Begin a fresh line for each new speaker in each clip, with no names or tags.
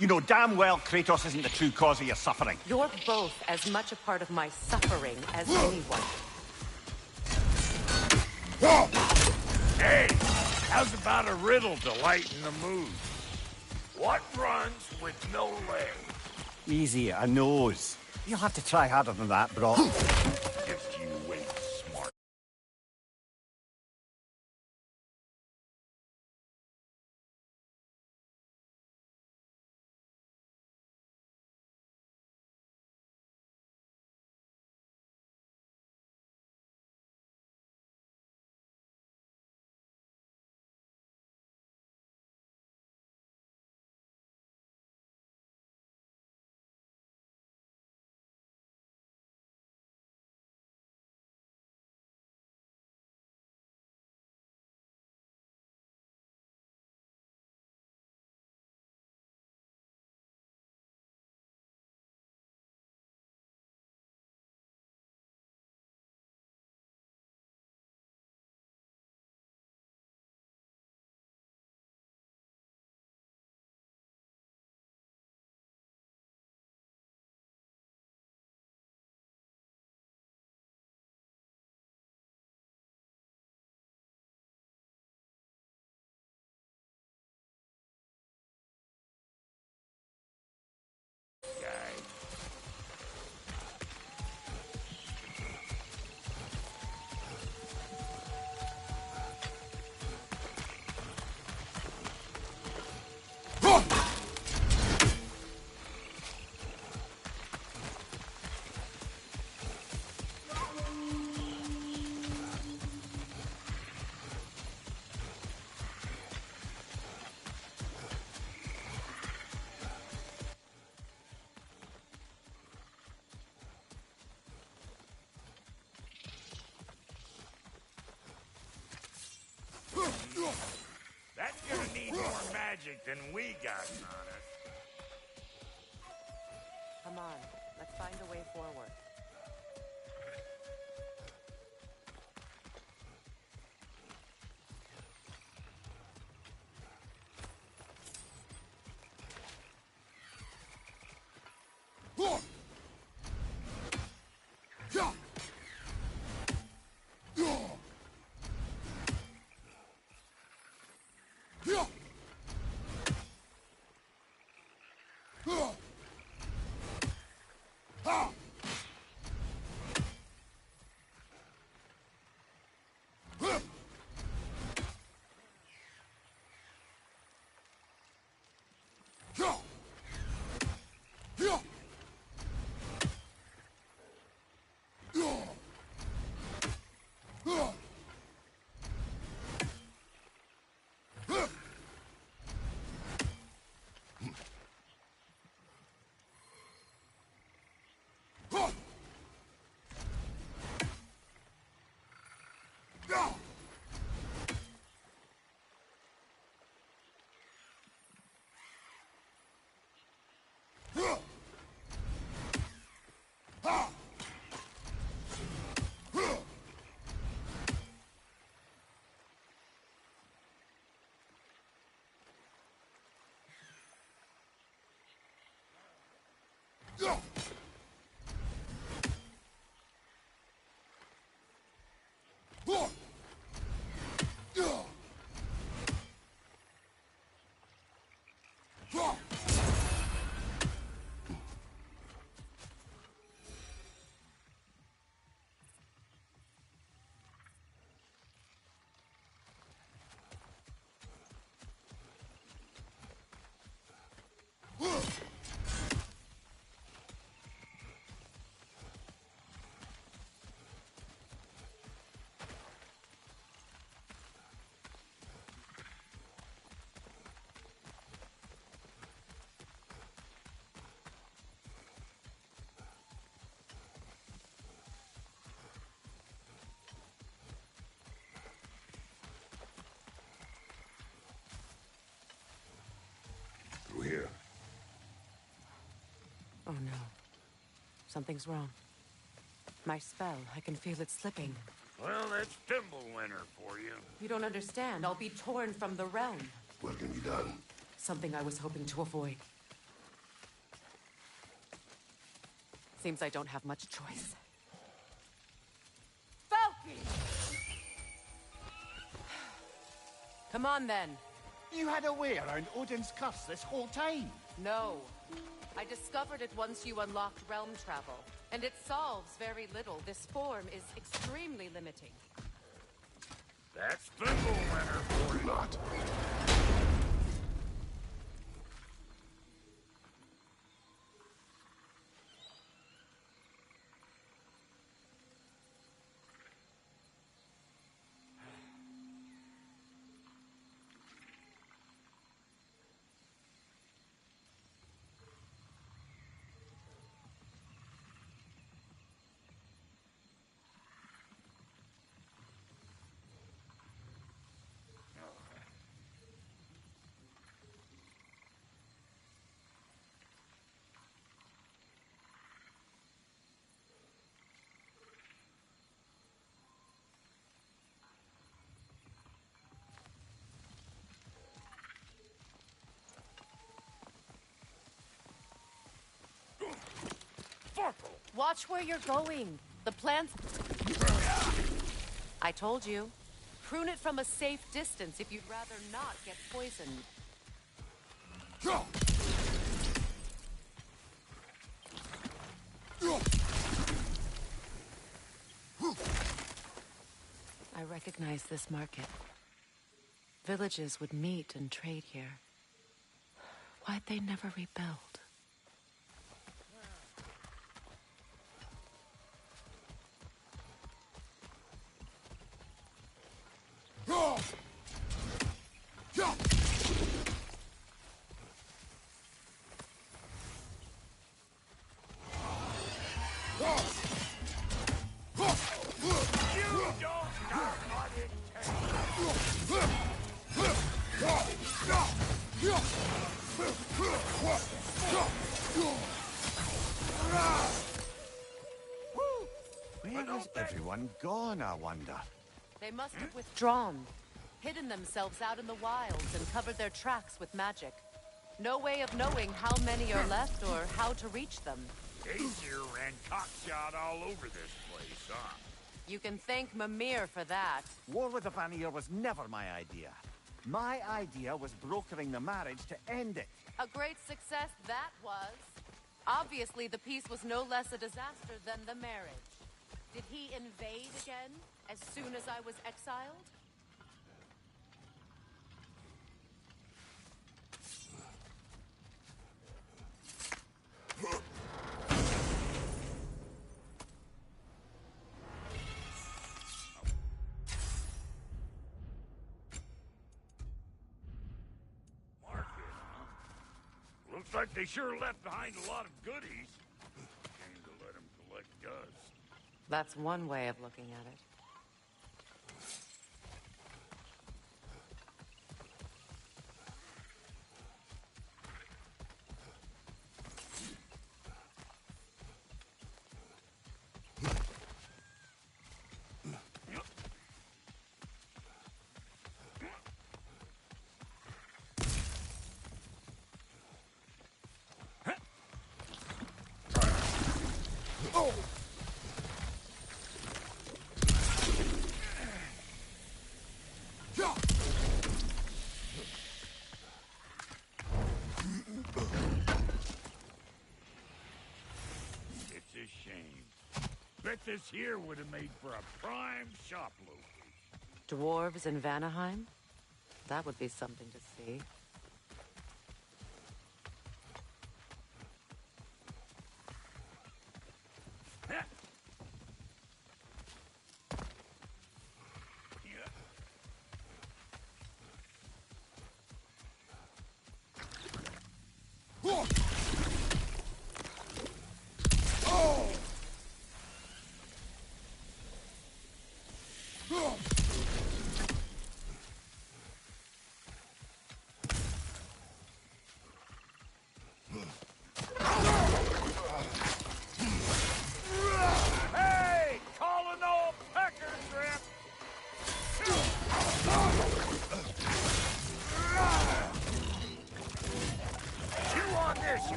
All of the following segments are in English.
You know damn well Kratos isn't the true cause of your suffering.
You're both as much a part of my suffering as anyone.
Hey, how's about a riddle to lighten the mood? What runs with no legs?
Easy, a nose. You'll have to try harder than that, bro.
If you wait smart. That's gonna need more magic than we got on it.
Come on, let's find a way forward.
Through here.
Oh no. Something's wrong. My spell, I can feel it slipping.
Well, that's Thimblewinter for you.
You don't understand. I'll be torn from the realm.
What can be done?
Something I was hoping to avoid. Seems I don't have much choice. Falky! Come on, then.
You had a way around Odin's curse this whole time.
No. I discovered it once you unlocked realm travel, and it solves very little. This form is extremely limiting.
That's Thimblewinter for you.
Not.
Watch where you're going. The plants... I told you. Prune it from a safe distance if you'd rather not get poisoned. I recognize this market. Villages would meet and trade here. Why'd they never rebuild?
Where has everyone gone, I wonder?
They must have withdrawn, hidden themselves out in the wilds and covered their tracks with magic. No way of knowing how many are left or how to reach them.
Aesir ran cockshot all over this place, huh?
You can thank Mimir for that.
War with the Vanir was never my idea. My idea was brokering the marriage to end it.
A great success that was. Obviously, the peace was no less a disaster than the marriage. Did he invade again, as soon as I was exiled?
Market, huh? Looks like they sure left behind a lot of goodies. Shame to let them collect dust.
That's one way of looking at it.
It's a shame. Bet this here would have made for a prime shop location.
Dwarves in Vanaheim? That would be something to see.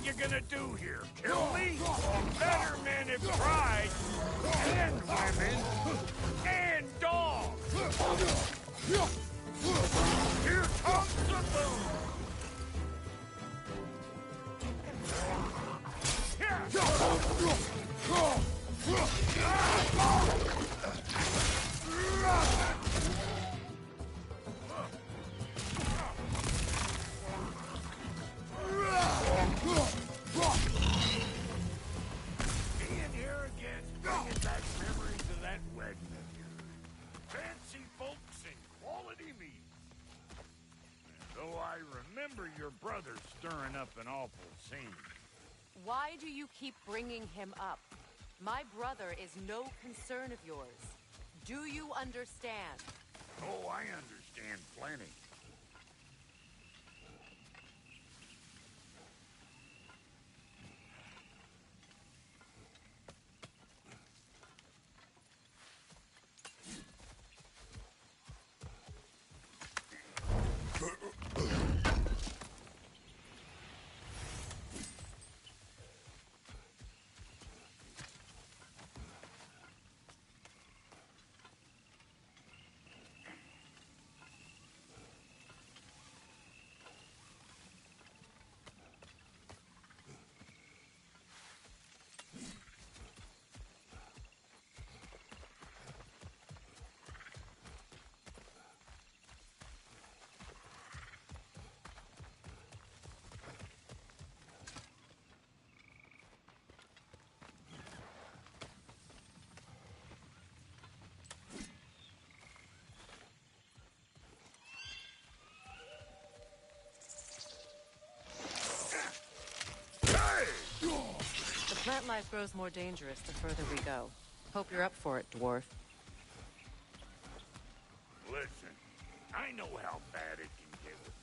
think you're gonna do here? Kill me? Better men have tried. And women. And dogs. Here comes the boom. Being here again, bringing back memories of that wedding of yours. Fancy folks and quality meats. Though I remember your brother stirring up an awful scene.
Why do you keep bringing him up? My brother is no concern of yours. Do you understand?
Oh, I understand plenty.
The plant life grows more dangerous the further we go. Hope you're up for it, dwarf.
Listen, I know how bad it can get with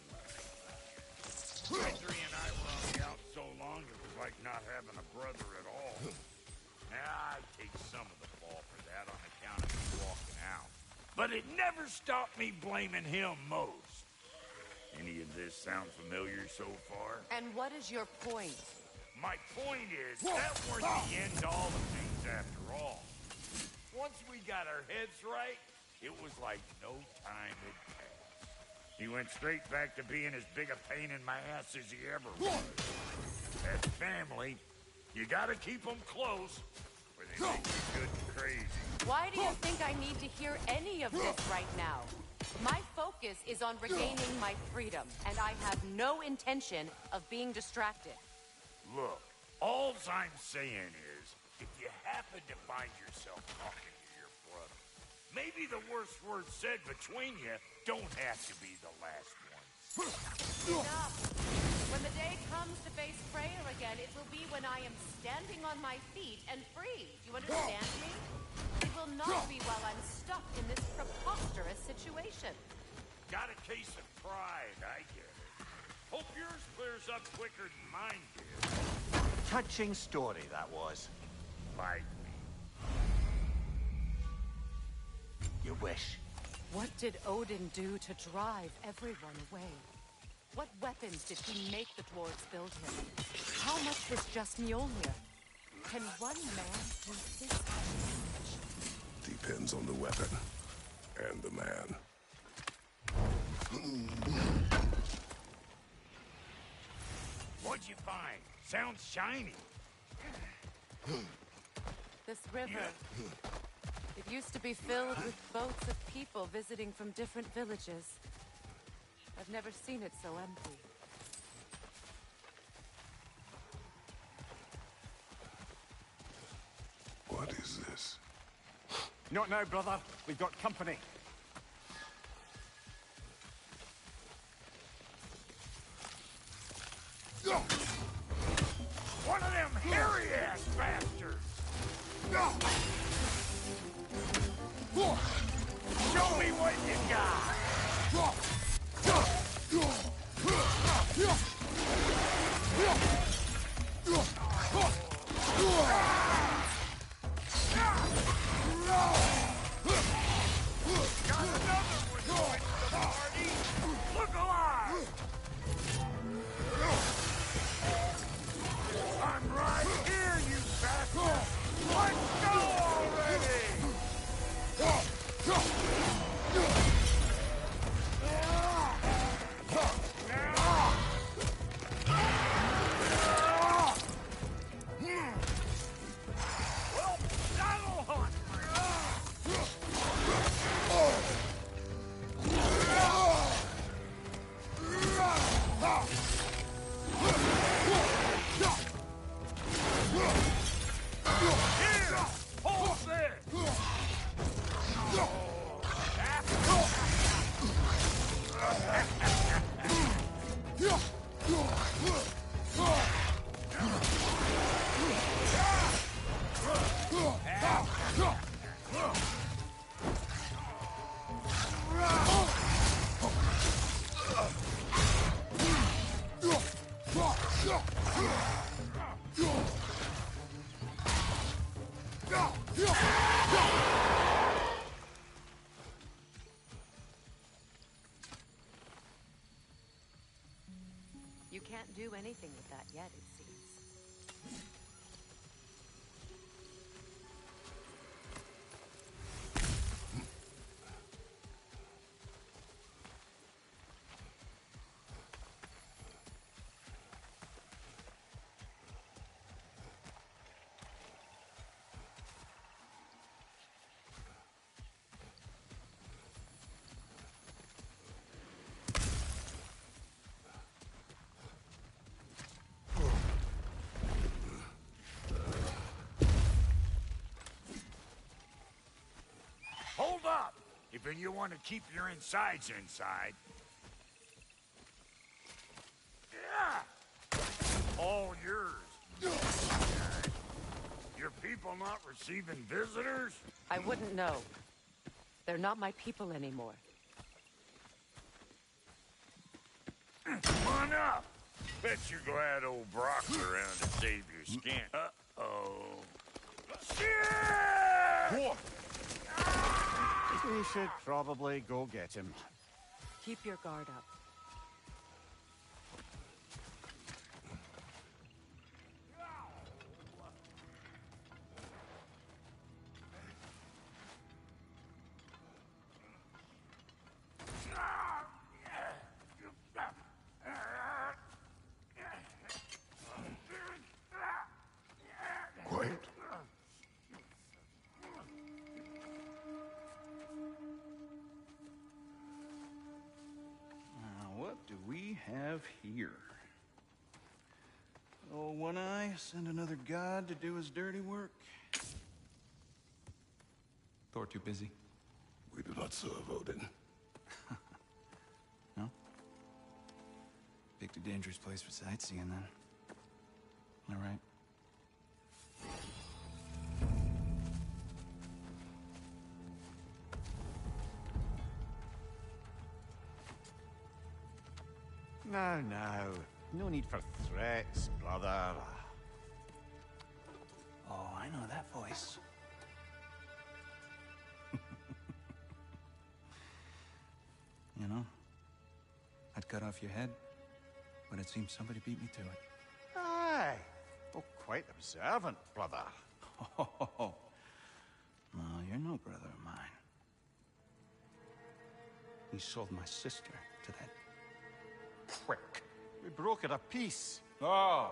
me. Victory and I were on the out so long it was like not having a brother at all. Now, I take some of the fall for that on account of me walking out. But it never stopped me blaming him most. Any of this sound familiar so far?
And what is your point?
My point is, that weren't the end all of things after all. Once we got our heads right, it was like no time had passed. He went straight back to being as big a pain in my ass as he ever was. As family, you gotta keep them close, or they make you good and crazy.
Why do you think I need to hear any of this right now? My focus is on regaining my freedom, and I have no intention of being distracted.
Look, all I'm saying is, if you happen to find yourself talking to your brother, maybe the worst words said between you don't have to be the last one.
Enough! When the day comes to face Freya again, it will be when I am standing on my feet and free. Do you understand me? It will not be while I'm stuck in this preposterous situation.
Got a case of pride, I get it. Hope yours clears up quicker than mine did.
Touching story, that was.
Like me.
You wish.
What did Odin do to drive everyone away? What weapons did he make the dwarves build him? How much was just Mjolnir? Can one man do this much?
Depends on the weapon. And the man.
What'd you find? Sounds shiny.
This river. It used to be filled with boats of people visiting from different villages. I've never seen it so empty.
What is this?
Not now, brother. We've got company.
One of them hairy-ass bastards! Show me what you got! Got another one going to the party! Look alive!
can't do anything with that yet, it seems.
Hold up! If you want to keep your insides inside. Yeah! All yours. Your people not receiving visitors?
I wouldn't know. They're not my people anymore.
Come on up! Bet you're glad old Brock's around to save your skin. Uh-oh. Shit!
We should probably go get him.
Keep your guard up.
Quiet.
What do we have here? Oh, One Eye, send another god to do his dirty work? Thor too busy?
We do not serve Odin.
No? Picked a dangerous place for sightseeing, then. All right.
Now, now. No need for threats, brother.
Oh, I know that voice. You know, I'd cut off your head, but it seems somebody beat me to it.
Aye. Oh, quite observant, brother.
Oh, no, you're no brother of mine. He sold my sister to that prick.
We broke it a piece.
Oh!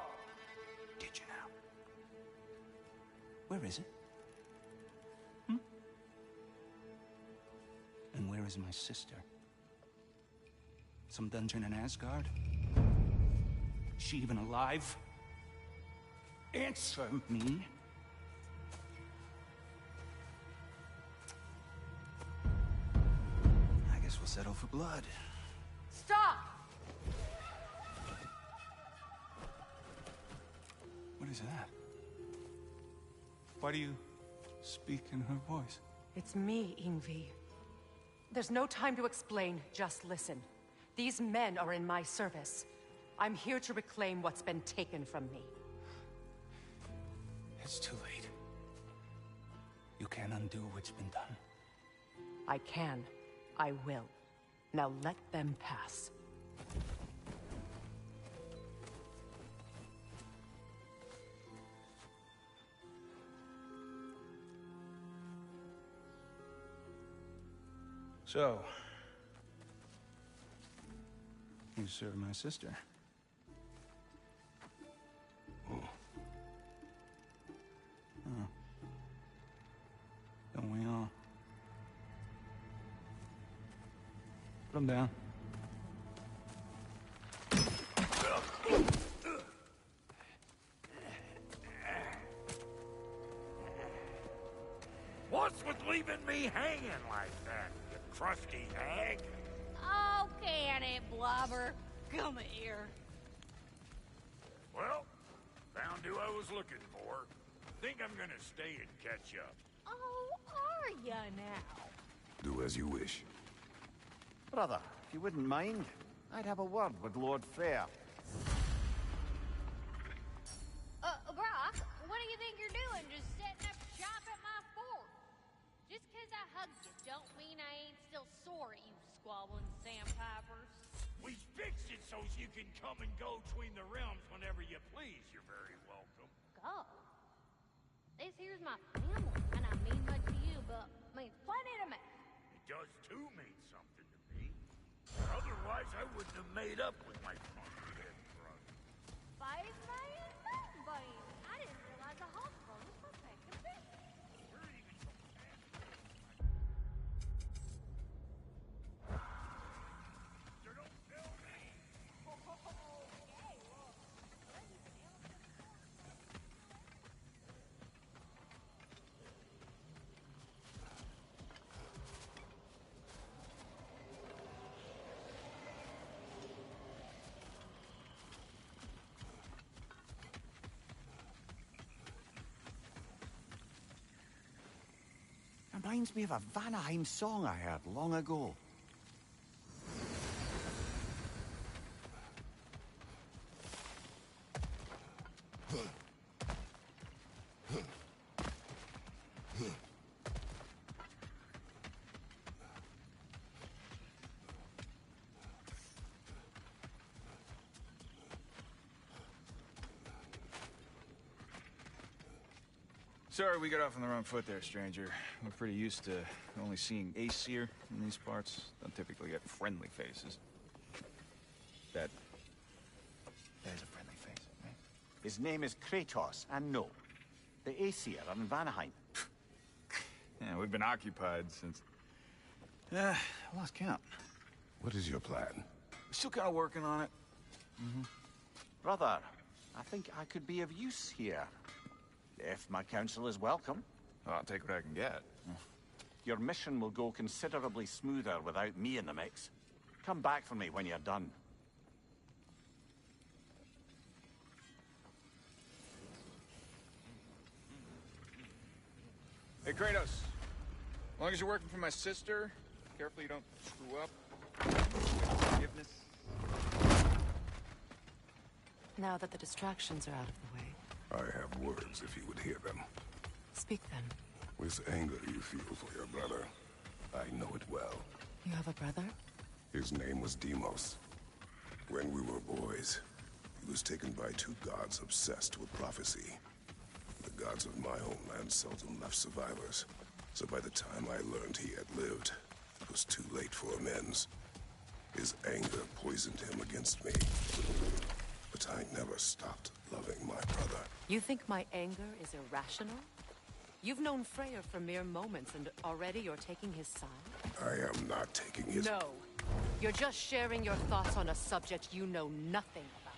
Did you now? Where is it? And where is my sister? Some dungeon in Asgard? Is she even alive? Answer me. I guess we'll settle for blood.
Stop!
What is that? Why do you speak in her voice?
It's me, Ingvi. There's no time to explain, just listen. These men are in my service. I'm here to reclaim what's been taken from me.
It's too late. You can't undo what's been done.
I can. I will. Now let them pass.
So, you served my sister. Oh. Don't we all? Put him down.
What's with leaving me hanging like that, you crusty hag?
Oh, can it, Blobber? Come here.
Well, found who I was looking for. Think I'm gonna stay and catch up.
Oh, are ya now?
Do as you wish.
Brother, if you wouldn't mind, I'd have a word with Lord Freyr.
Brock, what do you think you're doing just setting up shop at my fort? Just 'cause I hugged you don't mean I ain't still sore at you squabbling sandpipers.
We fixed it so you can come and go between the realms whenever you please. You're very welcome.
Go. This here's my family, and I mean much to you, but means plenty to me.
It does too mean something to me. Otherwise, I wouldn't have made up with my funky head brother.
Face man, moonbeam. I didn't realize the Hulk brothers were making business.
We're even going past so don't tell me.
Okay, well, let me tell them.
Reminds me of a Vanaheim song I heard long ago.
Sorry we got off on the wrong foot there, stranger. We're pretty used to only seeing Aesir in these parts. Don't typically get friendly faces. That is a friendly face, right?
His name is Kratos, and no, the Aesir are in Vanaheim.
Yeah, we've been occupied since... I lost count.
What is your plan?
We're still kind of working on it.
Brother, I think I could be of use here. If my counsel is welcome.
Well, I'll take what I can get.
Your mission will go considerably smoother without me in the mix. Come back for me when you're done.
Hey, Kratos. As long as you're working for my sister, careful you don't screw up. Forgiveness.
Now that the distractions are out of the way,
I have words if you would hear them.
speak then.
This anger you feel for your brother, I know it well.
You have a brother?
His name was Deimos. When we were boys, he was taken by two gods obsessed with prophecy. The gods of my homeland seldom left survivors, so by the time I learned he had lived, it was too late for amends. His anger poisoned him against me. But I never stopped loving my brother.
You think my anger is irrational? You've known Freyr for mere moments, and already you're taking his side?
I am not taking his...
No. You're just sharing your thoughts on a subject you know nothing about.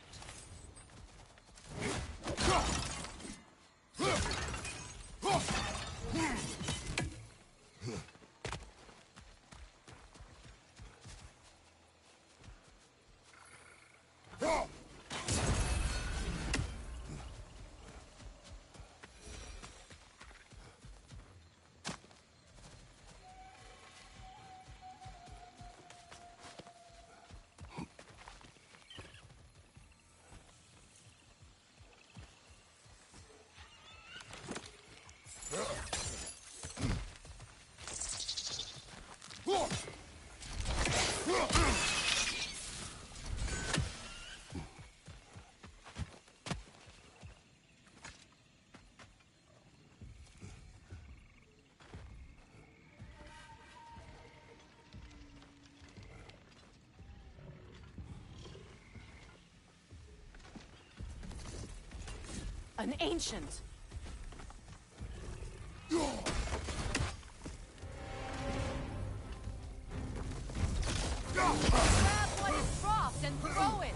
An ancient! Grab what is dropped and throw it!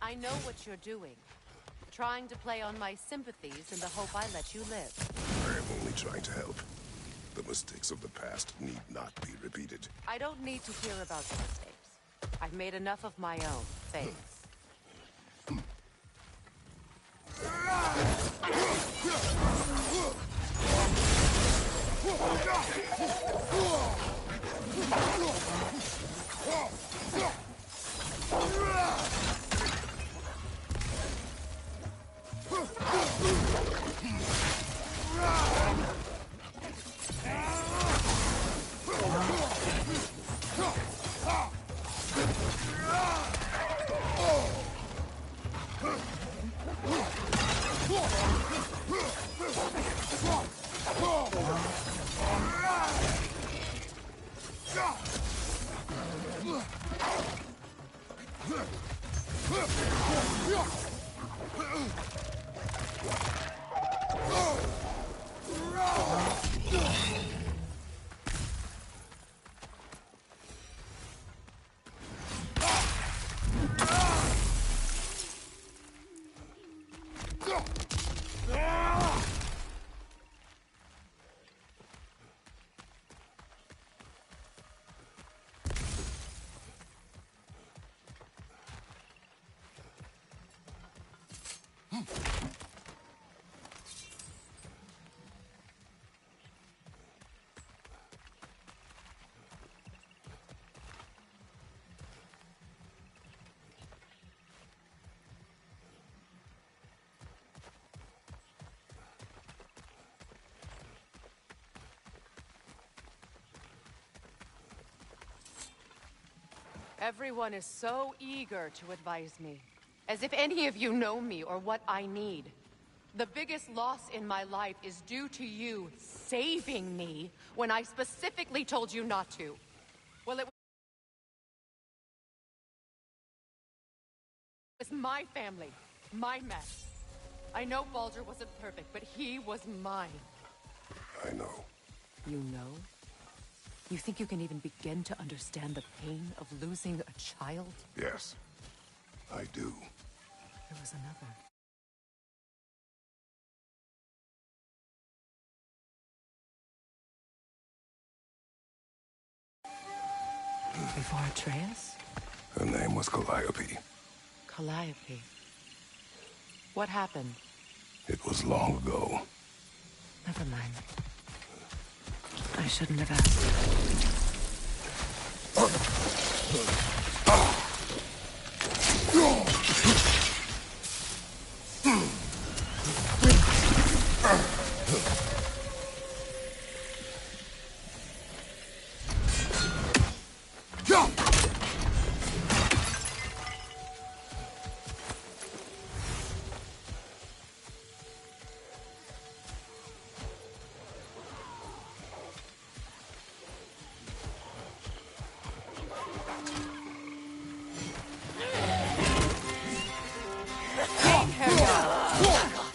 I know what you're doing. Trying to play on my sympathies in the hope I let you live.
I am only trying to help. The mistakes of the past need not be repeated.
I don't need to hear about your mistakes. I've made enough of my own, thanks. Everyone is so eager to advise me. As if any of you know me or what I need. The biggest loss in my life is due to you saving me when I specifically told you not to. Well, it was my family, my mess. I know Baldur wasn't perfect, but he was mine.
I know.
You know? You think you can even begin to understand the pain of losing a child?
Yes, I do.
There was another. Before Atreus?
Her name was Calliope.
Calliope. What happened?
It was long ago.
Never mind. I shouldn't have asked.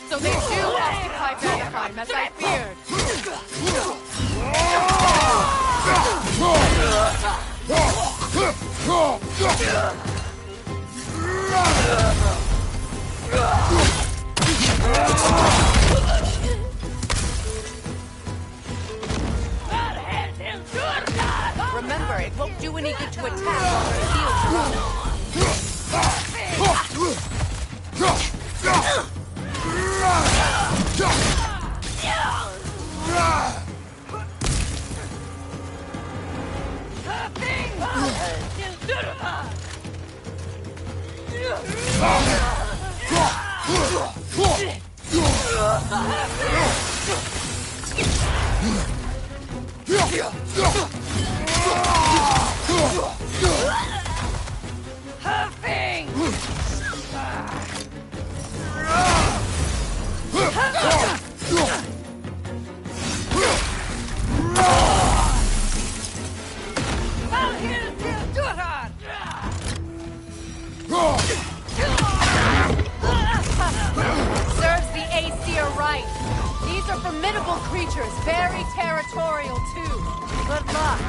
So they do occupy Vanaheim, as I feared. Remember, it won't do any good to attack while her shields are up. Serves the Aesir right. These are formidable creatures, very territorial too. Good luck.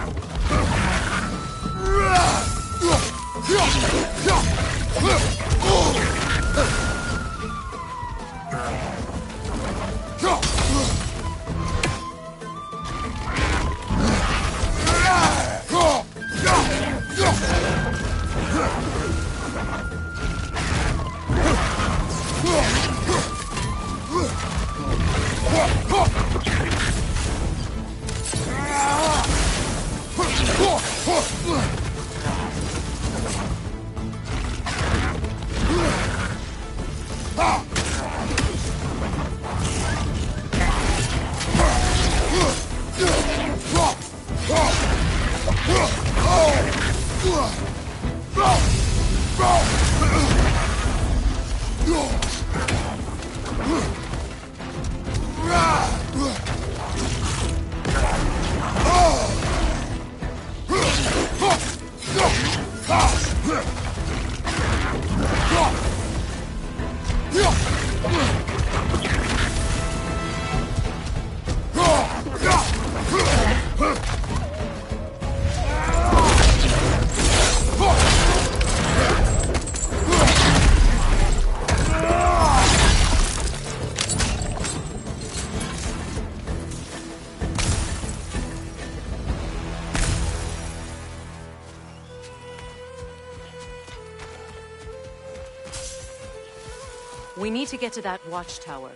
We need to get to that watchtower.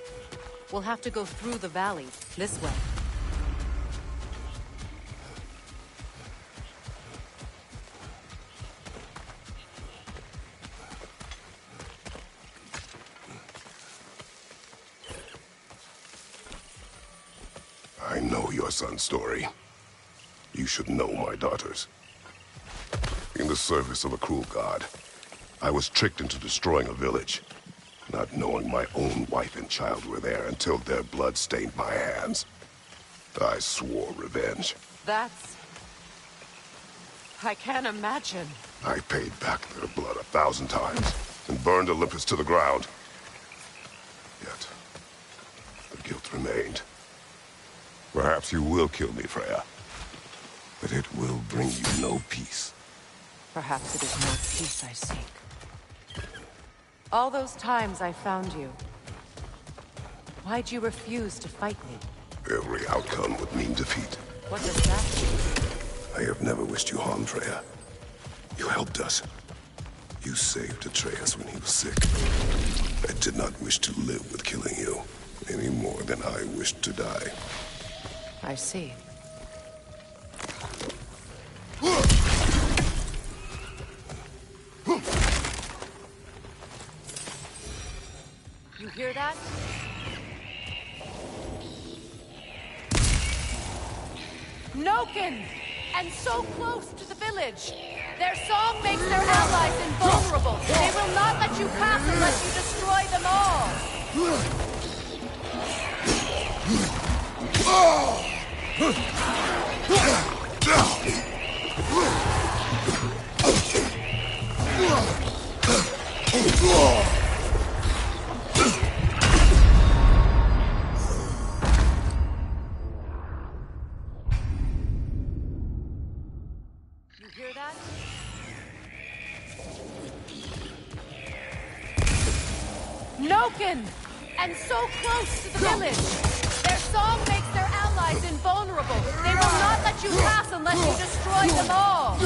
We'll have to go through the valley, this way.
I know your son's story. You should know my daughter's. In the service of a cruel god, I was tricked into destroying a village, not knowing my own wife and child were there until their blood stained my hands. I swore revenge.
That's... I can't imagine.
I paid back their blood 1,000 times and burned Olympus to the ground. Yet, the guilt remained. Perhaps you will kill me, Freya. But it will bring you no peace.
Perhaps it is no peace I seek. All those times I found you, why'd you refuse to fight me?
Every outcome would mean defeat.
What does that mean?
I have never wished you harm, Freya. You helped us. You saved Atreus when he was sick. I did not wish to live with killing you, any more than I wished to die.
I see. You hear that? Noken! And so close to the village! Their song makes their allies invulnerable! They will not let you pass unless you destroy them all! You hear that? Noken! And so close to the village! Their song makes their allies invulnerable! They will not let you pass unless you destroy them all!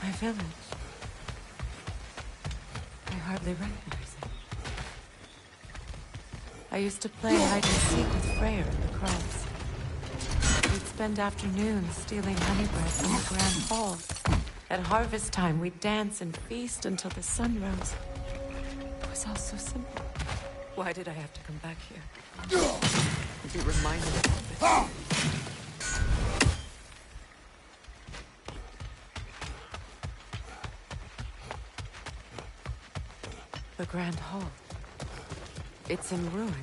My village. I hardly recognize it. I used to play hide and seek with Freyr in the cross. We'd spend afternoons stealing honey bread from the grand hall. At harvest time, we'd dance and feast until the sun rose. It was all so simple. Why did I have to come back here? To be reminded of all this. The Grand Hall. It's in ruin.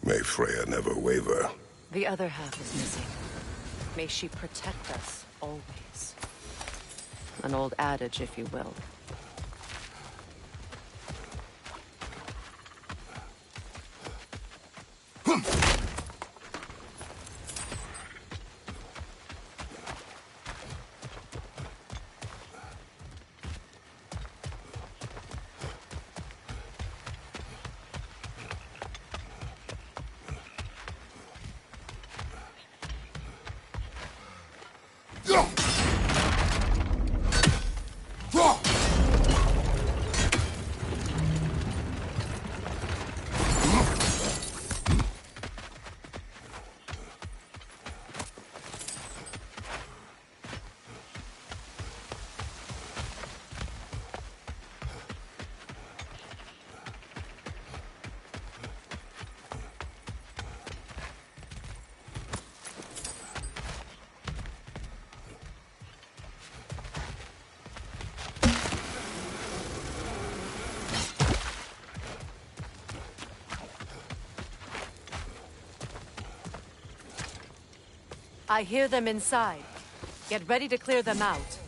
May Freya never waver.
The other half is missing. May she protect us, always. An old adage, if you will. I hear them inside. Get ready to clear them out.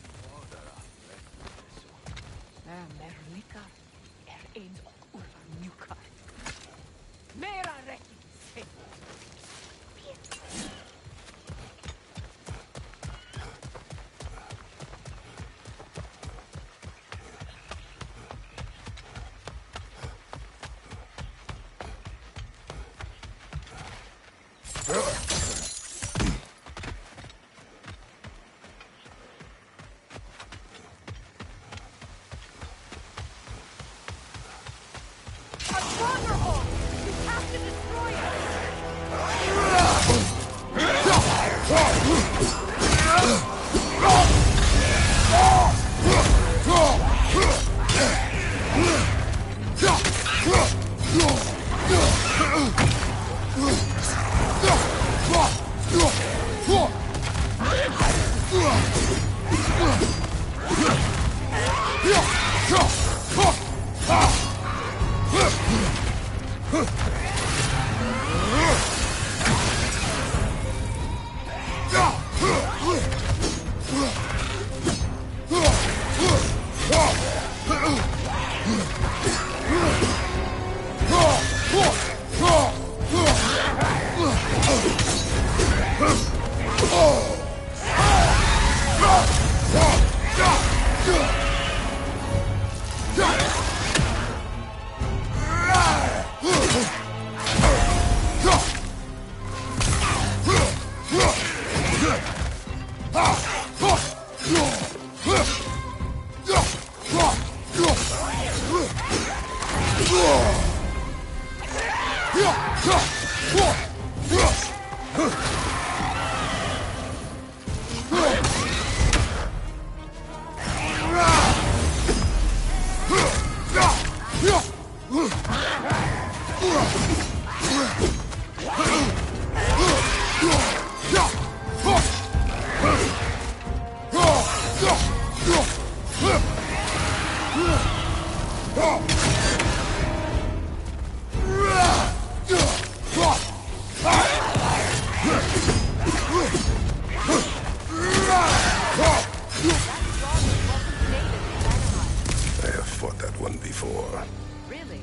I have fought that one before.
Really?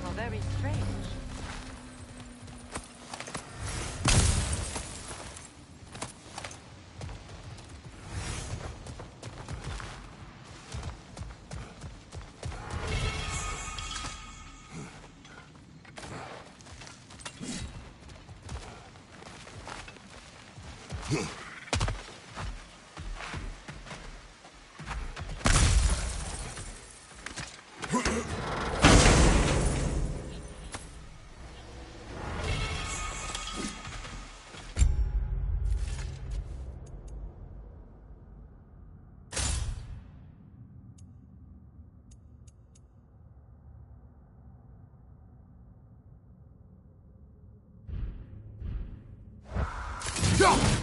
How very strange.
Go!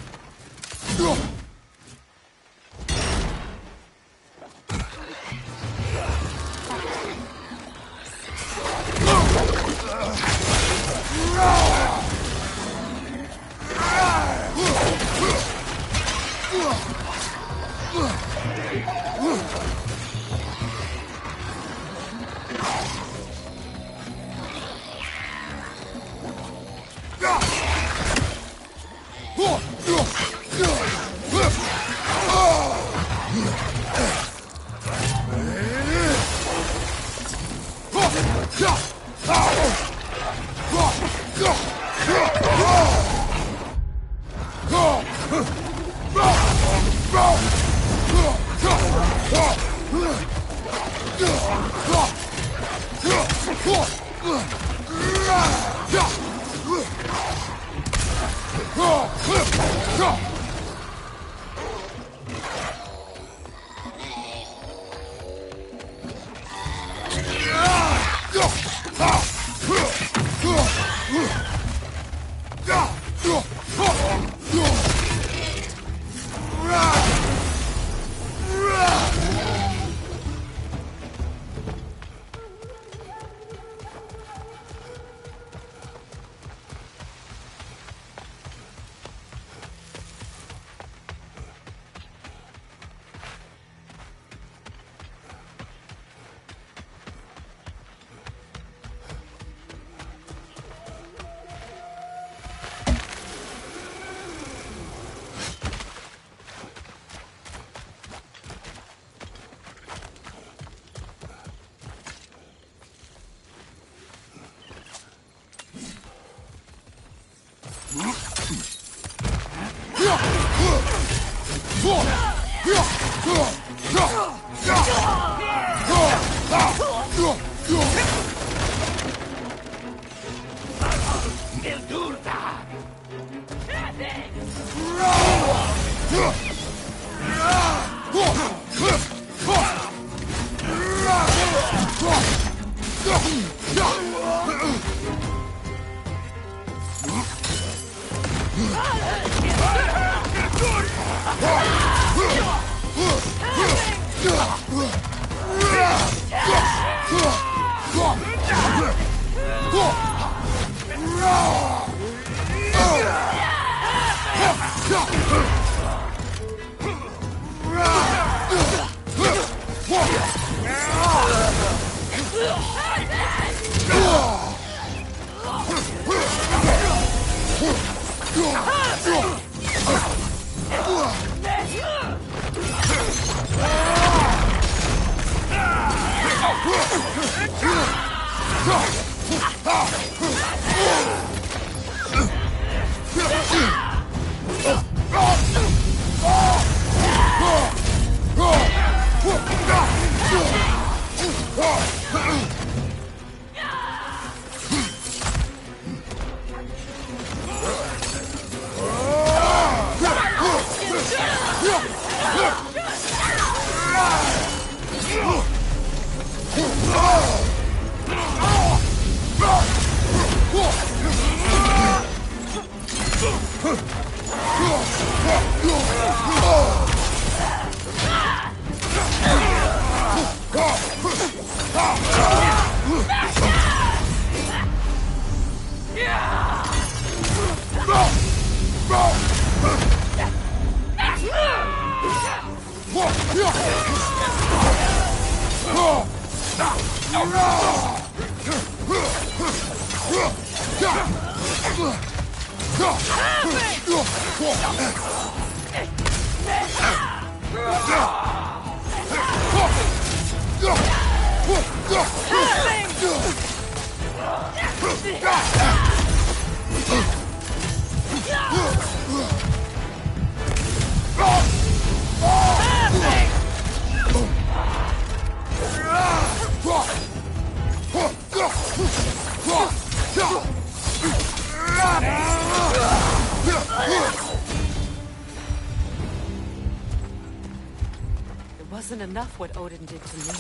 Wasn't enough what Odin did to me.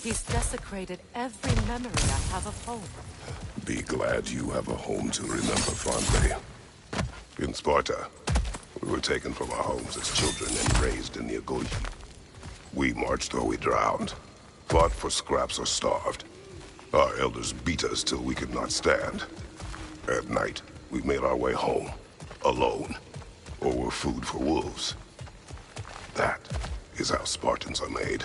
He's desecrated every memory I have of home.
Be glad you have a home to remember fondly. In Sparta, we were taken from our homes as children and raised in the Agoi. We marched or we drowned, fought for scraps or starved. Our elders beat us till we could not stand. At night, we made our way home, alone, or were food for wolves. That is how Spartans are made.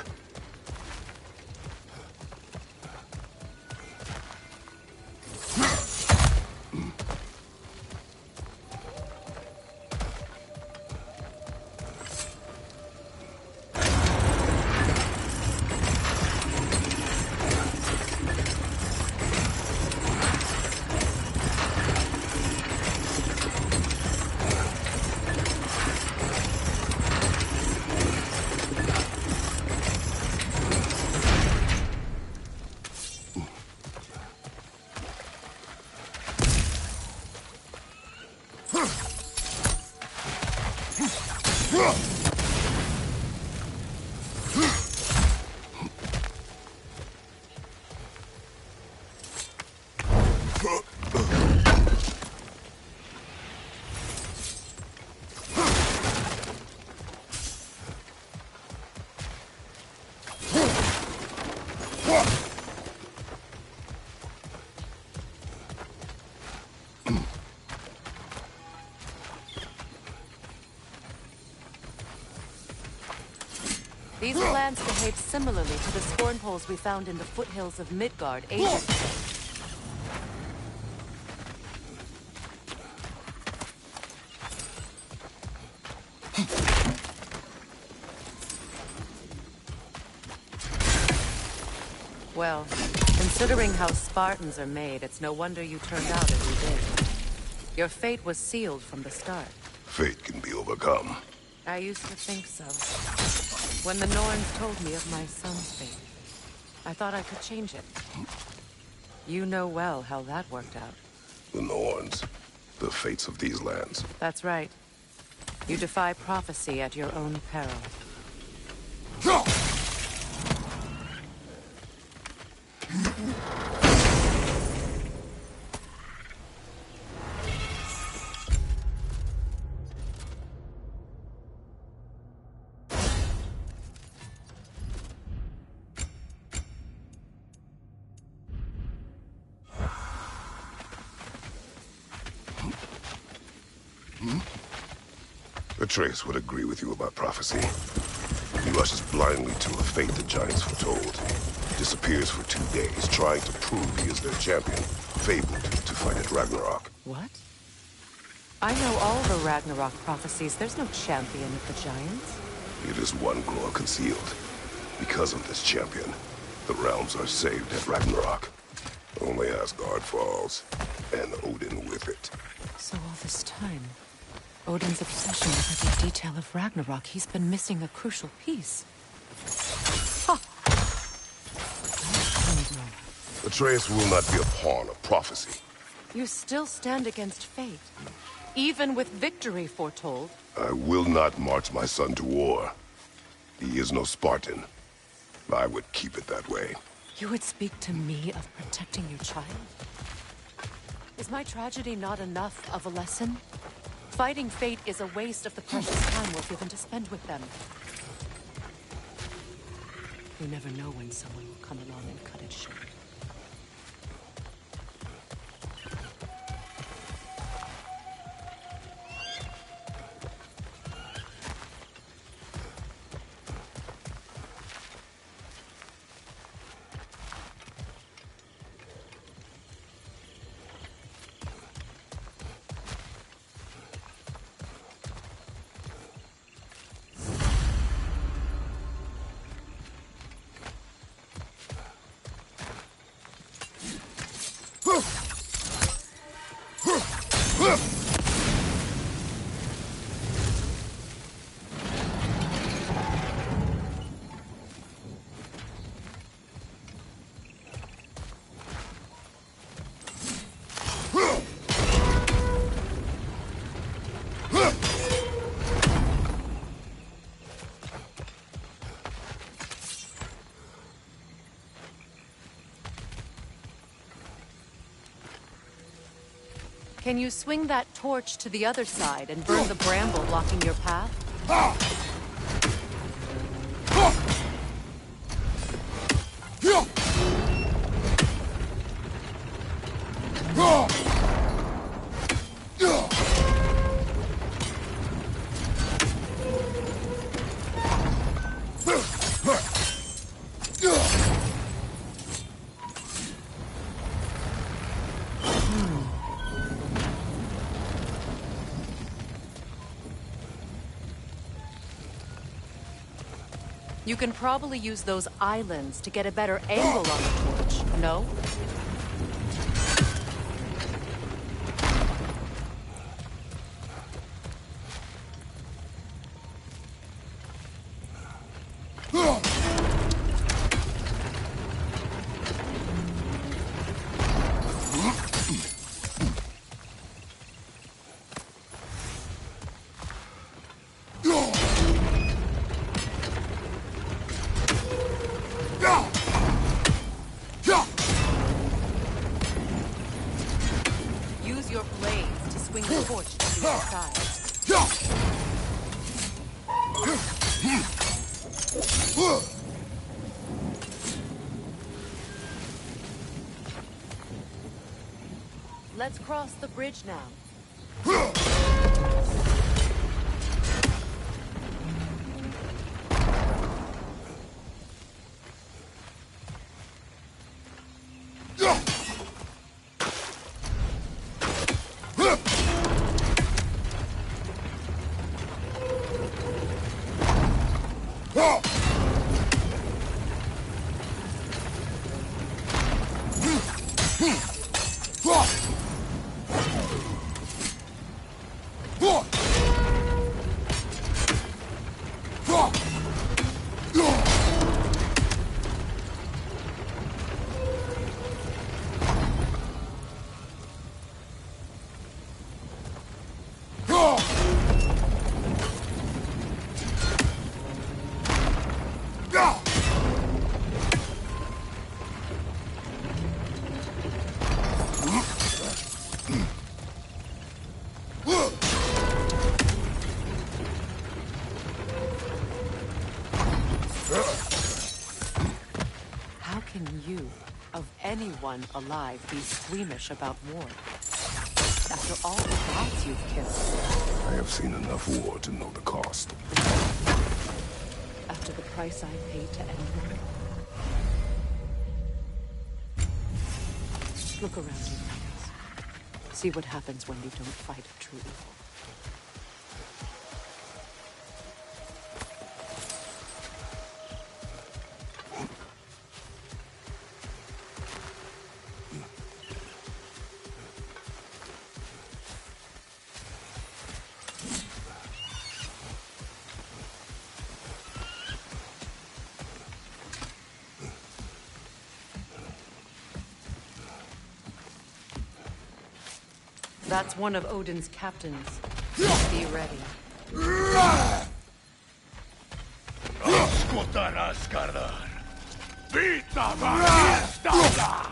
These plants behave similarly to the scorn poles we found in the foothills of Midgard ages ago. Well, considering how Spartans are made, it's no wonder you turned out as you did. Your fate was sealed from the start.
Fate can be overcome.
I used to think so. When the Norns told me of my son's fate, I thought I could change it. You know well how that worked out.
The Norns. The fates of these lands.
That's right. You defy prophecy at your own peril.
Atreus would agree with you about prophecy. He rushes blindly to a fate the Giants foretold. Disappears for 2 days, trying to prove he is their champion, fabled to fight at Ragnarok.
What? I know all the Ragnarok prophecies. There's no champion of the Giants.
It is one glow concealed. Because of this champion, the realms are saved at Ragnarok. Only Asgard falls, and Odin with it.
So all this time, Odin's obsession with every detail of Ragnarok, he's been missing a crucial piece. Ha!
Atreus will not be a pawn of prophecy.
You still stand against fate, even with victory foretold.
I will not march my son to war. He is no Spartan. I would keep it that way.
You would speak to me of protecting your child? Is my tragedy not enough of a lesson? Fighting fate is a waste of the precious time we're given to spend with them. You never know when someone will come along and cut it short. Can you swing that torch to the other side and burn the bramble blocking your path? You can probably use those islands to get a better angle on the torch, no? Use your blades to swing the torch to the other side. Let's cross the bridge now. How can you, of anyone alive, be squeamish about war? After all the gods you've killed.
I have seen enough war to know the cost.
After the price I paid to end one. Look around you, Miles. See what happens when you don't fight a true evil. That's one of Odin's captains. Be ready.
Ascoltara Skardar. Vita Varistata!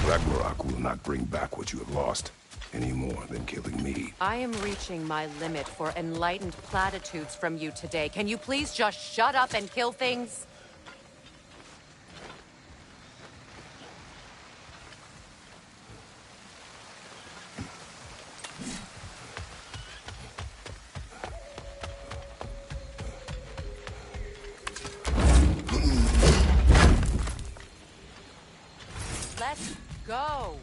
Ragnarok will not bring back what you have lost, any more than killing me.
I am reaching my limit for enlightened platitudes from you today. Can you please just shut up and kill things? Let's go!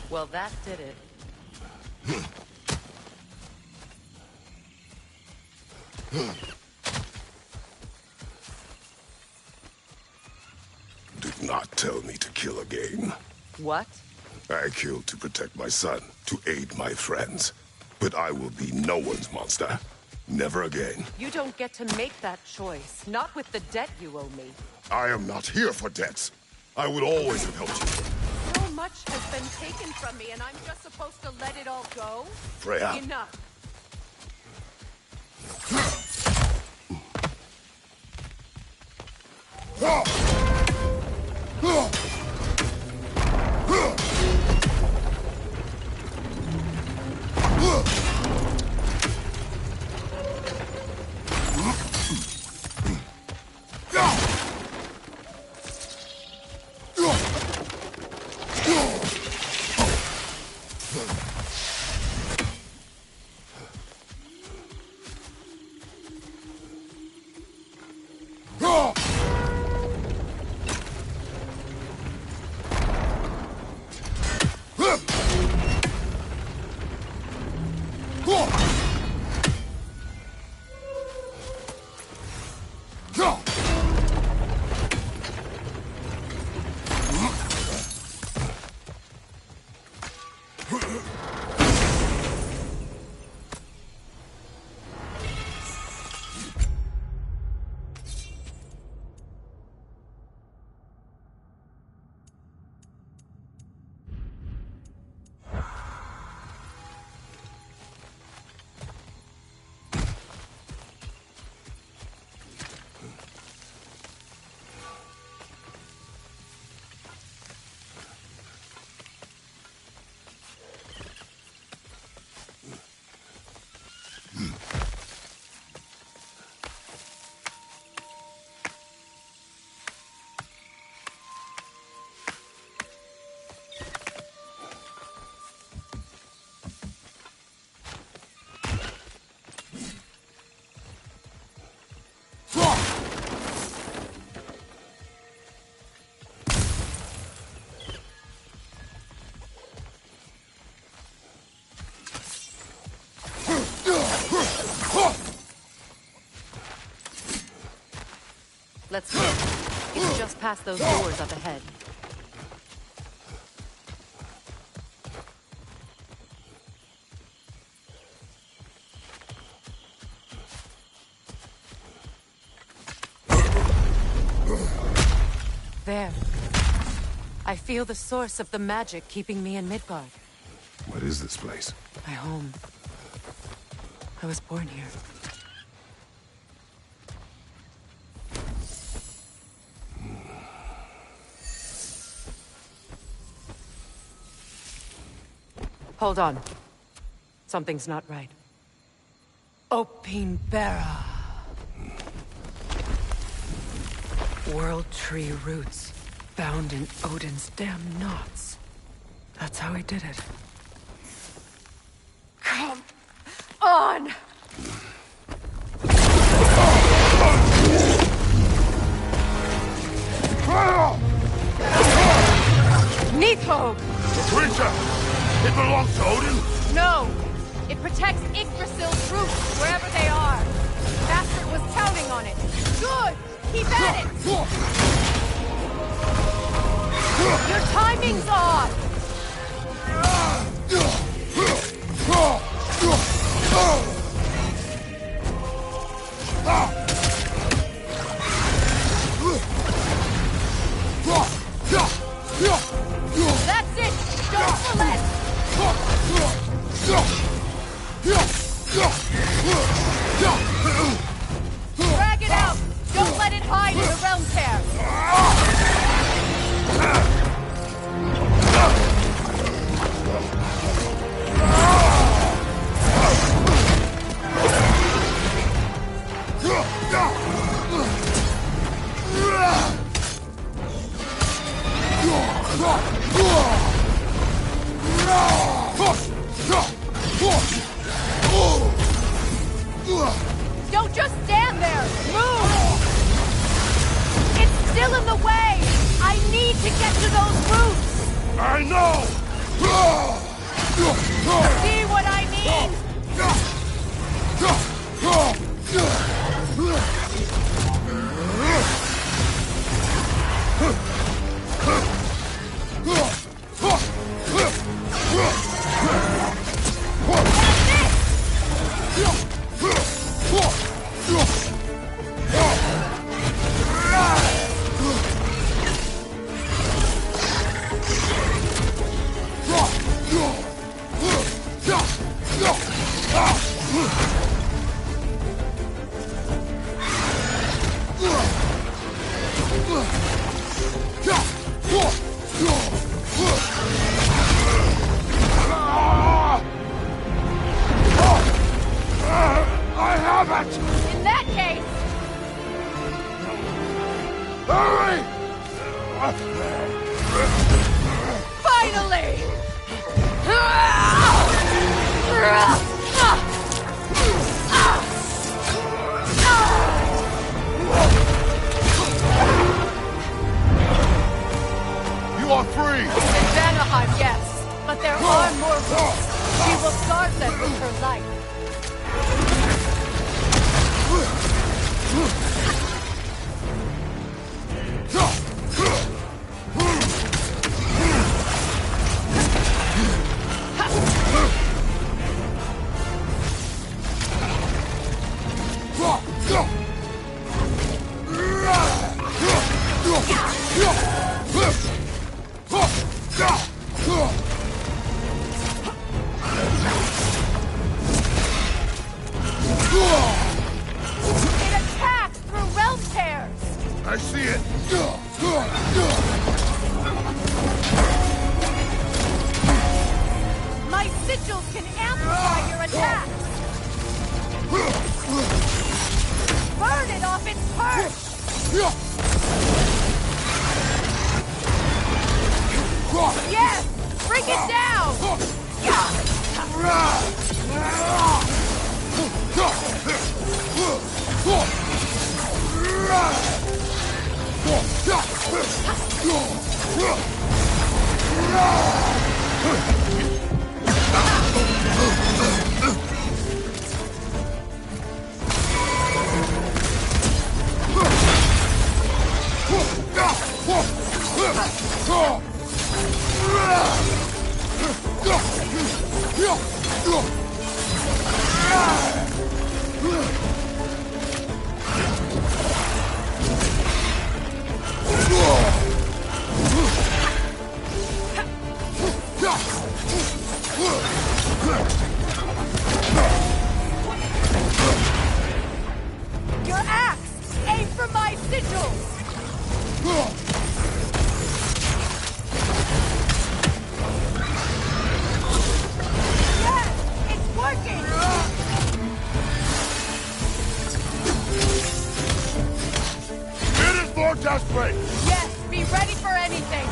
Well, that did it.
Did not tell me to kill again.
What?
I killed to protect my son, to aid my friends. But I will be no one's monster. Never again.
You don't get to make that choice. Not with the debt you owe me.
I am not here for debts. I would always have helped you.
So much has been taken from me, and I'm just supposed to let it all go?
Freya.
Enough. Let's go. It's just past those doors up ahead. There. I feel the source of the magic keeping me in Midgard.
What is this place?
My home. I was born here. Hold on. Something's not right. Opinbera. World tree roots, bound in Odin's damn knots. That's how he did it. Come on! Nidhogg!
Creature! It belongs to Odin?
No! It protects Yggdrasil's roots, wherever they are. Bastard was counting on it. Good! Keep at it! Your timing's off! That's it! Don't relent! Don't just stand there! Move! It's still in the way! I need to get to those roofs!
I know!
See what I mean?
I have it!
In that case,
Hurry!
finally!
You are free!
In Vanaheim, yes, but there are more roofs. She will guard them with her life. It attacks through realm tears.
I see it!
My sigils can amplify your attacks. Burn it off its perch. Yes, bring it down. Your axe! Aim for my sigils! Yes! It's working!
It is more desperate!
Yes, be ready for anything!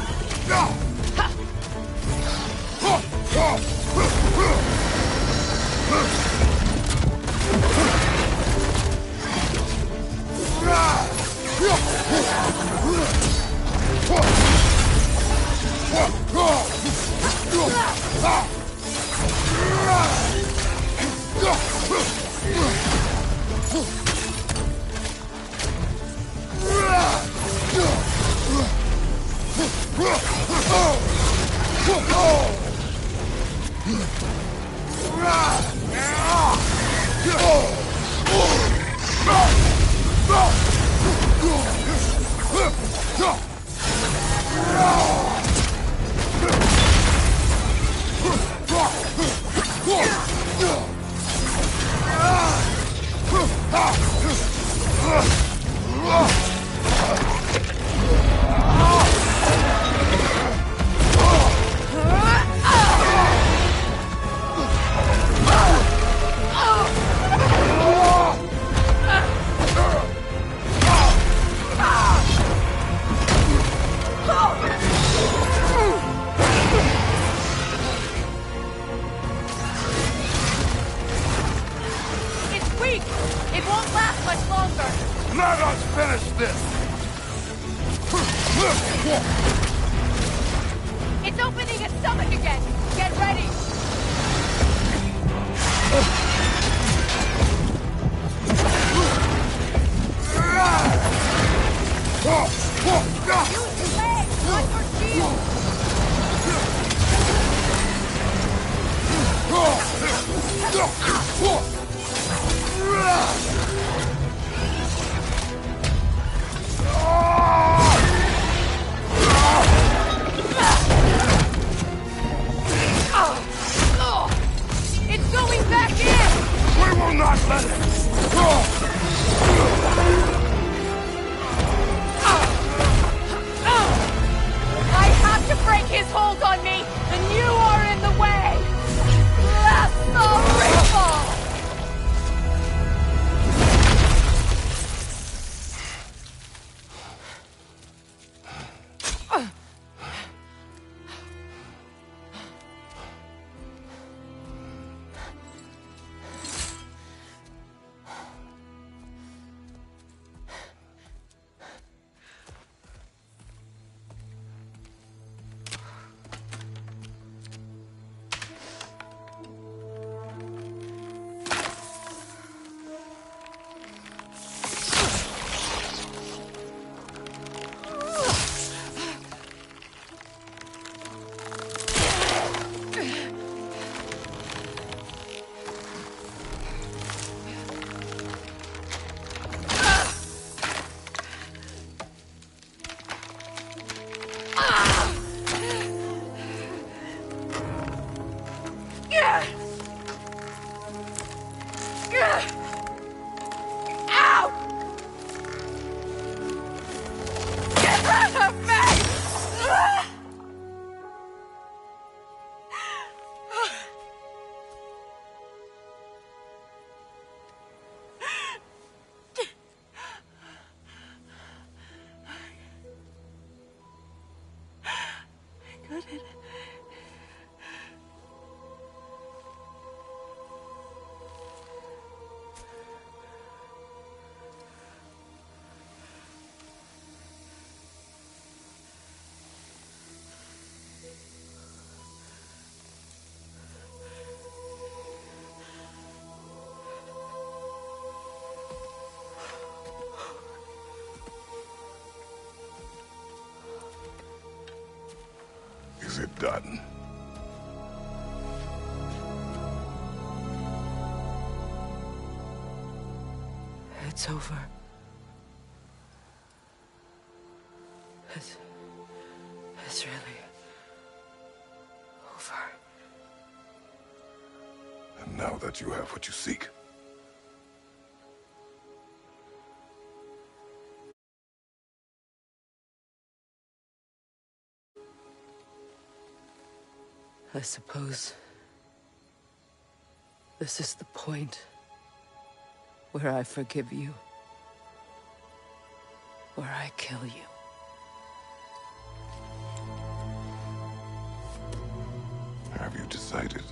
It won't last much longer!
Let us finish this!
It's opening its stomach again! Get ready! Use your legs, not your shield! It's going back in!
We will not let it!
I have to break his hold on me, and you are in the way! Blast the rifle!
Is it done?
It's over. It's really over.
And now that you have what you seek,
I suppose this is the point where I forgive you, where I kill you.
have you decided?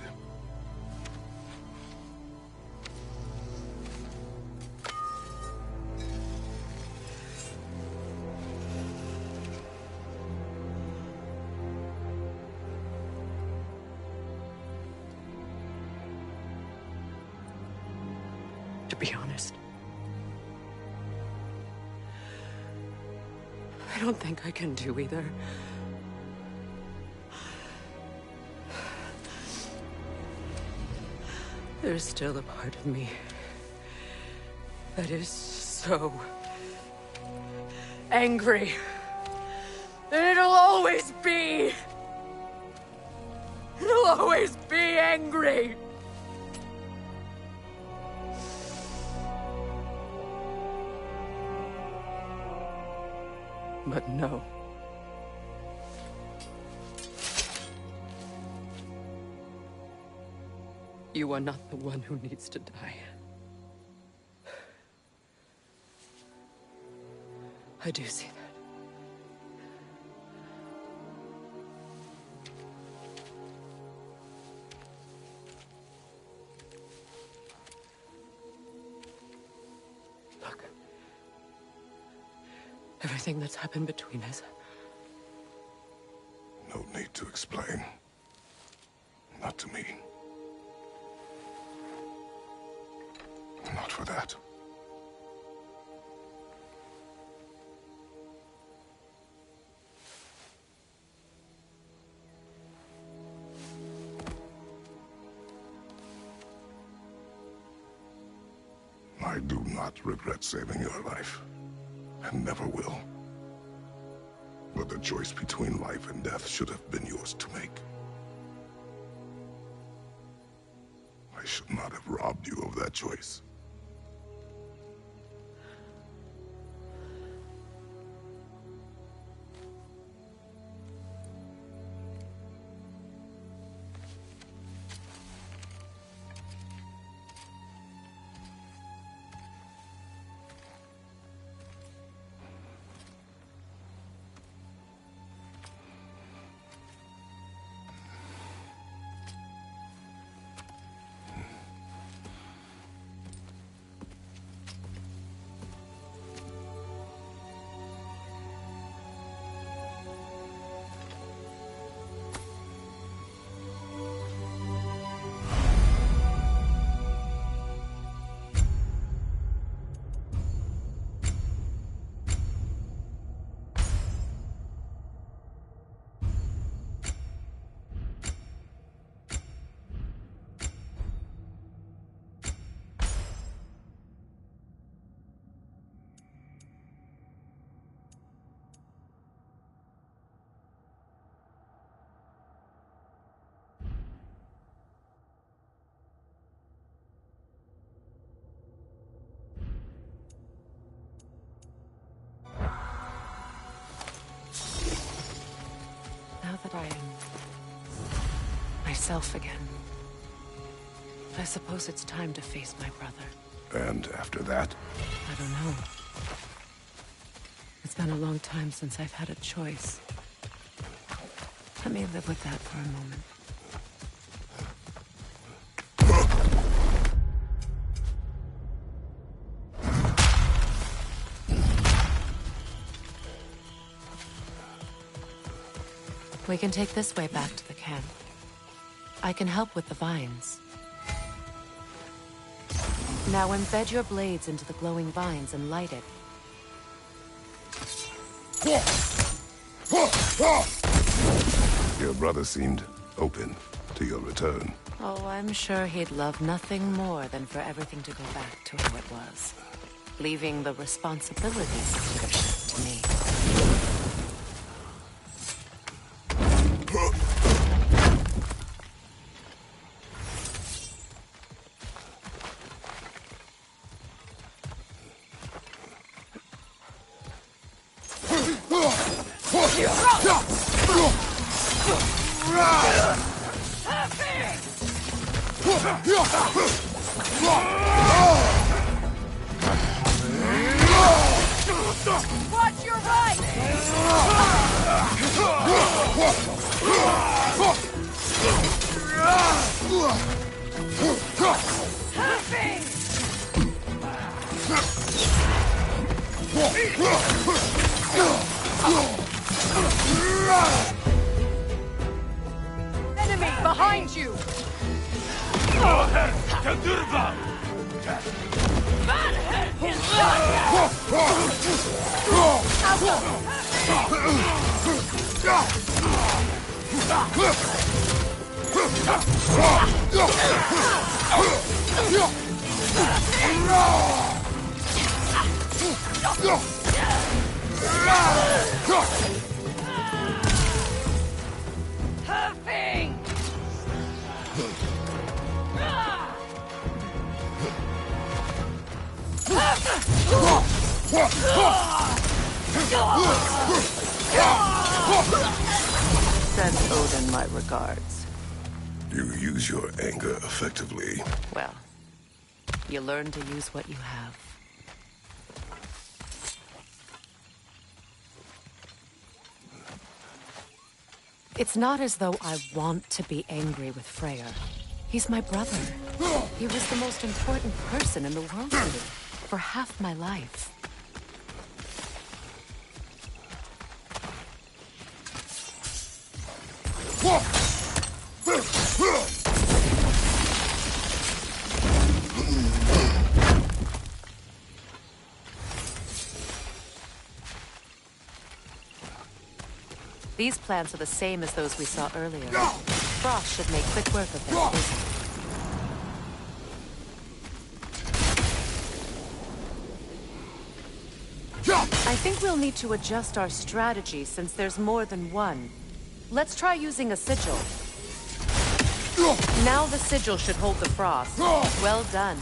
To be honest, I don't think I can do either. There's still a part of me that is so angry. And it'll always be. It'll always be angry. But no. You are not the one who needs to die. I do see that. everything that's happened between us.
No need to explain. Not to me. Not for that. I do not regret saving your life, and never will. But the choice between life and death should have been yours to make. I should not have robbed you of that choice.
Now that I am myself again, I suppose it's time to face my brother.
And after that?
I don't know. It's been a long time since I've had a choice. Let me live with that for a moment. We can take this way back to the camp. I can help with the vines. Now embed your blades into the glowing vines and light it.
Your brother seemed open to your return.
Oh, I'm sure he'd love nothing more than for everything to go back to how it was, leaving the responsibilities of leadership to me.
Watch your right! Enemy behind you!
Send Odin my regards.
You use your anger effectively.
Well, you learn to use what you have. It's not as though I want to be angry with Freyr. He's my brother. He was the most important person in the world to me for half my life. These plants are the same as those we saw earlier. Frost should make quick work of them. I think we'll need to adjust our strategy since there's more than one. Let's try using a sigil. Now the sigil should hold the frost. Well done.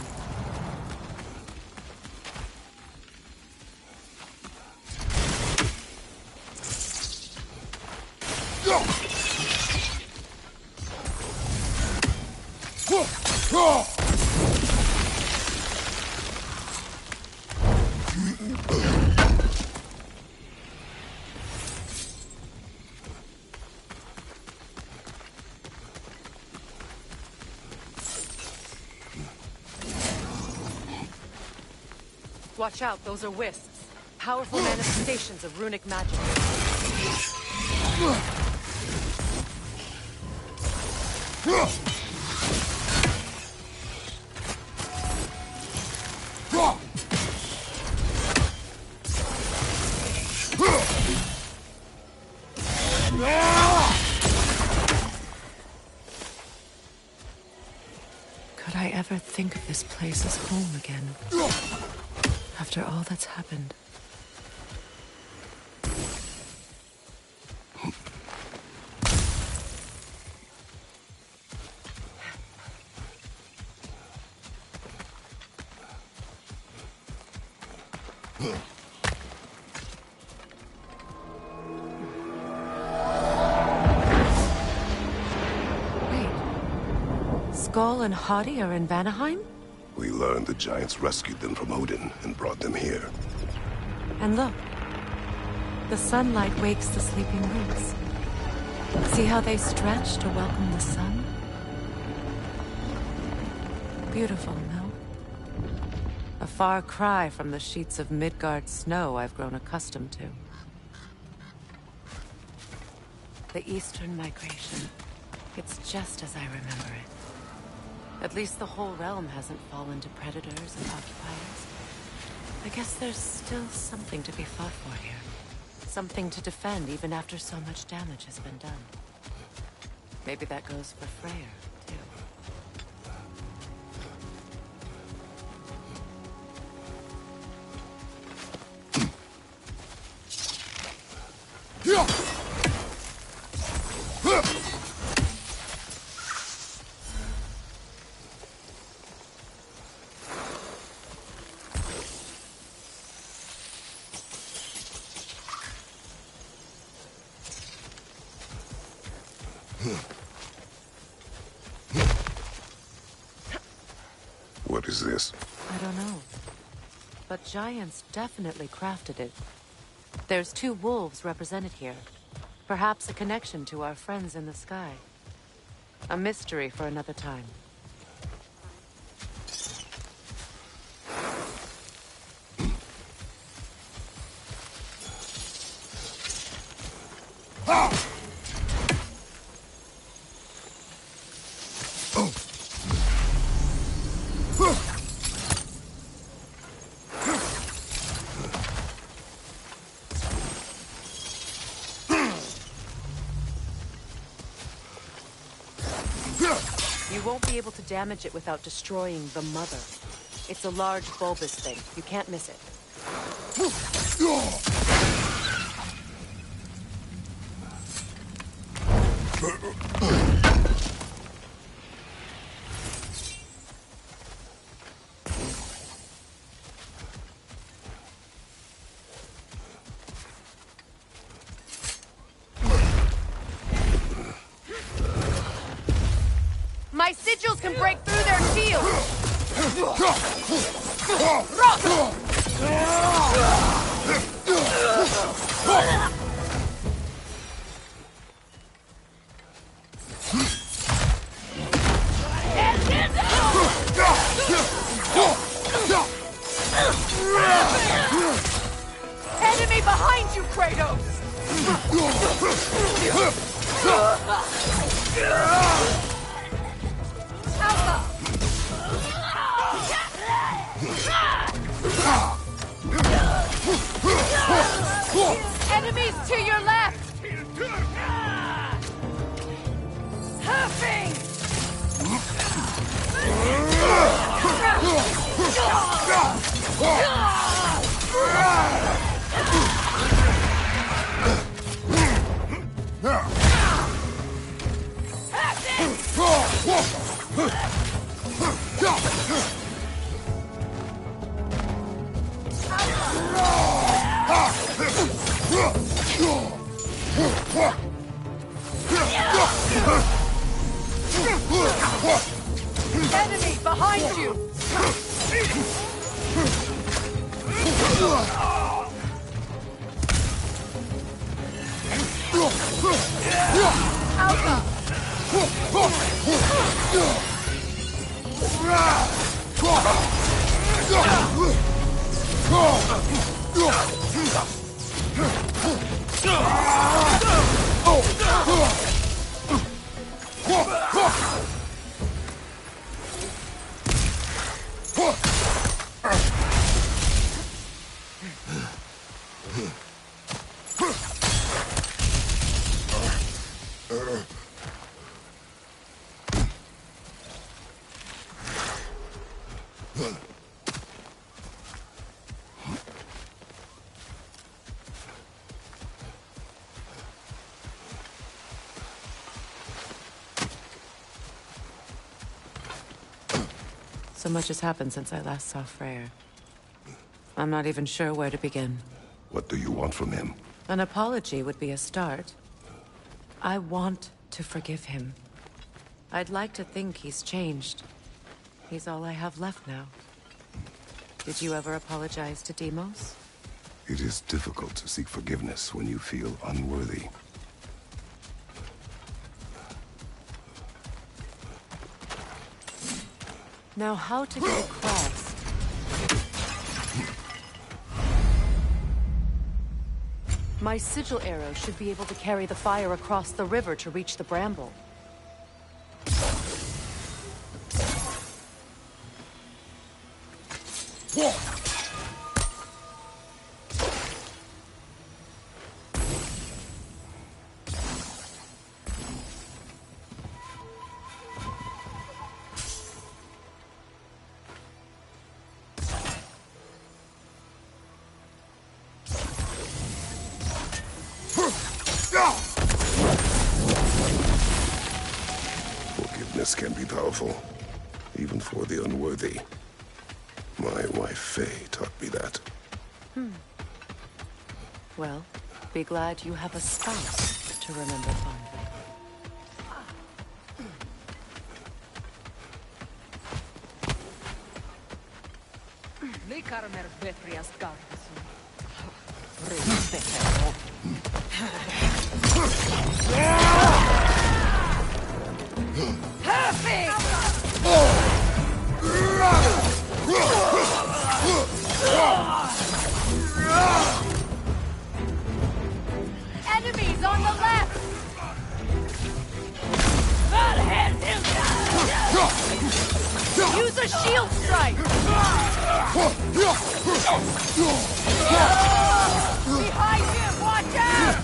Watch out, those are wisps. Powerful manifestations of runic magic. Could I ever think of this place as home again? After all that's happened. Wait. Skull and Hadi are in Vanaheim?
We learned the giants rescued them from Odin and brought them here.
And look. The sunlight wakes the sleeping roots. See how they stretch to welcome the sun? Beautiful, no? A far cry from the sheets of Midgard snow I've grown accustomed to. The Eastern migration. It's just as I remember it. At least the whole realm hasn't fallen to predators and occupiers. I guess there's still something to be fought for here. Something to defend even after so much damage has been done. Maybe that goes for Freyr, too.
What is this?
I don't know. But giants definitely crafted it. There's 2 wolves represented here. Perhaps a connection to our friends in the sky. A mystery for another time. You won't be able to damage it without destroying the mother. It's a large bulbous thing. You can't miss it. My sigils can break through their shields! Enemy behind you, Kratos!
Enemies to your left! Huffing! Enemy behind you! Alpha!
So much has happened since I last saw Freyr. I'm not even sure where to begin.
What do you want from him?
An apology would be a start. I want to forgive him. I'd like to think he's changed. He's all I have left now. Did you ever apologize to Deimos?
It is difficult to seek forgiveness when you feel unworthy.
Now, how to get across? My sigil arrow should be able to carry the fire across the river to reach the bramble.
Forgiveness can be powerful, even for the unworthy. My wife Faye taught me that.
Well, be glad you have a spouse to remember fondly.
Enemies on the left! Use a shield strike! Behind him, watch out!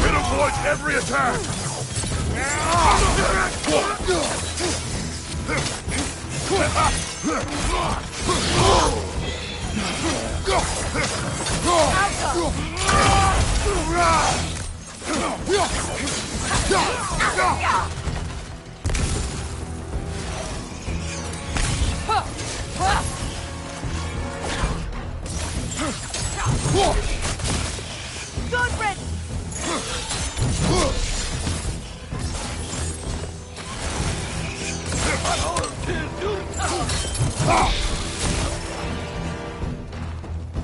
It avoids every attack!
Good riddance!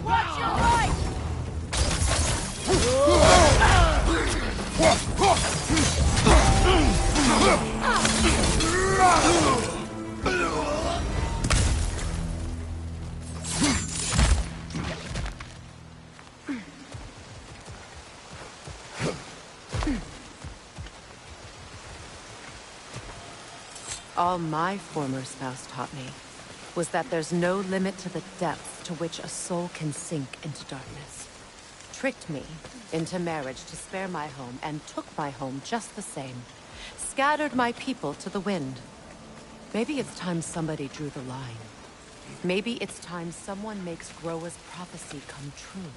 Watch your right!
All my former spouse taught me was that there's no limit to the depths to which a soul can sink into darkness. Tricked me into marriage to spare my home and took my home just the same. Scattered my people to the wind. Maybe it's time somebody drew the line. Maybe it's time someone makes Groa's prophecy come true.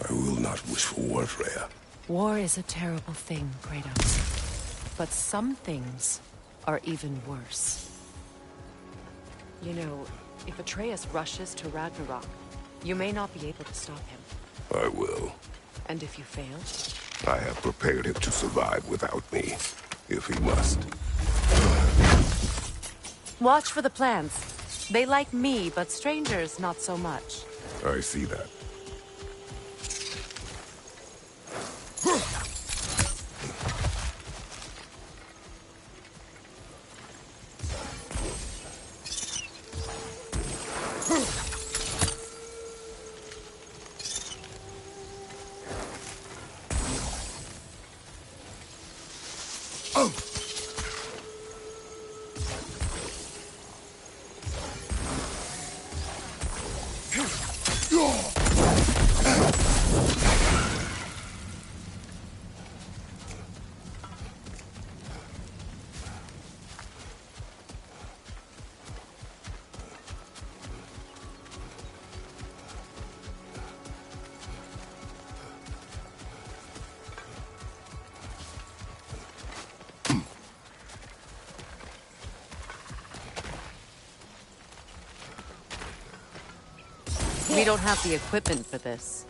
I will not wish for war, Freya.
War is a terrible thing, Kratos. But some things are even worse. You know, if Atreus rushes to Ragnarok, you may not be able to stop him.
I will.
And if you fail?
I have prepared him to survive without me, if he must.
Watch for the plants. They like me, but strangers not so much.
I see that.
We don't have the equipment for this.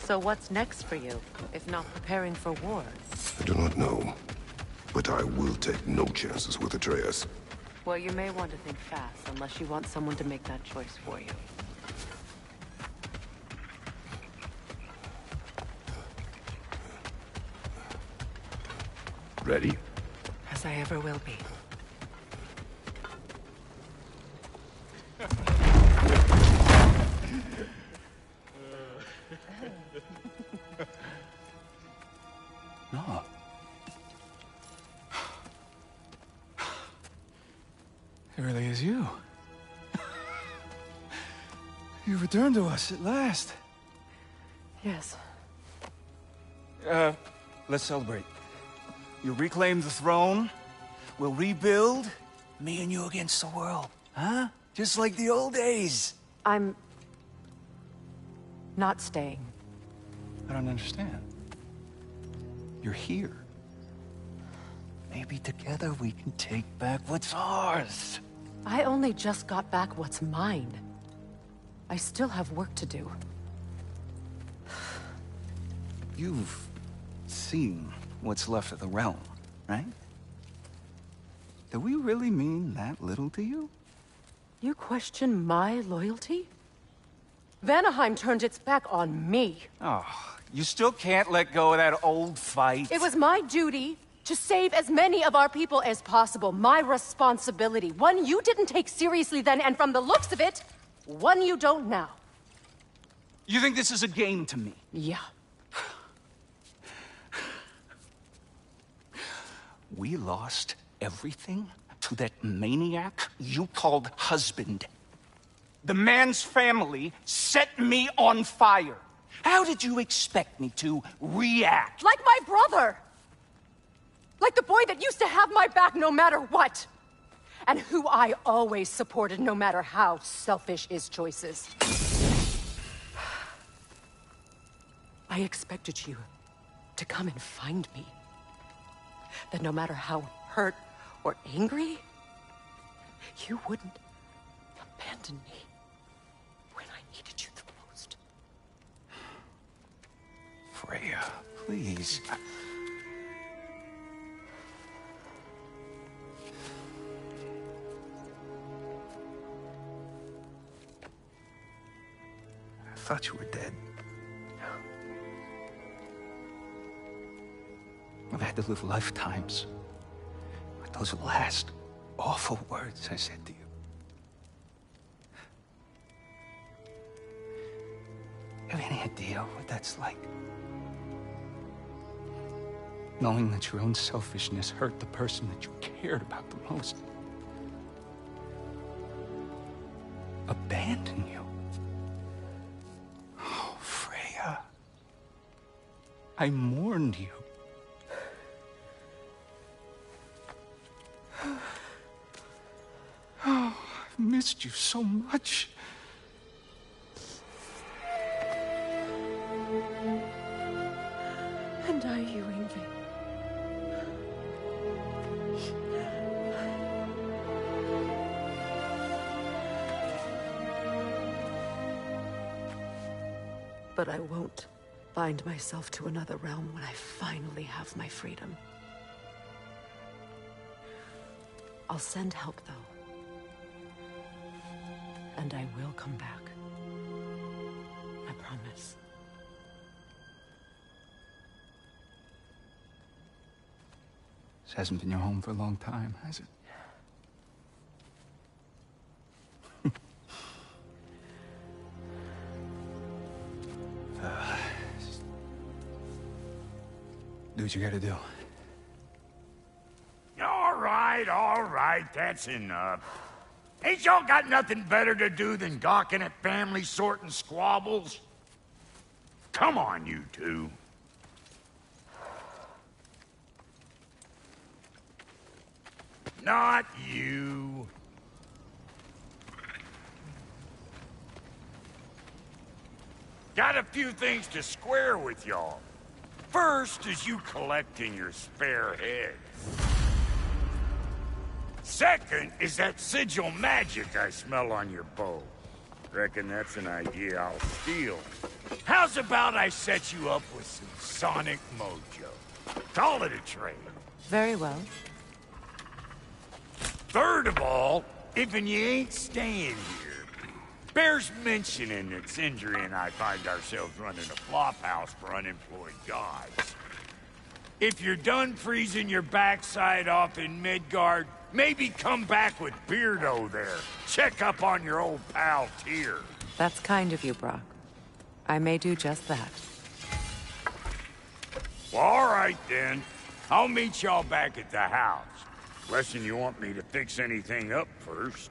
So what's next for you, if not preparing for war?
I do not know, but I will take no chances with Atreus.
Well, you may want to think fast, unless you want someone to make that choice for you.
Ready?
As I ever will be.
No. It really is you. You returned to us at last.
Yes.
Let's celebrate. You reclaim the throne. We'll rebuild. Me and you against the world. Huh? Just like the old days.
I'm... not staying.
I don't understand. You're here. Maybe together we can take back what's ours.
I only just got back what's mine. I still have work to do.
You've seen what's left of the realm, right? Do we really mean that little to you?
You question my loyalty? Vanaheim turned its back on me.
Oh, you still can't let go of that old fight.
It was my duty to save as many of our people as possible. My responsibility. One you didn't take seriously then, and from the looks of it, one you don't now.
You think this is a game to me?
Yeah.
We lost everything to that maniac you called husband. The man's family set me on fire. How did you expect me to react?
Like my brother! Like the boy that used to have my back no matter what! And who I always supported no matter how selfish his choices. I expected you to come and find me. That no matter how hurt or angry, you wouldn't abandon me when I needed you the most.
Freya, please. I thought you were dead.
I've had to live lifetimes. Like those last awful words I said to you. You have any idea what that's like? Knowing that your own selfishness hurt the person that you cared about the most. Abandon you. Oh, Freya. I mourned you. Oh, I've missed you so much.
And are you, Ingrid? But I won't bind myself to another realm when I finally have my freedom. I'll send help, though. And I will come back. I promise.
This hasn't been your home for a long time, has it? Do what you gotta do.
All right, that's enough. Ain't y'all got nothing better to do than gawking at family sorting squabbles? Come on, you two. Not you. Got a few things to square with y'all. First is you collecting your spare head. Second is that sigil magic I smell on your bow. Reckon that's an idea I'll steal. How's about I set you up with some sonic mojo? Call it a trade.
Very well.
Third of all, if you ain't staying here, bears mentioning that Sindri and I find ourselves running a flophouse for unemployed gods. If you're done freezing your backside off in Midgard, maybe come back with Beardo there. Check up on your old pal Tyr.
That's kind of you, Brock. I may do just that.
Well, all right then. I'll meet y'all back at the house. Unless you want me to fix anything up first.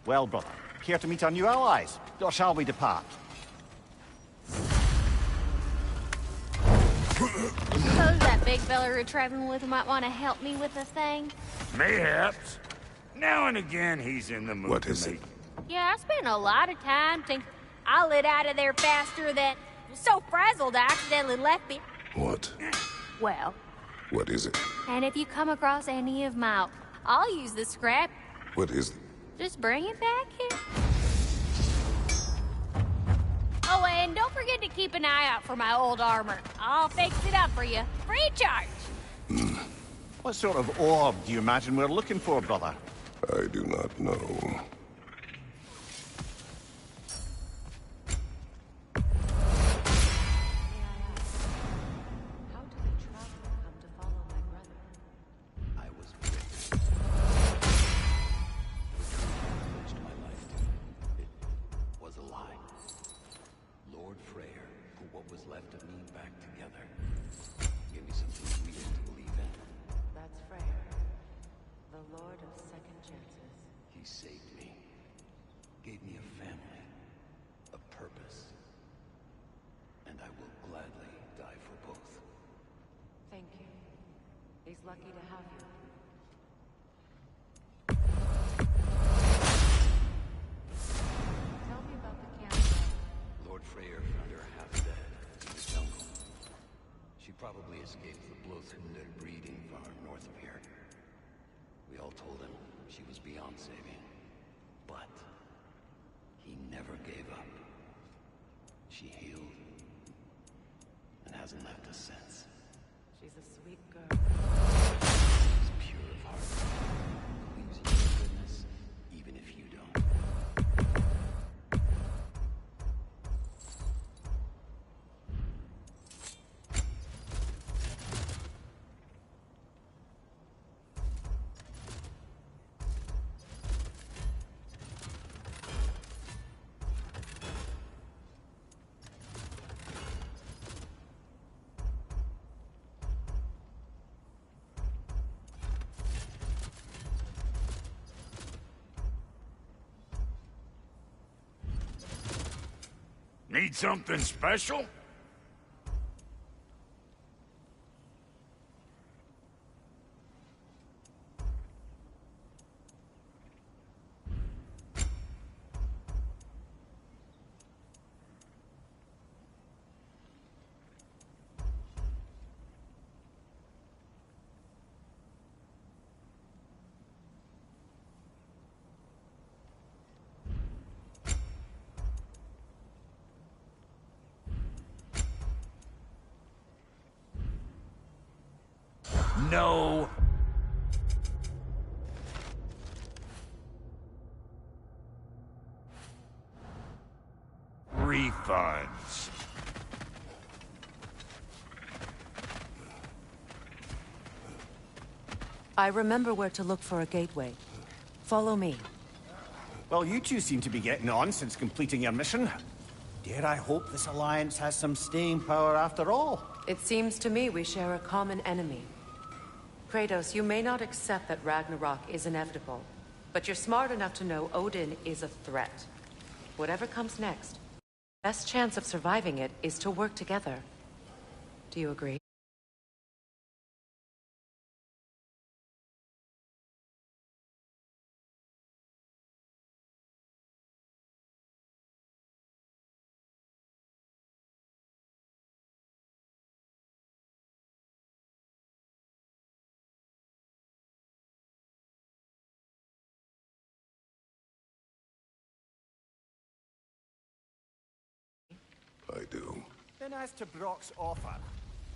Well, brother, care to meet our new allies? Or shall we depart?
Suppose that big fella we're traveling with might want to help me with a thing.
Mayhaps. Now and again, he's in the mood
What
to
is it?
make...
Yeah, I spent a lot of time thinking I'll get out of there faster than... So frazzled I accidentally left me.
What?
Well,
What is it?
and if you come across any of my... I'll use the scrap.
What is it?
Just bring it back here. Oh, and don't forget to keep an eye out for my old armor. I'll fix it up for you. Free charge.
What sort of orb do you imagine we're looking for, brother?
I do not know.
How did the traveler come to follow my brother?
I was tricked. Most of my life, it was a lie. Lord Freyr put what was left of me back together. Gave me something real to believe in.
That's Freyr, the Lord of Second Chances.
He saved me. Gave me a family. A purpose. And I will gladly die for both.
Thank you. He's lucky to have you. Tell me about the campsite.
Lord Freyr found her half dead in the jungle. She probably escaped the Blothunder breeding farm north of here. We all told him she was beyond saving. But he never gave up. She healed and hasn't left us since.
She's a sweet girl.
She's pure of heart. Believes in your goodness, even if you don't.
Need something special? No. Refunds.
I remember where to look for a gateway. Follow me.
Well, you two seem to be getting on since completing your mission. Dare I hope this alliance has some staying power after all?
It seems to me we share a common enemy. Kratos, you may not accept that Ragnarok is inevitable, but you're smart enough to know Odin is a threat. Whatever comes next, best chance of surviving it is to work together. Do you agree?
I do.
Then as to Brock's offer,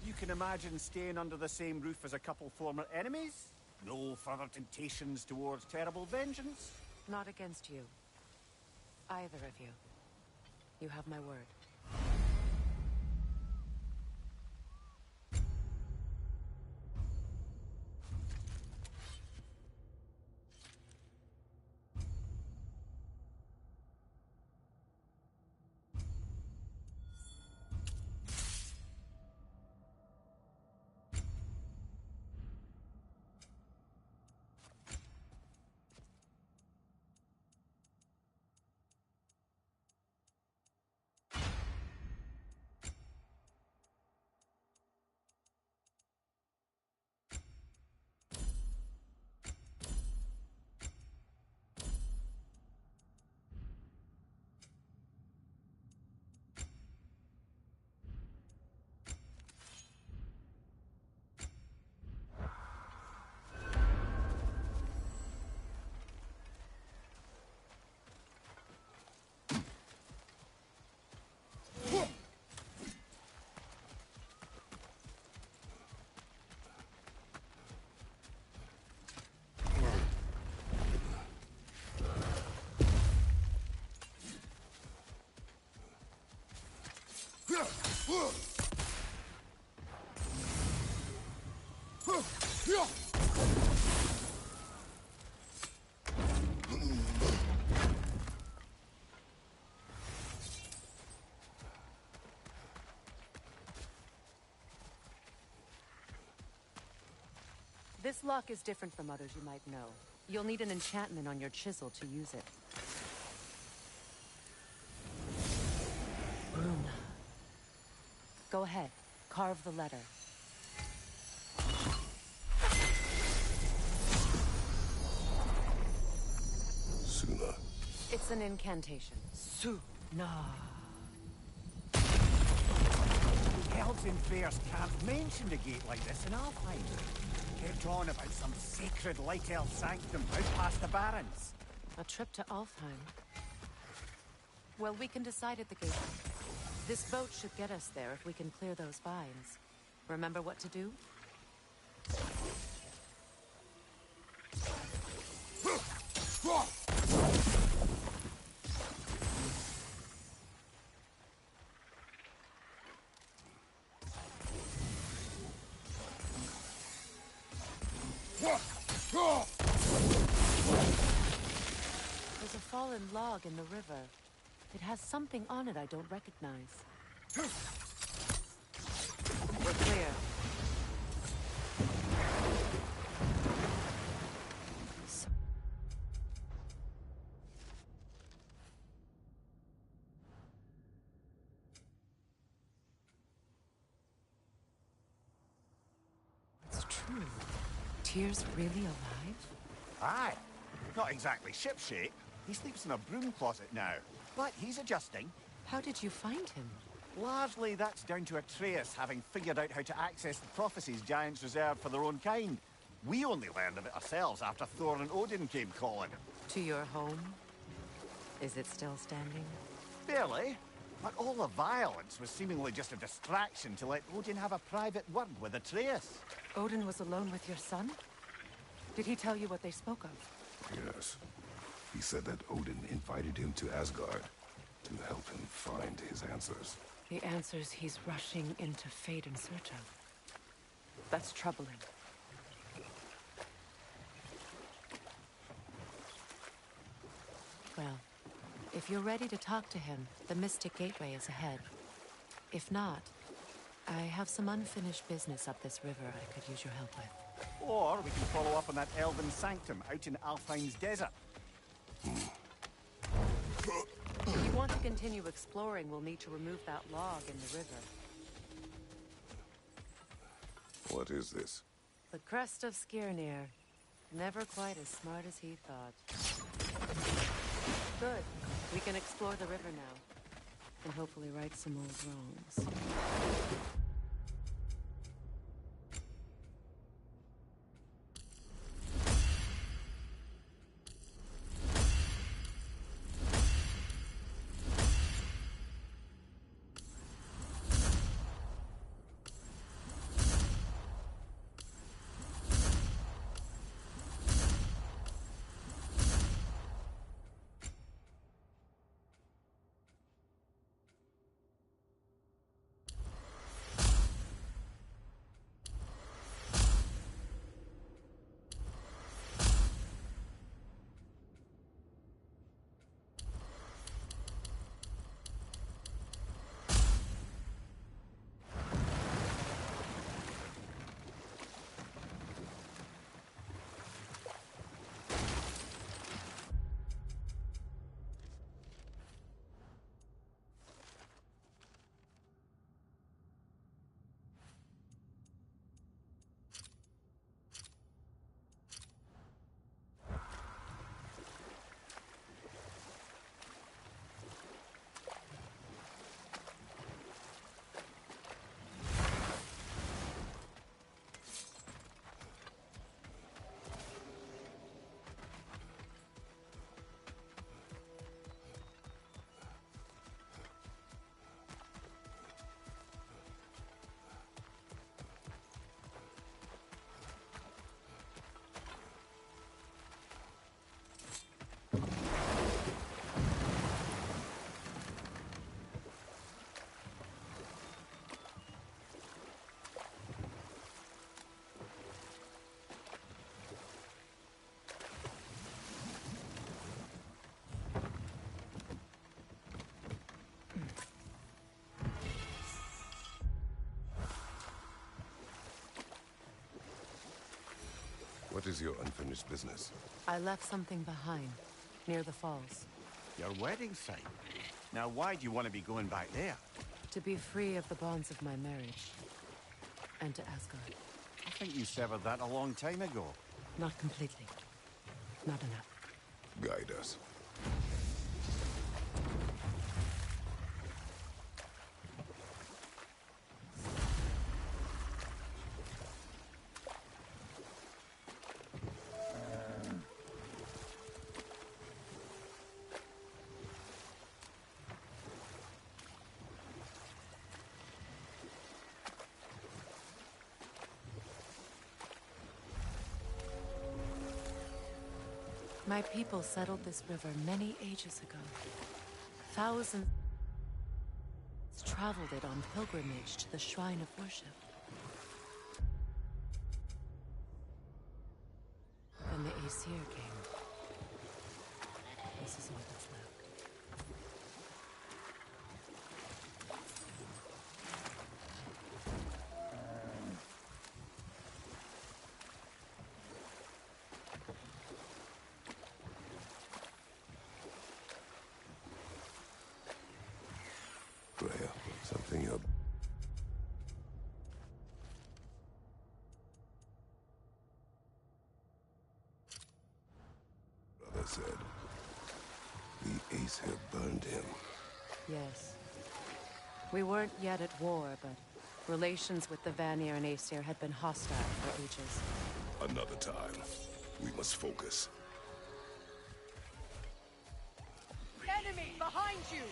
you can imagine staying under the same roof as a couple former enemies? No further temptations towards terrible vengeance?
Not against you. Either of you. You have my word. This lock is different from others you might know. You'll need an enchantment on your chisel to use it. Rune. Go ahead. Carve the letter.
Suna.
It's an incantation. Suna.
Elves in fairs can't mention a gate like this in Alfheim. Kept on about some sacred light elf sanctum out past the barons.
A trip to Alfheim. Well, we can decide at the gate. This boat should get us there if we can clear those vines. Remember what to do? There's a fallen log in the river. It has something on it I don't recognize. We're clear. Tyr's really alive?
Aye. Not exactly shipshape. He sleeps in a broom closet now. But he's adjusting.
How did you find him?
Largely, that's down to Atreus having figured out how to access the prophecies giants reserved for their own kind. We only learned of it ourselves after Thor and Odin came calling.
To your home? Is it still standing?
Barely. But all the violence was seemingly just a distraction to let Odin have a private word with Atreus.
Odin was alone with your son? Did he tell you what they spoke of?
Yes. He said that Odin invited him to Asgard to help him find his answers.
The answers he's rushing into fate in search of. That's troubling. Well, if you're ready to talk to him, the Mystic Gateway is ahead. If not, I have some unfinished business up this river I could use your help with.
Or we can follow up on that elven sanctum out in Alfine's desert.
If you want to continue exploring, we'll need to remove that log in the river.
What is this?
The crest of Skirnir. Never quite as smart as he thought. Good. We can explore the river now. And hopefully right some old wrongs.
What is your unfinished business?
I left something behind, near the falls.
Your wedding site. Now, why do you want to be going back there?
To be free of the bonds of my marriage. And to Asgard.
I think you severed that a long time ago.
Not completely. Not enough.
Guide us.
My people settled this river many ages ago. Thousands traveled it on pilgrimage to the shrine of worship. Then the Aesir came. This is all that's left.
Freya, something up.
this. We weren't yet at war, but relations with the Vanir and Aesir had been hostile for ages.
Another time. We must focus.
Enemy behind you!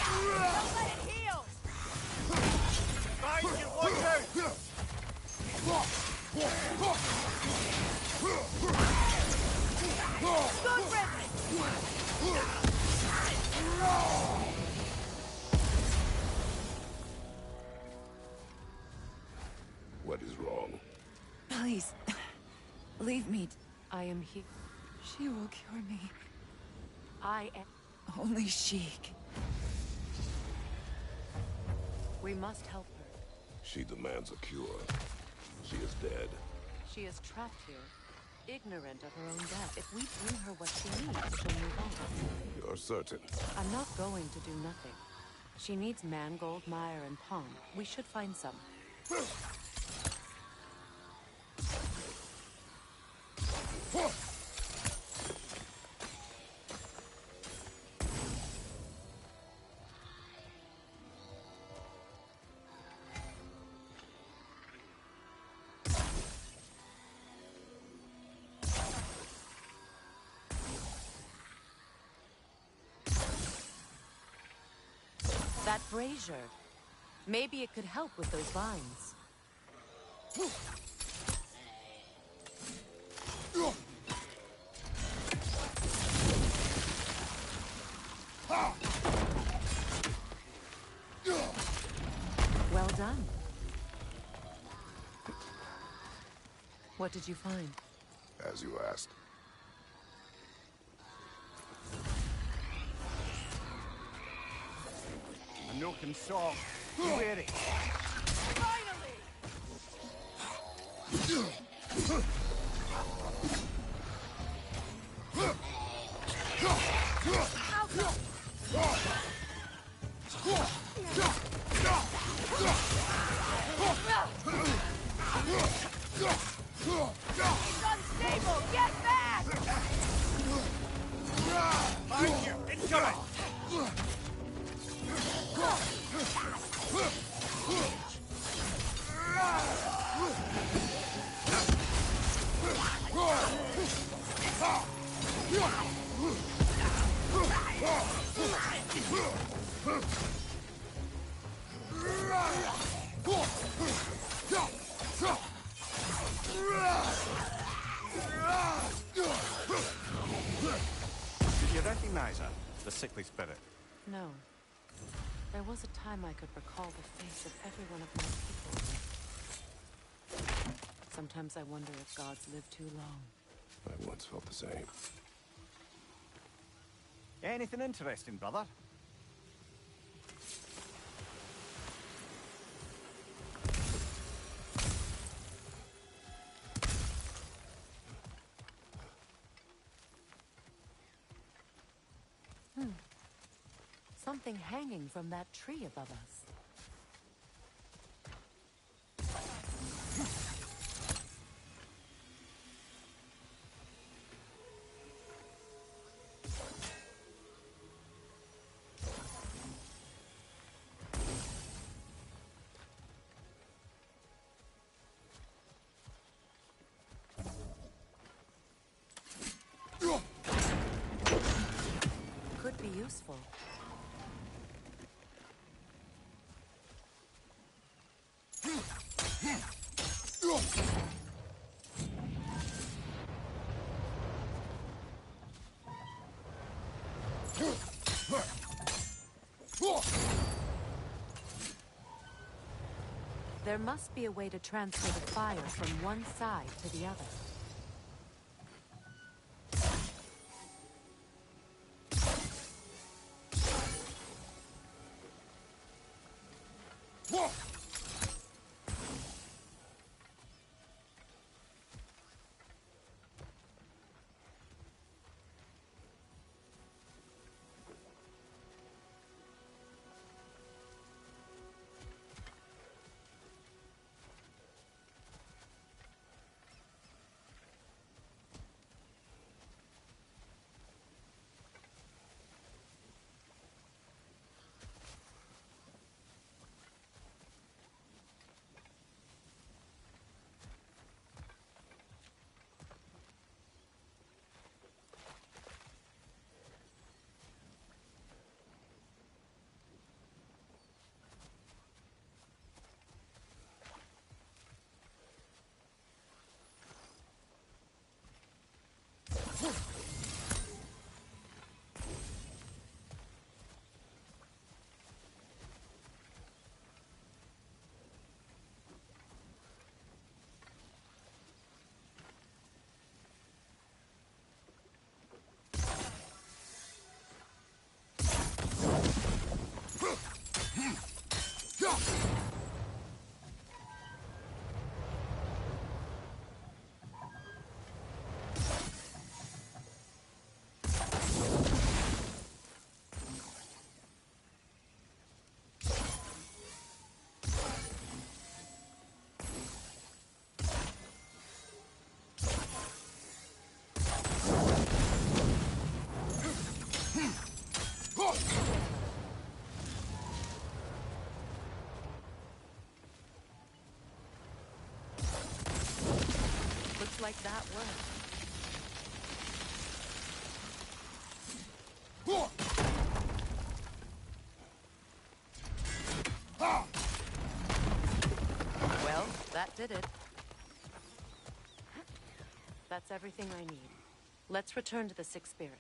Don't let it heal!
Behind you, watch out!
Good riddance!
What is wrong?
Please, leave me.
I am here.
She will cure me.
I am...
Only she.
We must help her.
She demands a cure. She is dead.
She is trapped here, ignorant of her own death. If we bring her what she needs, she'll move on.
You're certain?
I'm not going to do nothing. She needs mangold, mire, and palm. We should find some. That brazier. Maybe it could help with those vines. Well done. What did you find?
As you asked.
A nook and saw. Be wary.
Finally! It's unstable! Get back!
Behind you! Incoming! Did you recognize her? The sickly spirit?
No. There was a time I could recall the face of every one of my people. Sometimes I wonder if gods live too long.
I once felt the same.
Anything interesting, brother?
Something hanging from that tree above us. Could be useful. There must be a way to transfer the fire from one side to the other.
like that work. Well, that did it. That's everything I need. Let's return to the Sixth Spirit.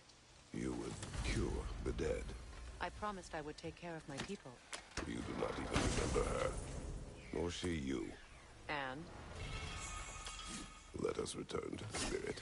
You would cure the dead.
I promised I would take care of my people.
You do not even remember her. Nor she you.
And?
Let us return to the Spirit.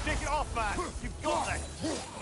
Take it off, man! You've got this!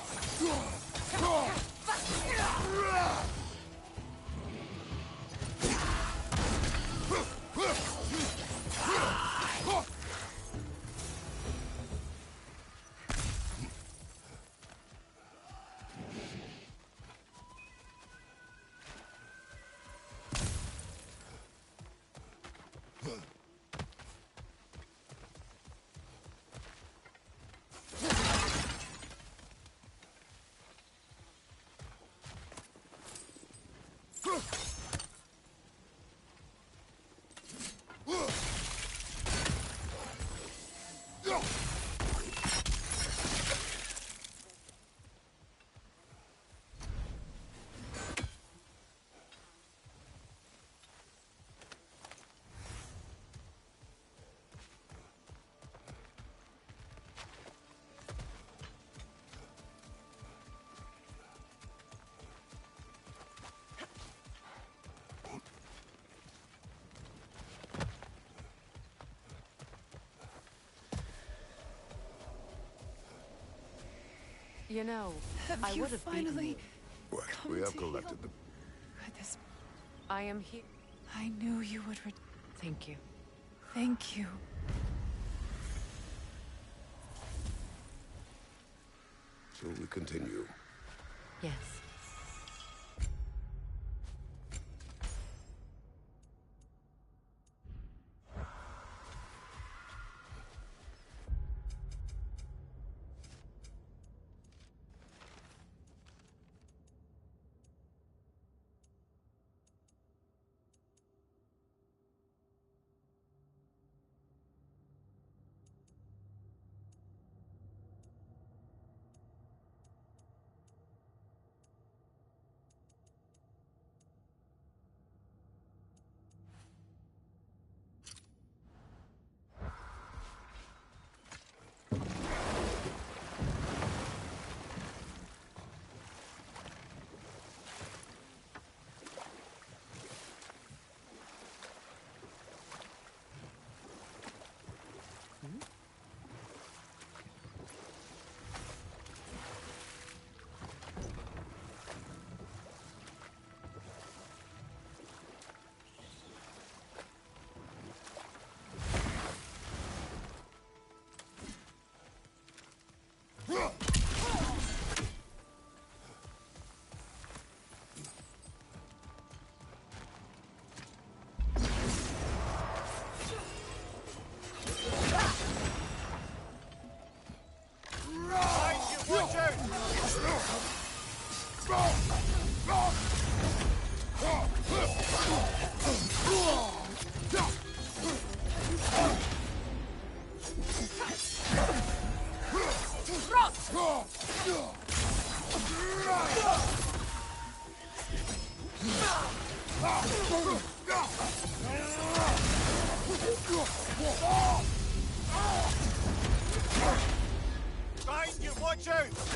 You know,
Have
I
you
would have beaten
finally
you.
What?
come
We have
to
collected
heal?
them.
Goodness,
I am here.
I knew you would
Thank you.
Thank you.
Shall we continue?
Yes.
Watch out! Behind you, watch out!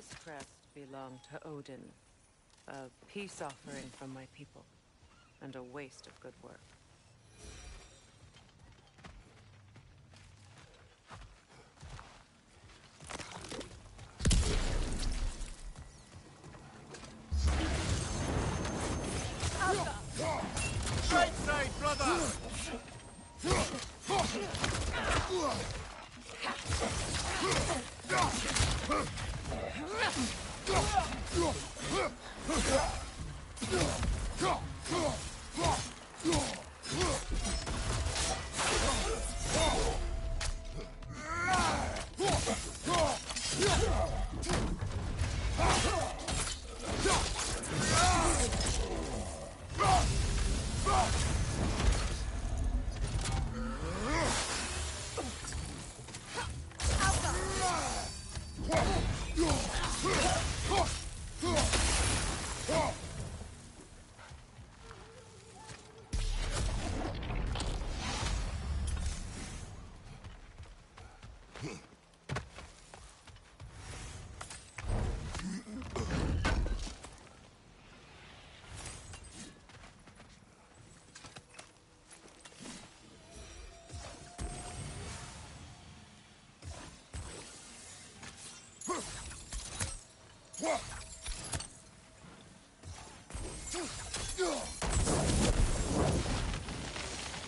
This crest belonged to Odin. A peace offering from my people. And a waste of good work.
Right side, brother!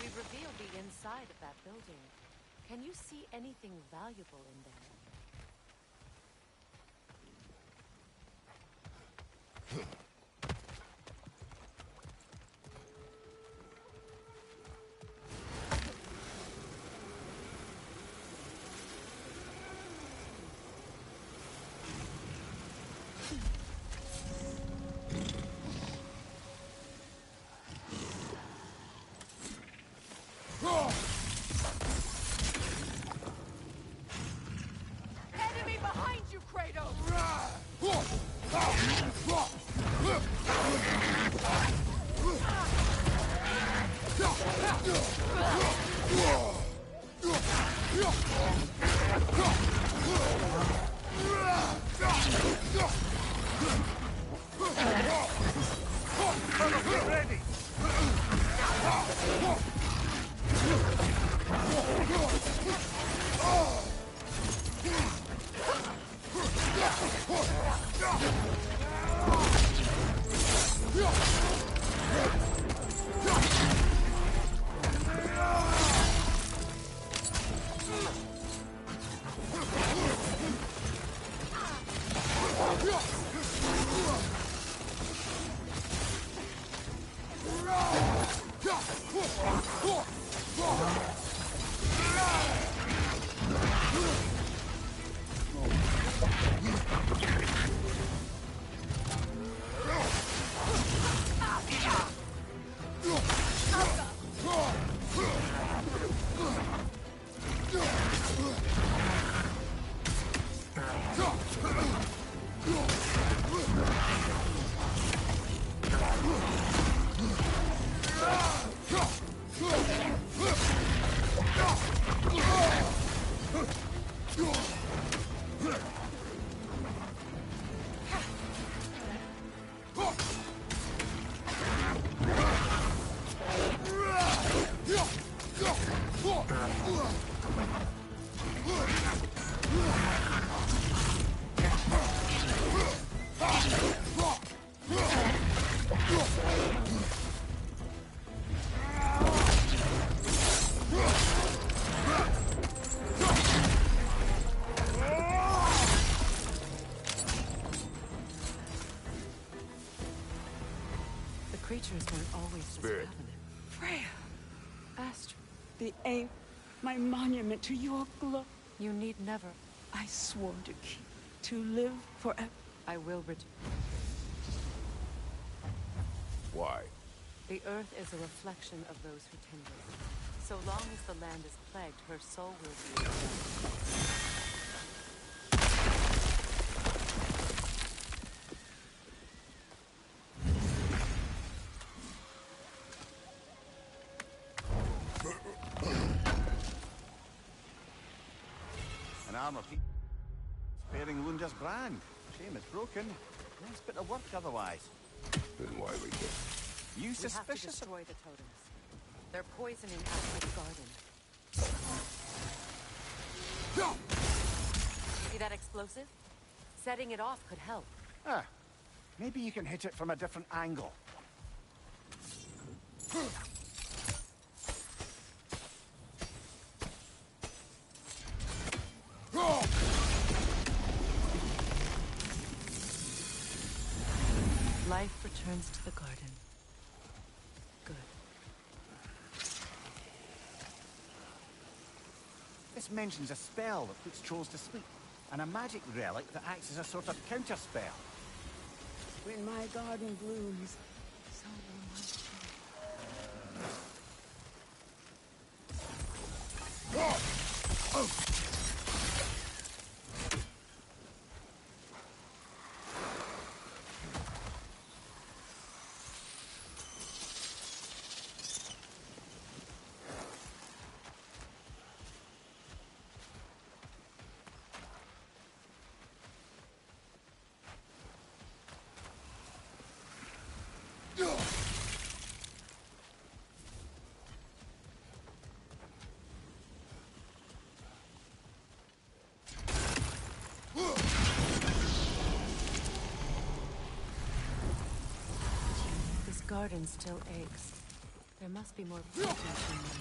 We revealed the inside of that building. Can you see anything valuable in there?
Enemy behind you, Kratos!
Get ready!
The creatures weren't always
Spirit.
this ravenous.
Freya,
Astrid,
the aim, my monument to your glory.
you need never.
I swore to keep, to live forever.
I will return.
Why?
The earth is a reflection of those who tend it. So long as the land is plagued, her soul will be exalted.
An armor sparing Lunda's brand.
Shame it's broken. Nice bit of work otherwise.
Then why we can't?
You
We have to
suspicious of...
destroy the totems. They're poisoning Astrid's garden. See that explosive? Setting it off could help.
Ah, maybe you can hit it from a different angle.
Life returns to the garden. Good.
This mentions a spell that puts trolls to sleep, and a magic relic that acts as a sort of counterspell.
When my garden blooms, so will my soul.
This garden still aches. There must be more protection there.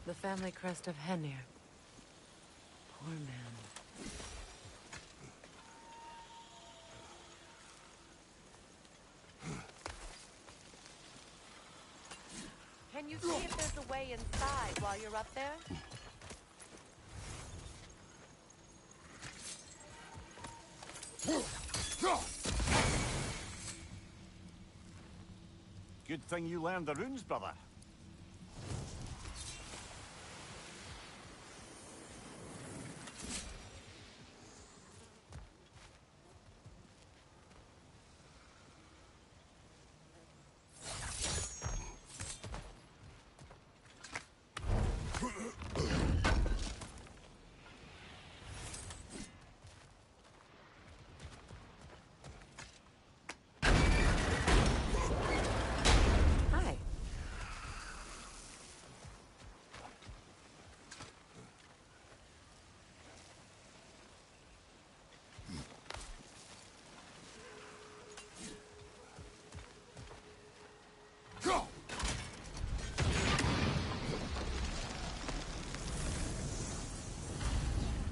The family crest of Henir. Poor man.
Can you see if there's a way inside while you're up there?
Good thing you learned the runes, brother.
Hi.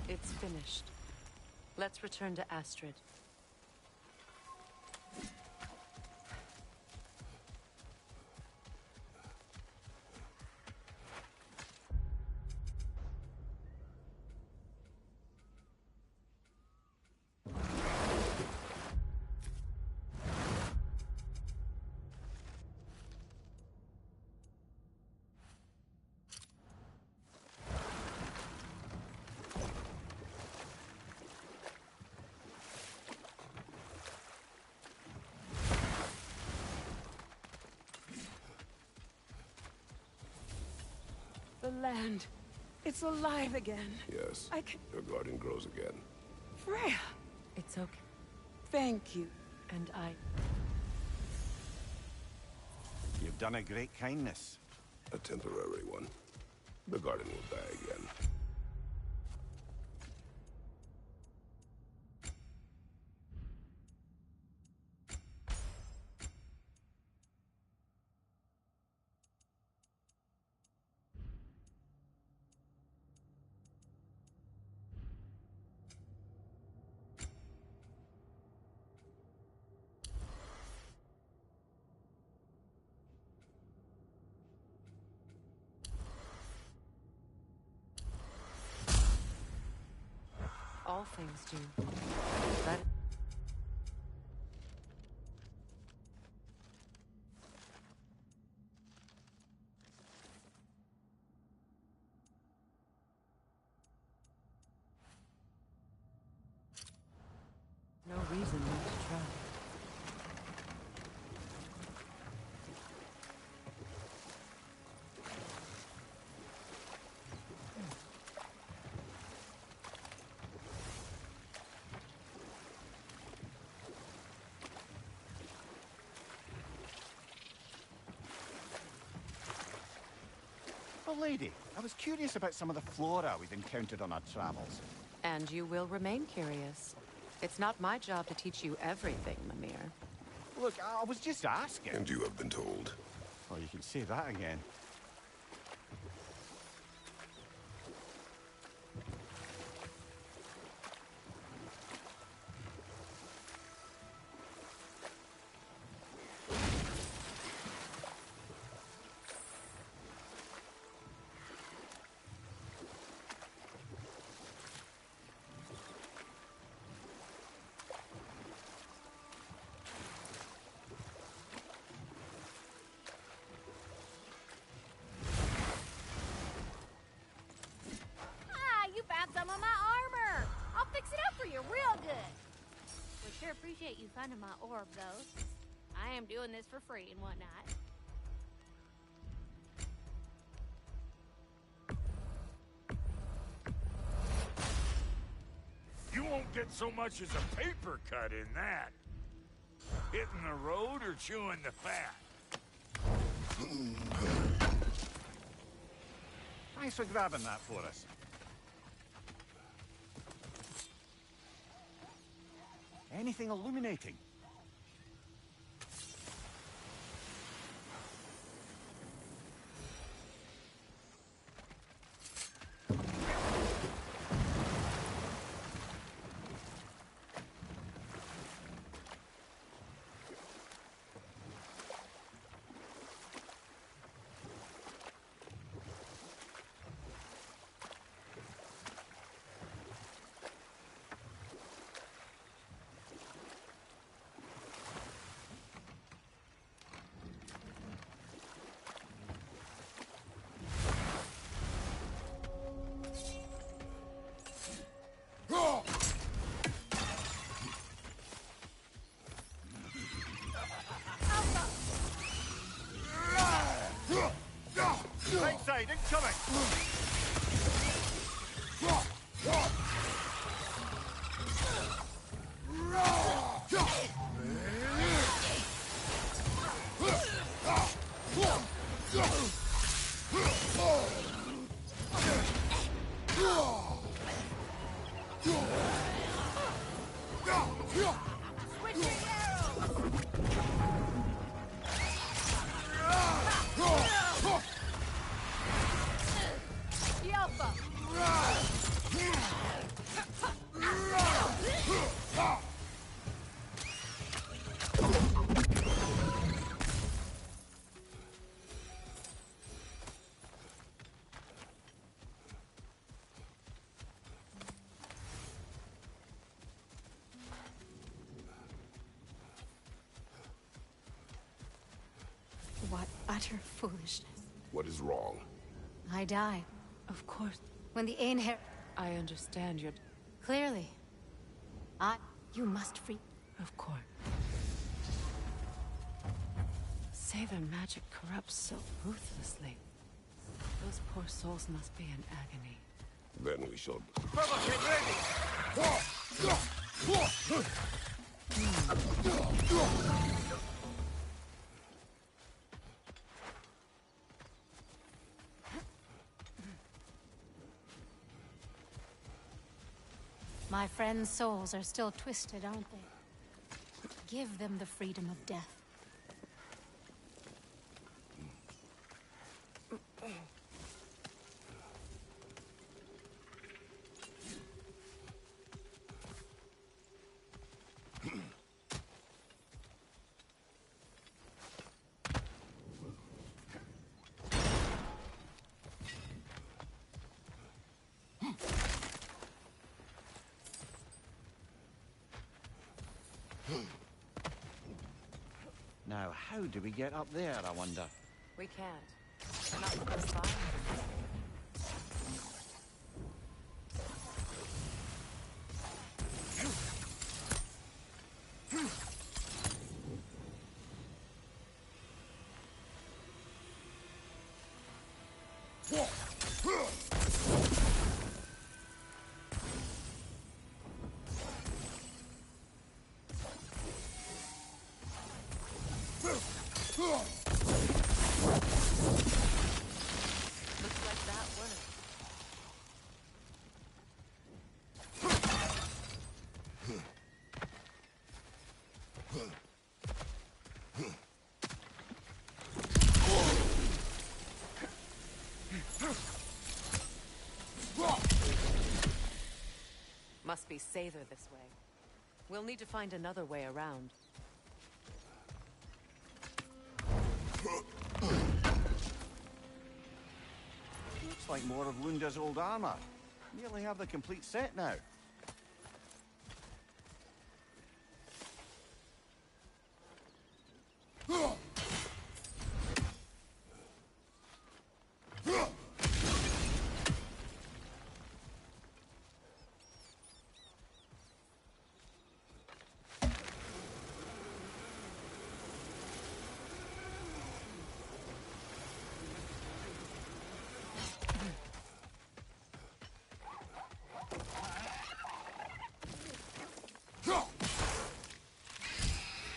It's finished. Let's return to Astrid.
The land. It's alive again.
Yes.
I can...
Your garden grows again.
Freya!
It's okay.
Thank you.
And I...
done a great kindness.
A temporary one. The garden will die again.
All things do. But no reason not to try.
Oh, lady, I was curious about some of the flora we've encountered on our travels.
And you will remain curious. It's not my job to teach you everything, Mimir.
Look, I was just asking.
And you have been told.
Well, you can say that again.
You found some of my armor. I'll fix it up for you real good. We sure appreciate you finding my orb, though. I am doing this for free and whatnot.
You won't get so much as a paper cut in that. Hitting the road or chewing the fat?
Thanks for grabbing that for us. Anything illuminating? Right side, incoming!
What utter foolishness.
What is wrong?
I die.
Of course.
When the Ainher...
I understand your...
Clearly. You must free...
Of course. Say their magic corrupts so ruthlessly. Those poor souls must be in agony.
Then we shall...
Brother, get ready!
My friends' souls are still twisted, aren't they? Give them the freedom of death.
Now, how do we get up there, I wonder?
We can't. Not with this fire. Looks like that worked. Must be Sather this way. We'll need to find another way around.
Looks like more of Lunda's old armor. Nearly have the complete set now.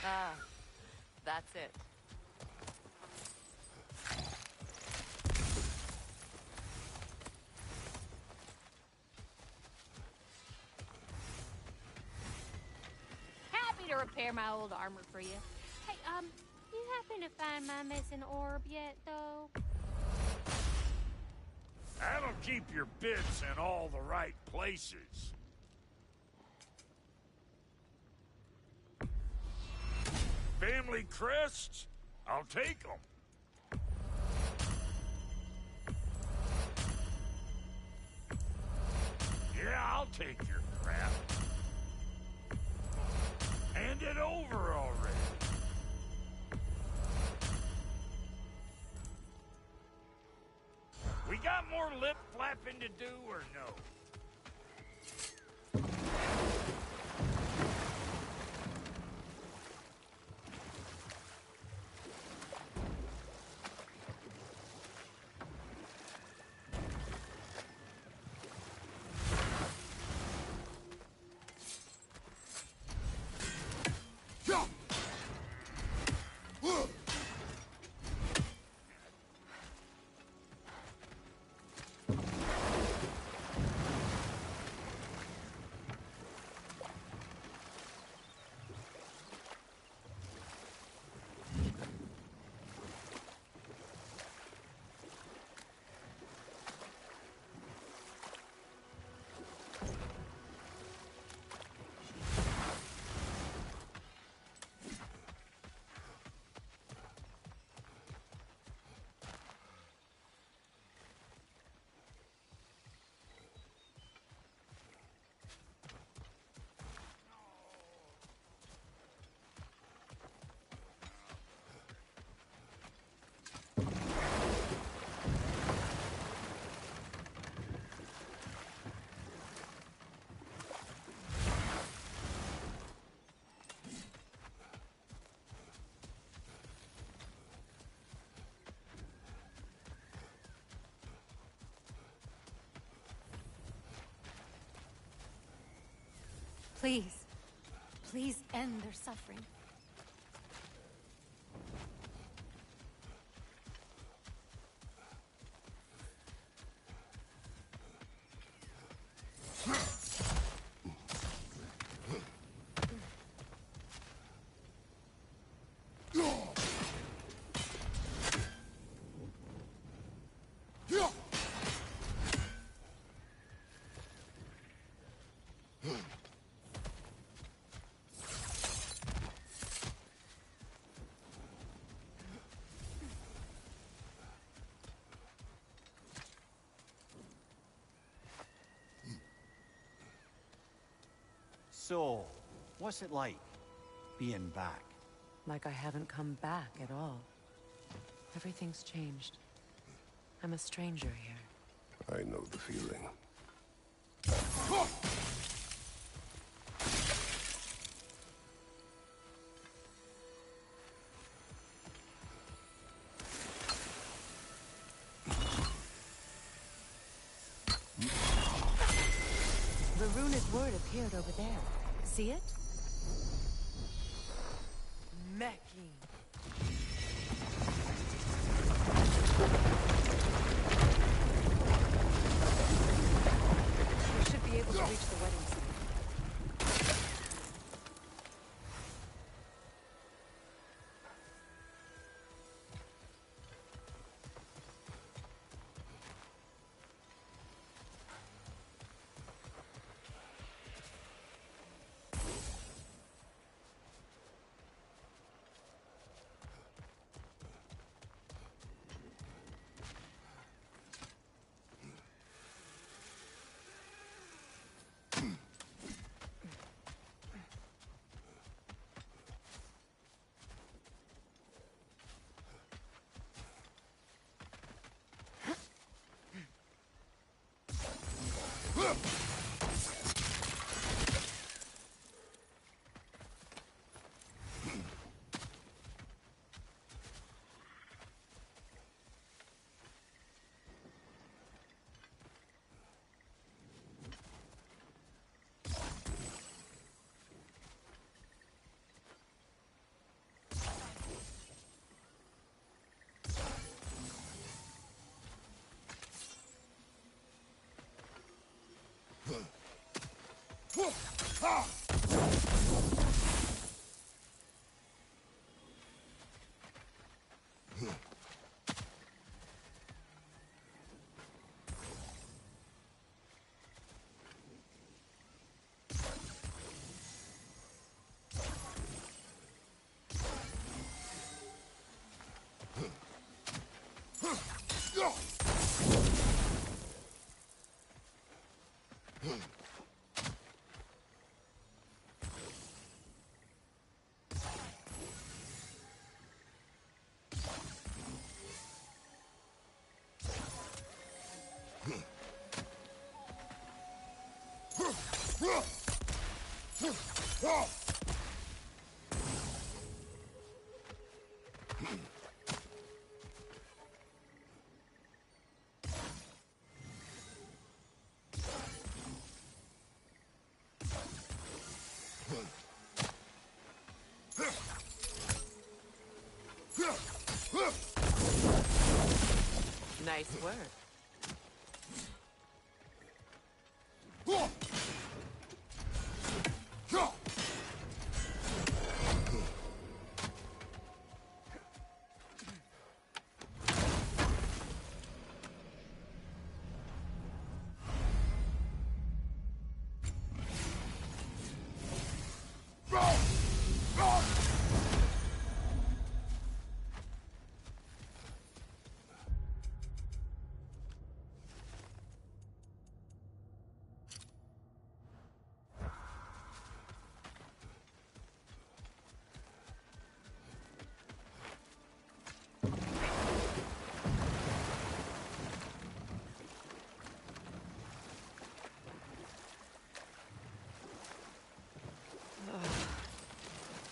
Ah, that's it.
Happy to repair my old armor for you. Hey, you happen to find my missing orb yet, though?
That'll keep your bits in all the right places. Family crests? I'll take them. Yeah, I'll take your crap. Hand it over already. We got more lip flapping to do or no?
Please. Please end their suffering.
So, what's it like, being back?
Like I haven't come back at all. Everything's changed. I'm a stranger here.
I know the feeling.
The runic word appeared over there. See it? Mecking. We should be able to reach the wedding site. Nice work.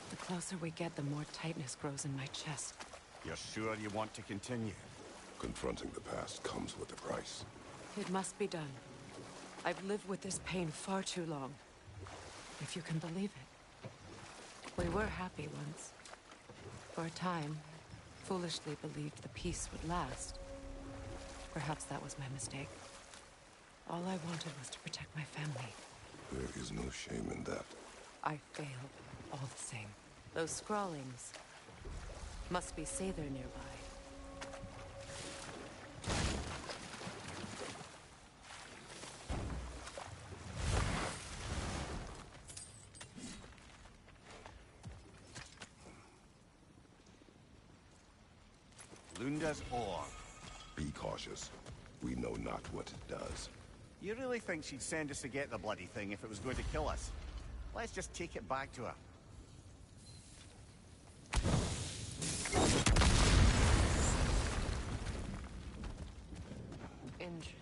The closer we get, the more tightness grows in my chest.
You're sure you want to continue?
Confronting the past comes with a price.
It must be done. I've lived with this pain far too long. If you can believe it. We were happy once. For a time, foolishly believed the peace would last. Perhaps that was my mistake. All I wanted was to protect my family.
There is no shame in that.
I failed, all the same. Those scrawlings must be Sather nearby.
Lunda's ore.
Be cautious. We know not what it does.
You really think she'd send us to get the bloody thing if it was going to kill us? Let's just take it back to her.
Interesting.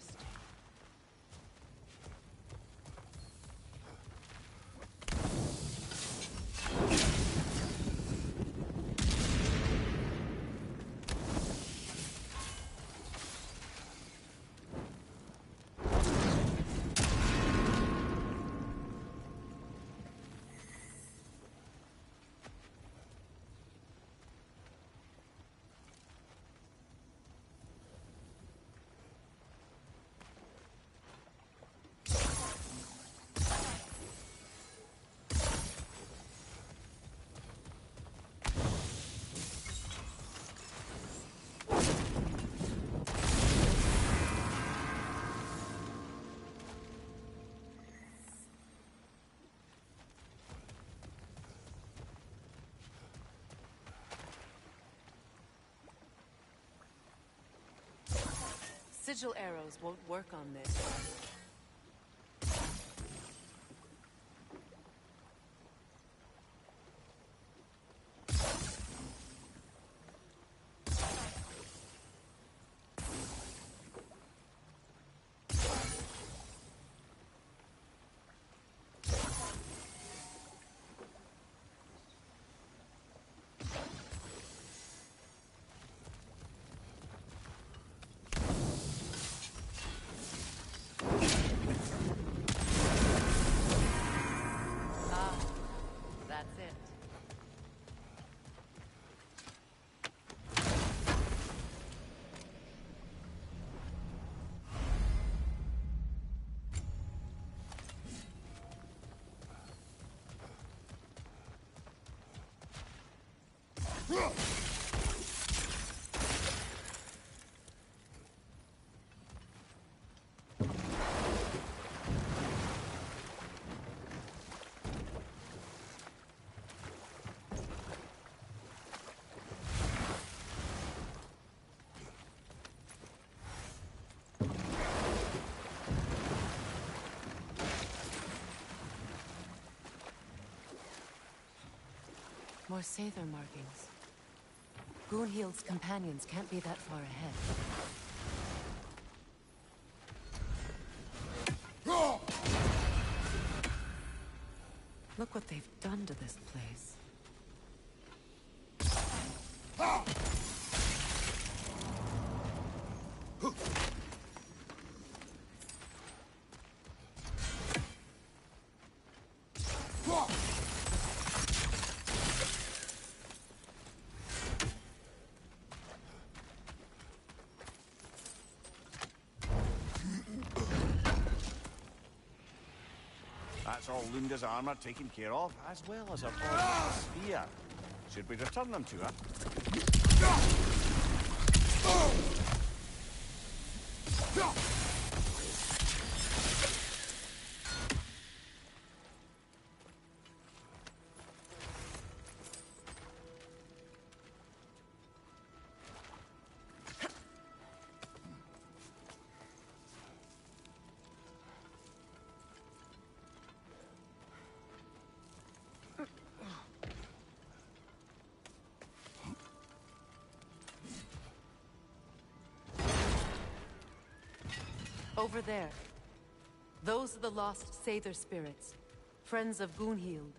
Sigil arrows won't work on this. That's it. More Sather markings. Gunhild's companions can't be that far ahead. Look what they've done to this place.
That's all Lunda's armor taken care of, as well as her body spear. Should we return them to her?
Over there. Those are the lost Sather spirits. Friends of Gunhild.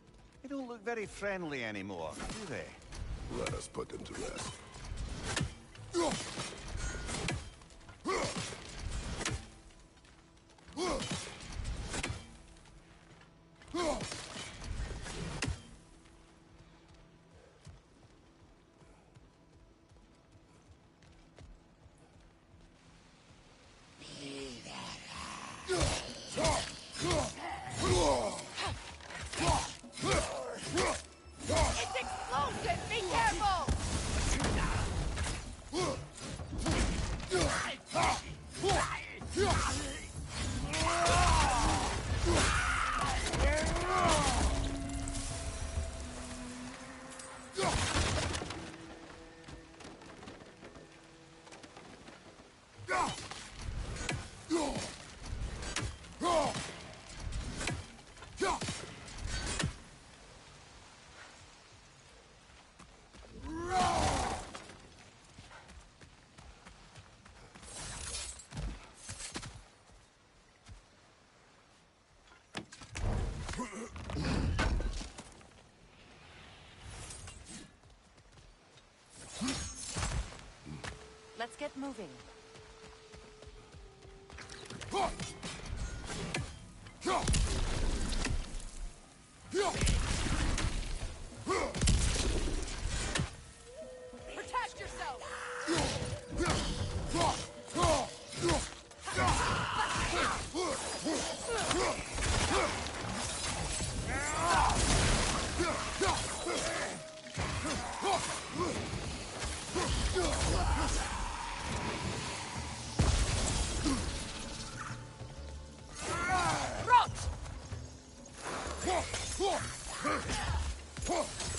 They don't look very friendly anymore, do they?
Let us put them to rest.
It's explosive! Be careful!
get moving.
Protect yourself!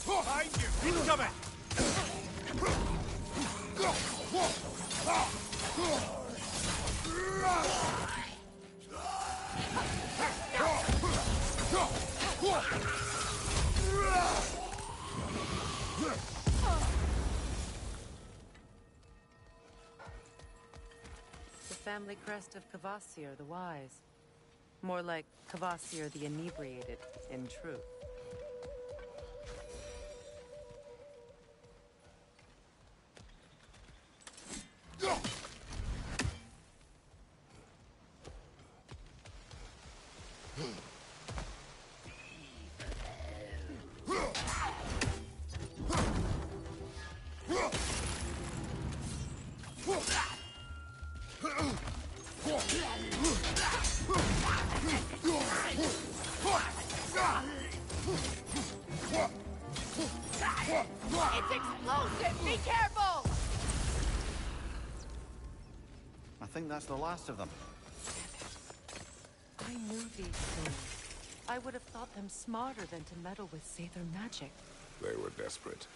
Behind you! Incoming!
The family crest of Kvasir the Wise. More like Kvasir the Inebriated, in truth.
It's explosive! Be careful!
I think that's the last of them.
I knew these things. I would have thought them smarter than to meddle with Sather magic.
They were desperate.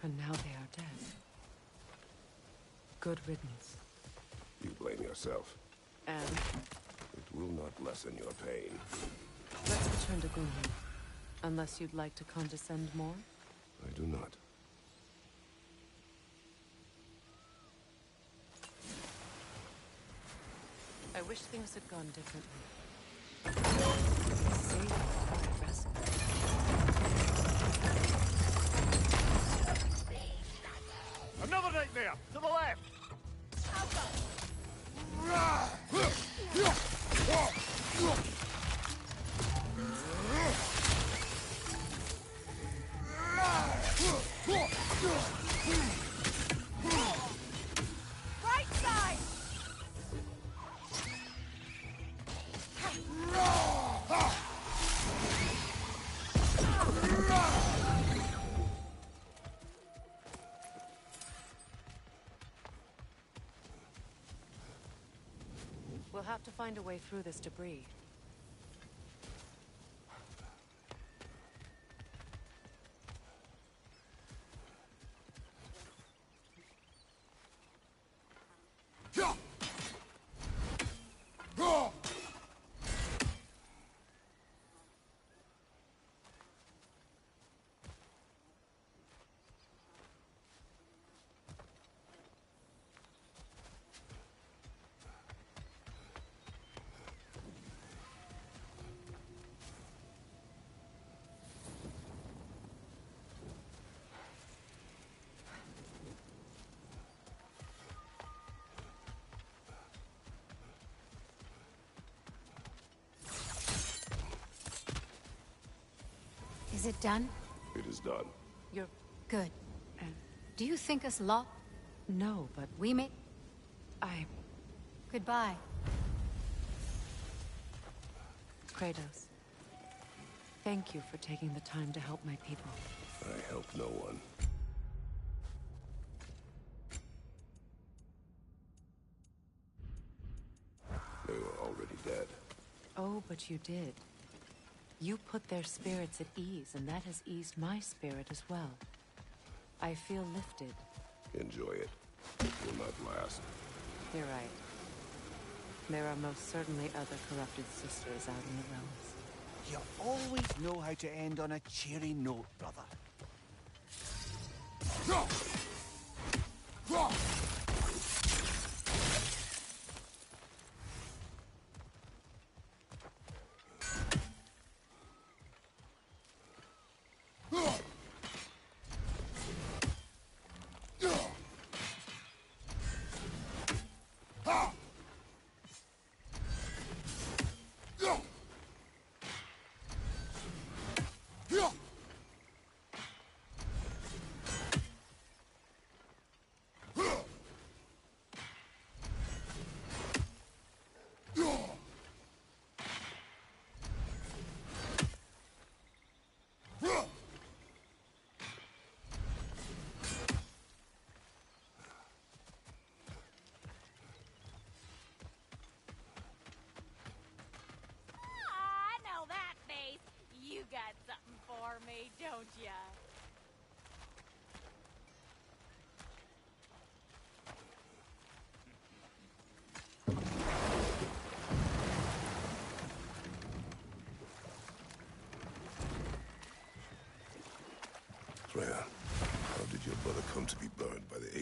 And now they are dead. Good riddance.
You blame yourself.
And
It will not lessen your pain.
let's return to Gloomhaven. Unless you'd like to condescend more?
I do not.
I wish things had gone differently. Save before I rest.
Another nightmare! To the left!
Right side!
We'll have to find a way through this debris.
Is it done?
It is done.
You're...
Good.
Uh,
Do you think us lost?
no, but
We may...
I...
Goodbye.
Kratos. Thank you for taking the time to help my people.
I help no one. They were already dead.
Oh, but you did. You put their spirits at ease, and that has eased my spirit as well. I feel lifted.
Enjoy it. It will not last.
You're right. There are most certainly other corrupted sisters out in the realms.
You always know how to end on a cheery note, brother.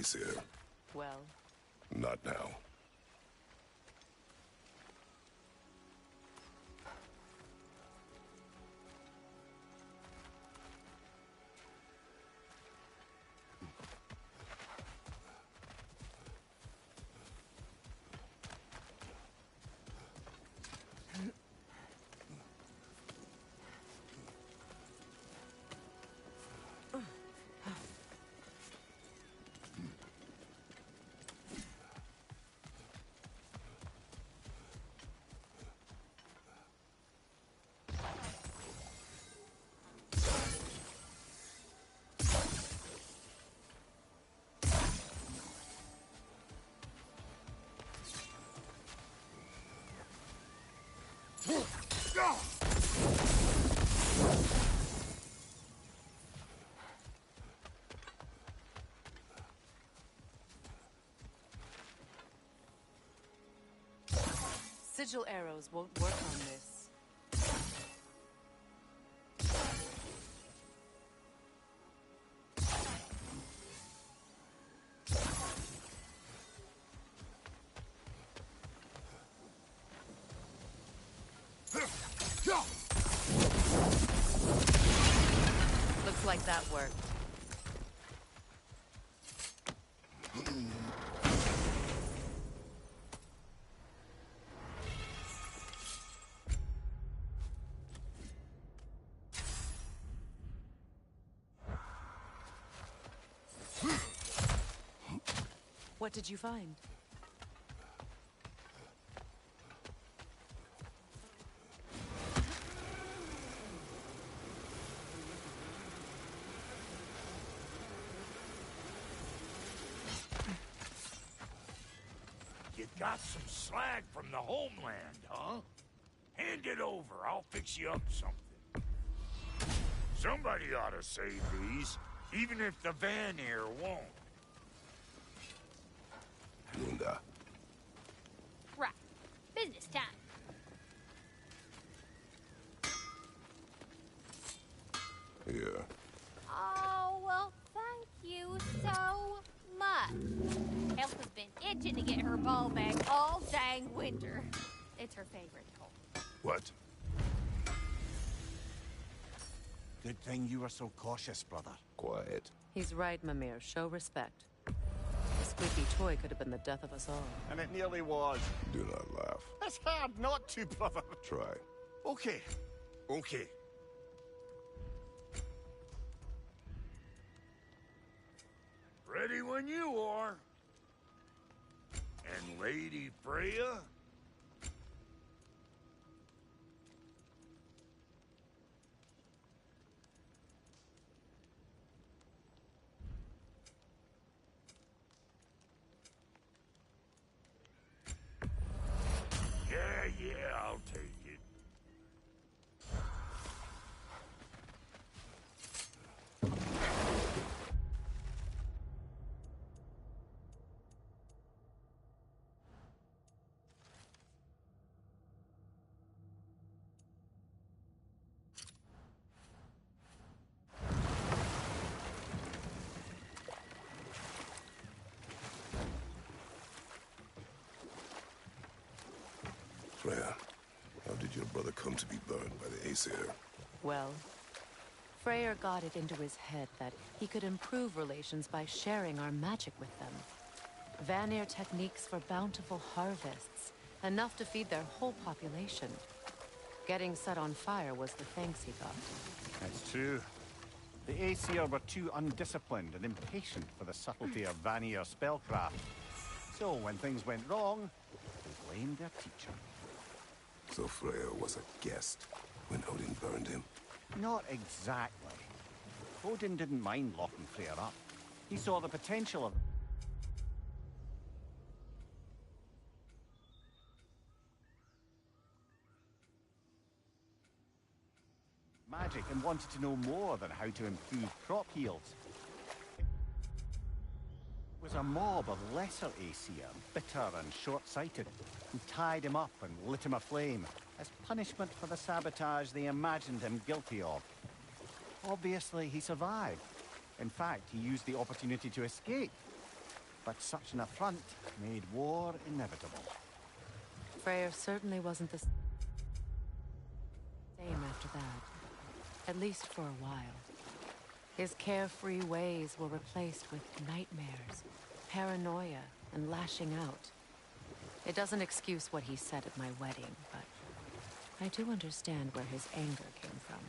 Aesir.
Well,
Not now.
sigil arrows won't work on this. Looks like that worked. What did you find?
You got some slag from the homeland, huh? Hand it over. I'll fix you up something. Somebody ought to save these, even if the Vanir won't.
Lunda.
Right. Business time.
Here.
Oh, well, thank you so much. Elf has been itching to get her ball back all dang winter. It's her favorite hole.
What?
Good thing you were so cautious, brother.
Quiet.
He's right, Mimir. Show respect. The squeaky toy could have been the death of us all.
And it nearly was.
Do not laugh.
It's hard not to, brother.
Try.
Okay. Okay.
Ready when you are. And Lady Freya? Yeah, I'll take it.
Freya, how did your brother come to be burned by the Aesir?
Well, Freyr got it into his head that he could improve relations by sharing our magic with them. Vanir techniques for bountiful harvests, enough to feed their whole population. Getting set on fire was the thanks he got.
It's true. The Aesir were too undisciplined and impatient for the subtlety of Vanir spellcraft. So when things went wrong, they blamed their teacher.
So Freya was a guest when Odin burned him?
Not exactly. Odin didn't mind locking Freyr up. He saw the potential of magic and wanted to know more than how to improve crop yields. It was a mob of lesser Aesir, bitter and short-sighted, who tied him up and lit him aflame as punishment for the sabotage they imagined him guilty of. Obviously, he survived. In fact, he used the opportunity to escape. but such an affront made war inevitable.
Freyr certainly wasn't the same after that. At least for a while. His carefree ways were replaced with nightmares, paranoia, and lashing out. It doesn't excuse what he said at my wedding, but I do understand where his anger came from.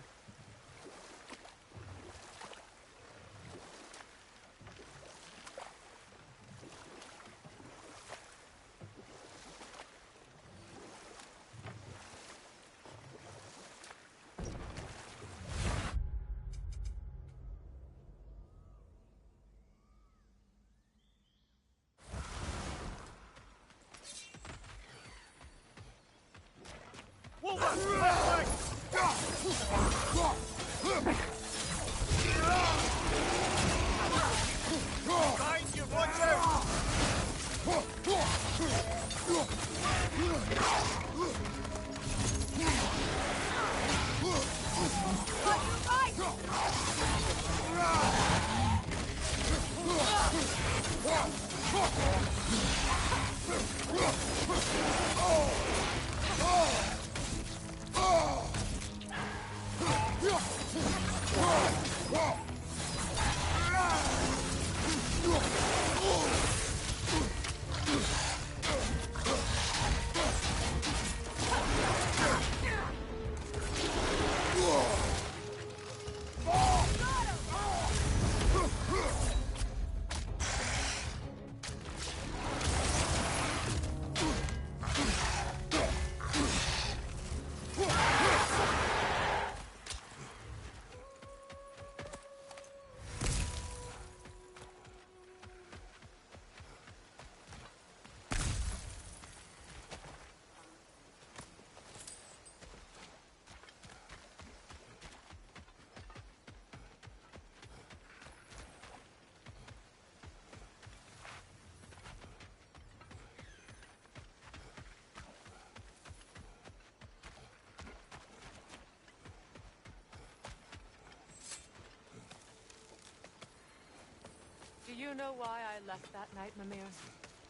Do you know why I left that night, Mimir?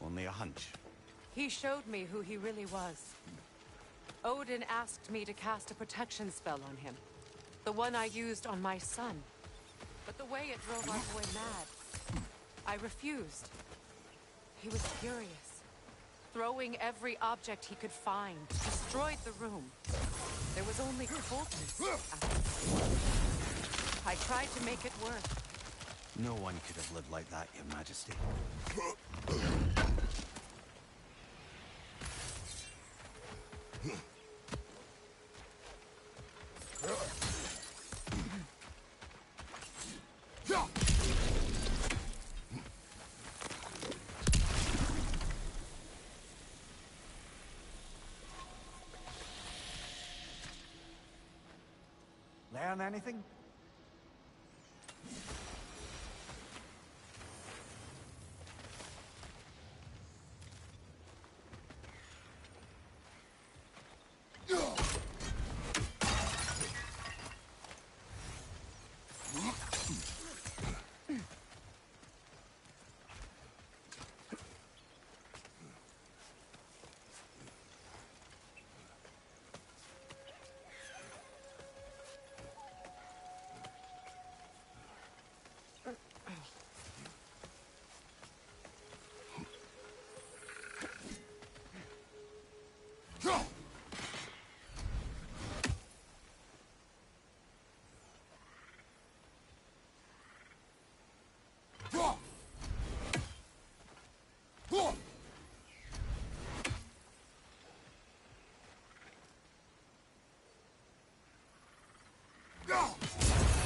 Only a hunch.
He showed me who he really was. Odin asked me to cast a protection spell on him. The one I used on my son. But the way it drove our boy mad, I refused. He was furious. Throwing every object he could find, destroyed the room. There was only coldness after. I tried to make it work.
No one could have lived like that, Your Majesty. Learn anything?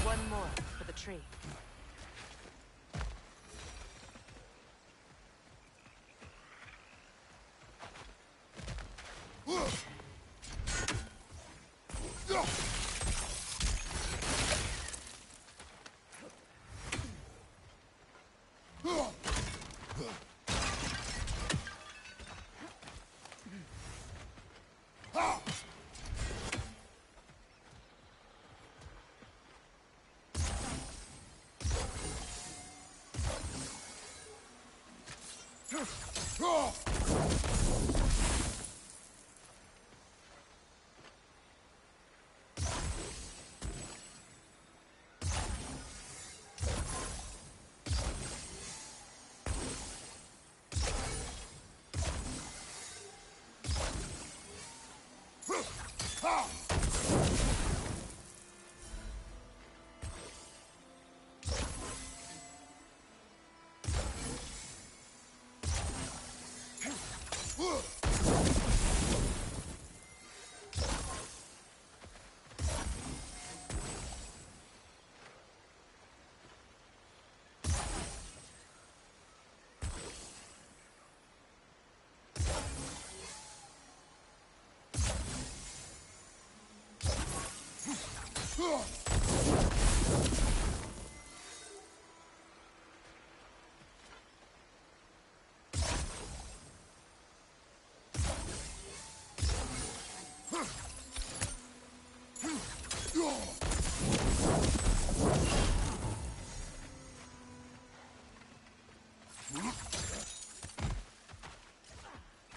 One more for the tree.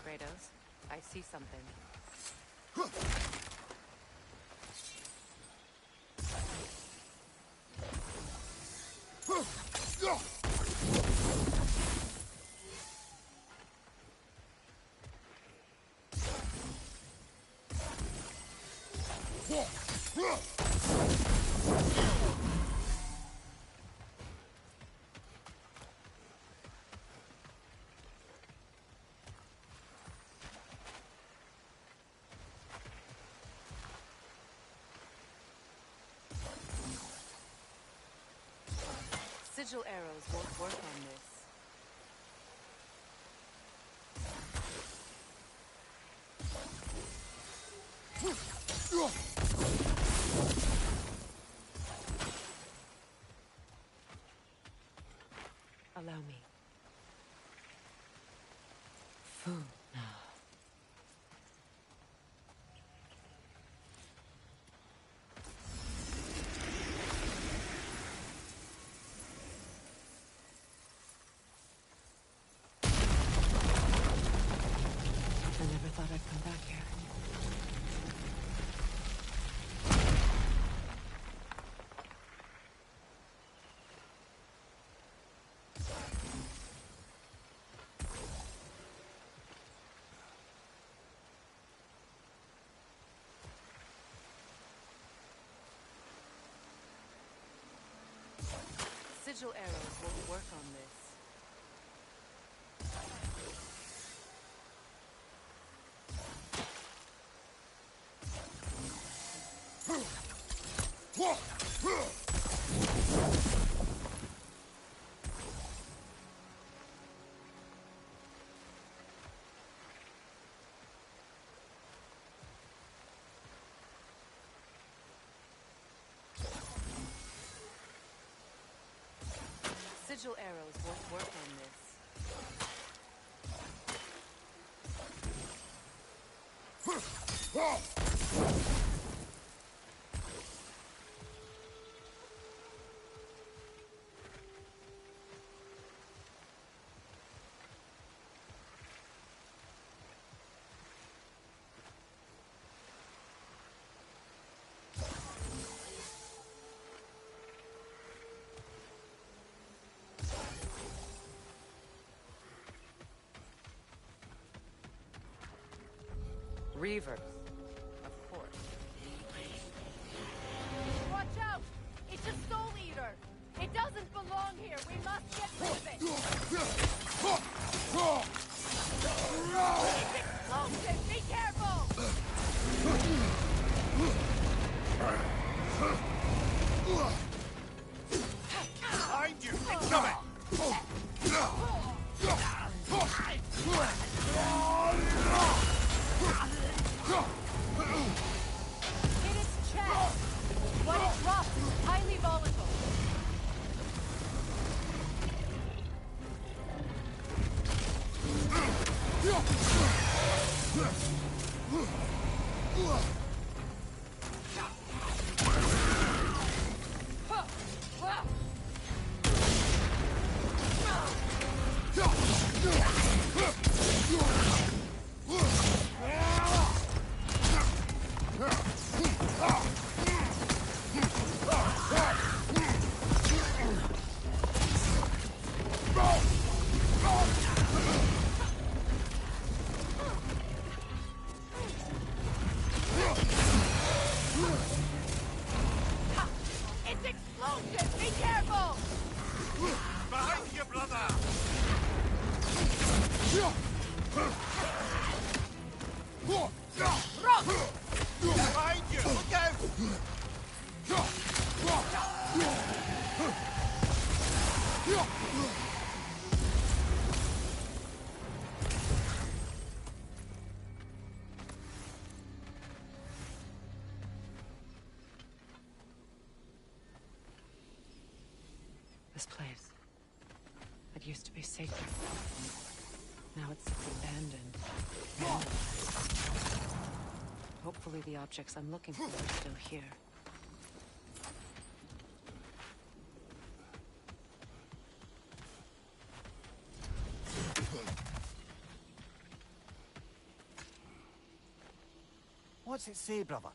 Kratos, I see something. Sigil arrows won't work on this. Allow me. Food now. I never thought I'd come back here. Sigil arrows won't work on this. Sigil arrows won't work on this. Reavers, of course.
Watch out! It's a soul eater! It doesn't belong here! We must get rid of it! It's explosive! Be careful!
Behind you! It's coming!
Hit its chest! What it drops is highly volatile. bullshit! Be careful!
Behind you, brother!
Rock!
Behind you! Look out!
This place. It used to be sacred. Now it's abandoned. Hopefully the objects I'm looking for are still here.
What's it say, brother?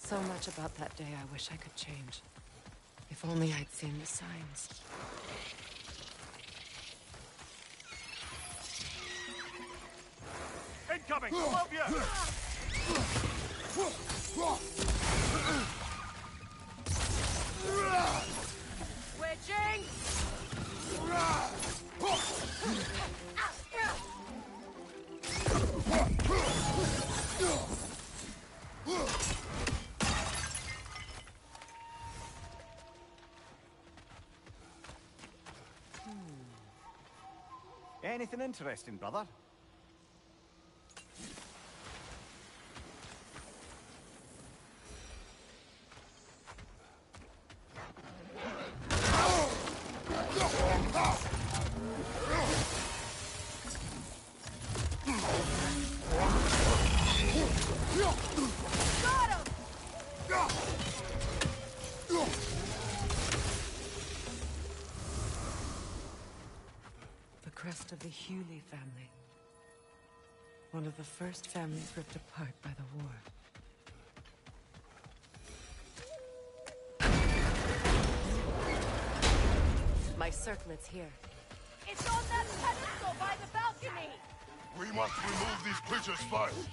So much about that day I wish I could change. If only I'd seen the signs.
Incoming! Above you!
Switching!
Anything interesting, brother?
The crest of the Hewley family. One of the first families ripped apart by the war. My circlet's here.
It's on that pedestal by the balcony!
We must remove these creatures first.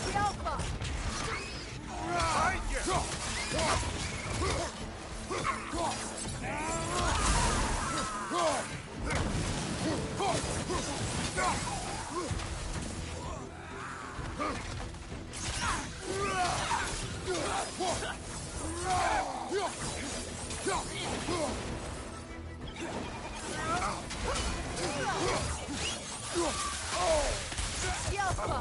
The Alpha!
Behind you!
The Alpha!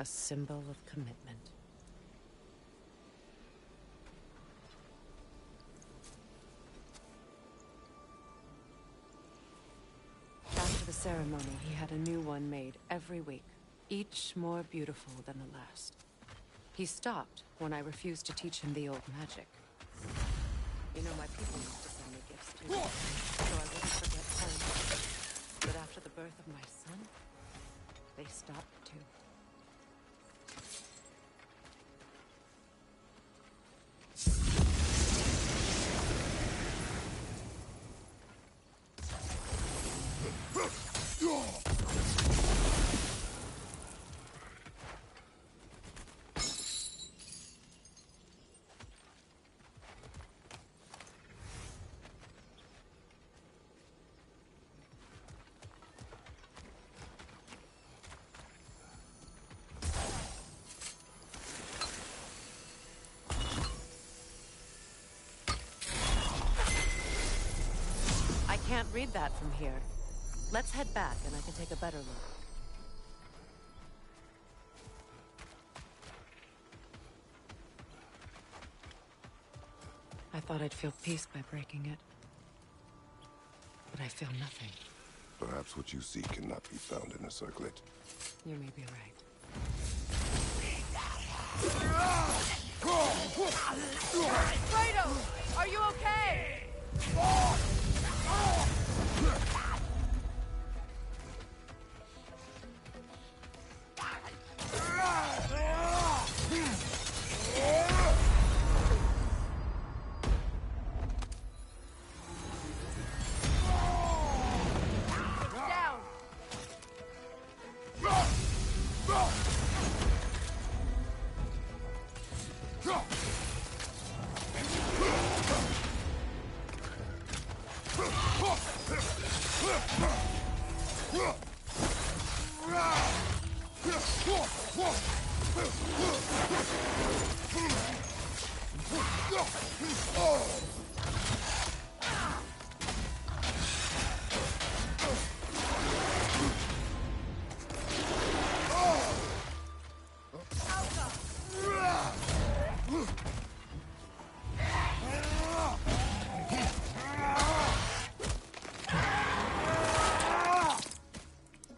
A symbol of commitment. After the ceremony, he had a new one made every week, each more beautiful than the last. He stopped when I refused to teach him the old magic. You know, my people used to send me gifts too, so I wouldn't forget home. But after the birth of my son, they stopped too. I can't read that from here. Let's head back and I can take a better look. I thought I'd feel peace by breaking it. But I feel nothing.
Perhaps what you seek cannot be found in a circlet.
You may be right.
Fredo! Are you okay?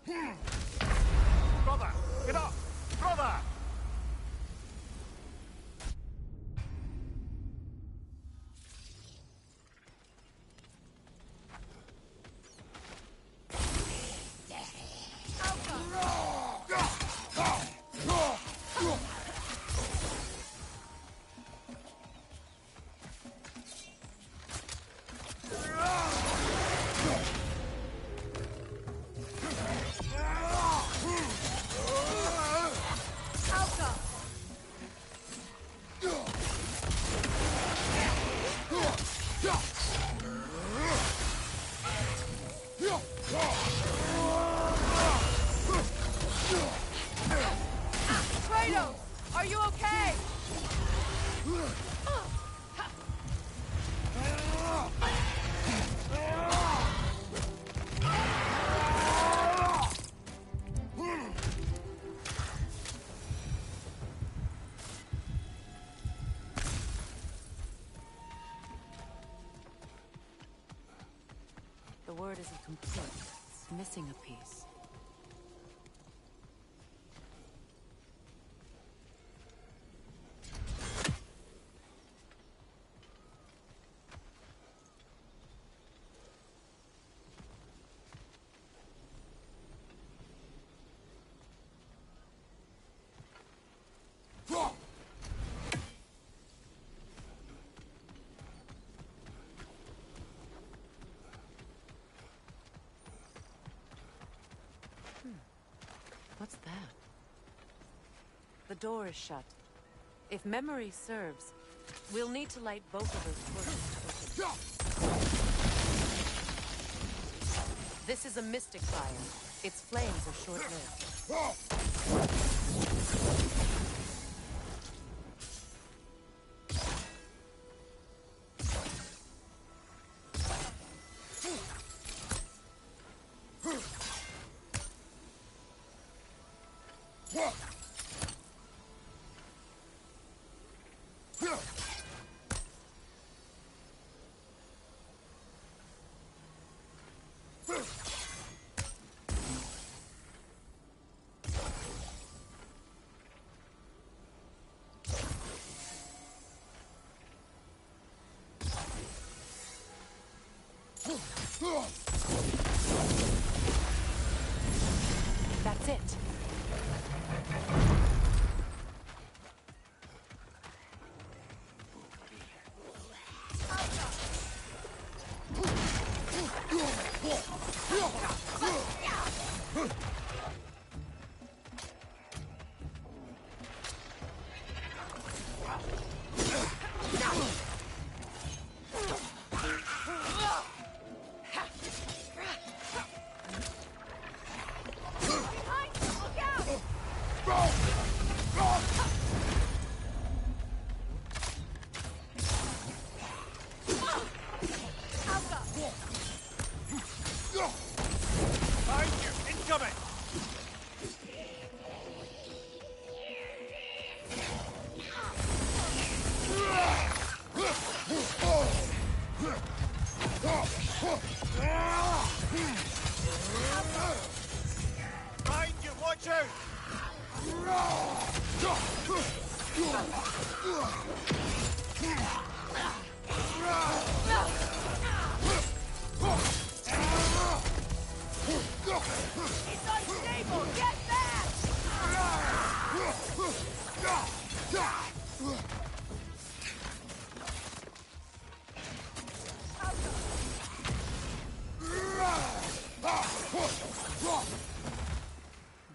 Down!
Brother! Get up! Brother!
Fredo! Are you okay?
The word isn't complete. It's missing a piece. What's that? The door is shut. If memory serves, we'll need to light both of those torches to open it. This is a mystic fire. Its flames are short-lived. That's it.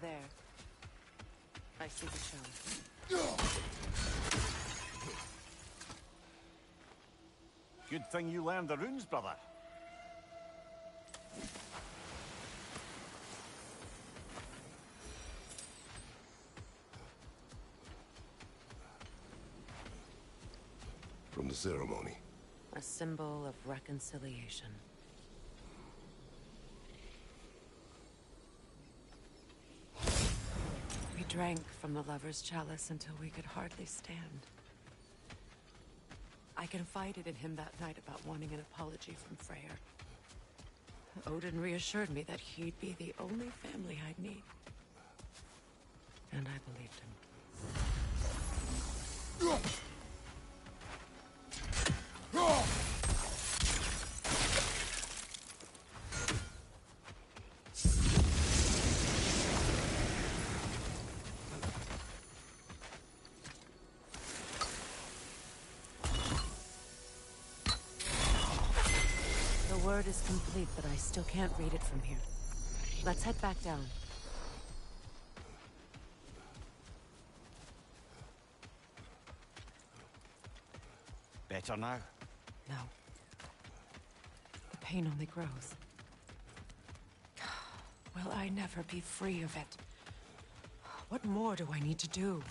There. I see the show.
Good thing you learned the runes, brother.
From the ceremony.
A symbol of reconciliation. We drank from the lover's chalice until we could hardly stand. I confided in him that night about wanting an apology from Freyr. Odin reassured me that he'd be the only family I'd need. And I believed him. The word is complete, but I still can't read it from here. Let's head back down.
Better now?
No. The pain only grows. Will I never be free of it? What more do I need to do?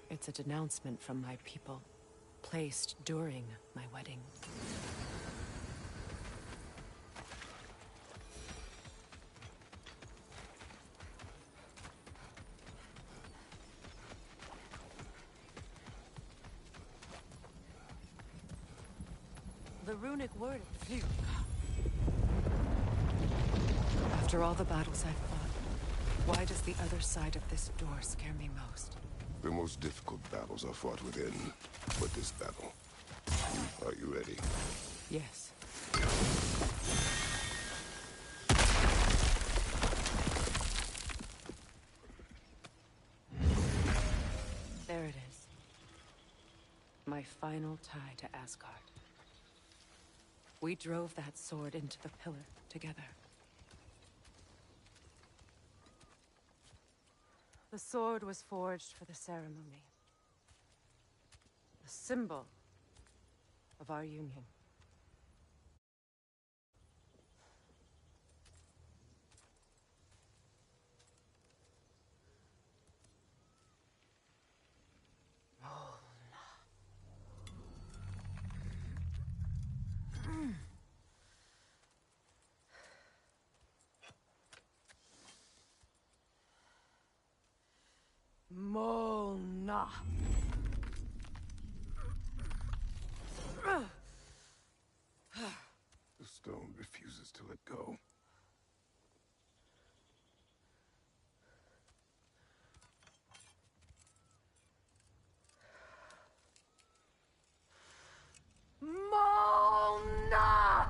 It's a denouncement from my people, placed during my wedding. The runic word. After all the battles I've fought, why does the other side of this door scare me most?
The most difficult battles are fought within, but this battle. Are you ready?
Yes. There it is. My final tie to Asgard. We drove that sword into the pillar together. The sword was forged for the ceremony. A symbol of our union. Mona.
The stone refuses to let go.
Mona!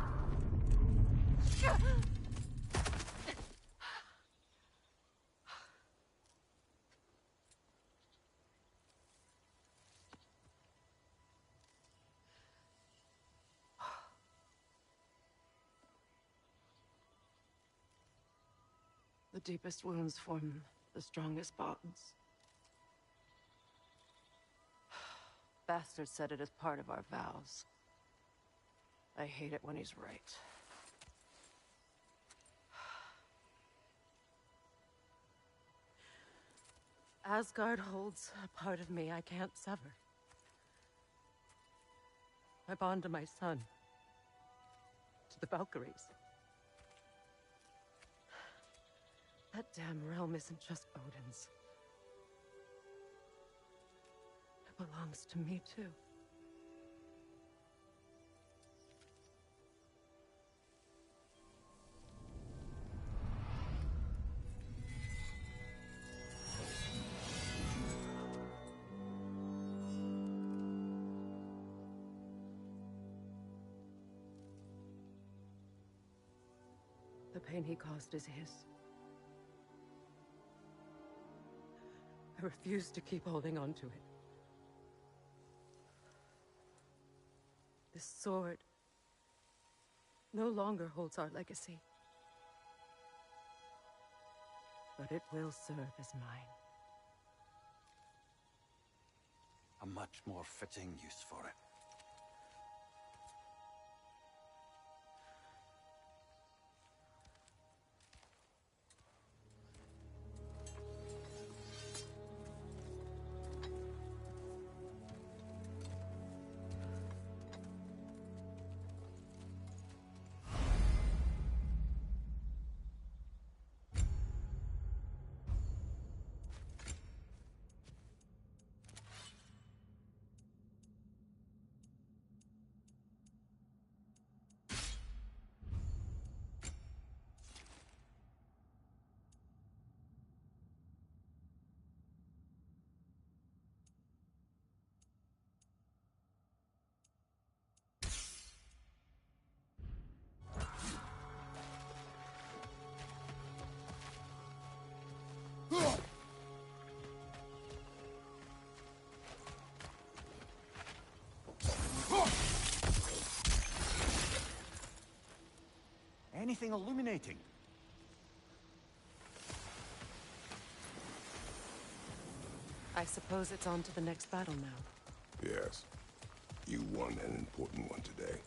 The deepest wounds form the strongest bonds. Bastard said it as part of our vows. I hate it when he's right. Asgard holds a part of me I can't sever. I bond to my son. To the Valkyries. That damn realm isn't just Odin's. It belongs to me, too. The pain he caused is his. I refuse to keep holding on to it. This sword no longer holds our legacy. But it will serve as mine.
A much more fitting use for it.
Anything illuminating?
I suppose it's on to the next battle now.
Yes. You won an important one today.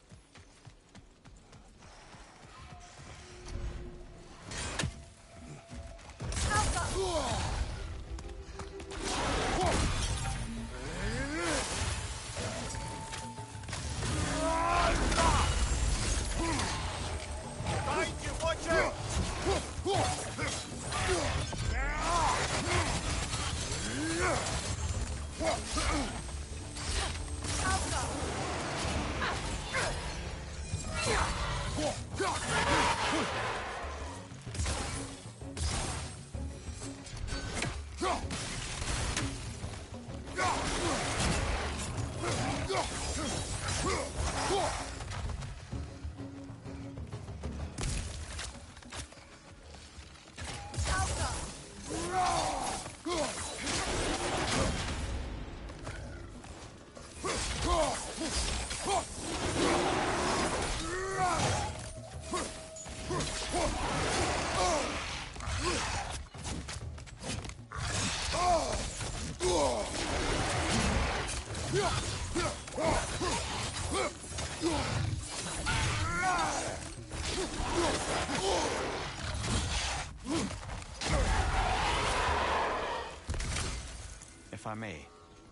If I may.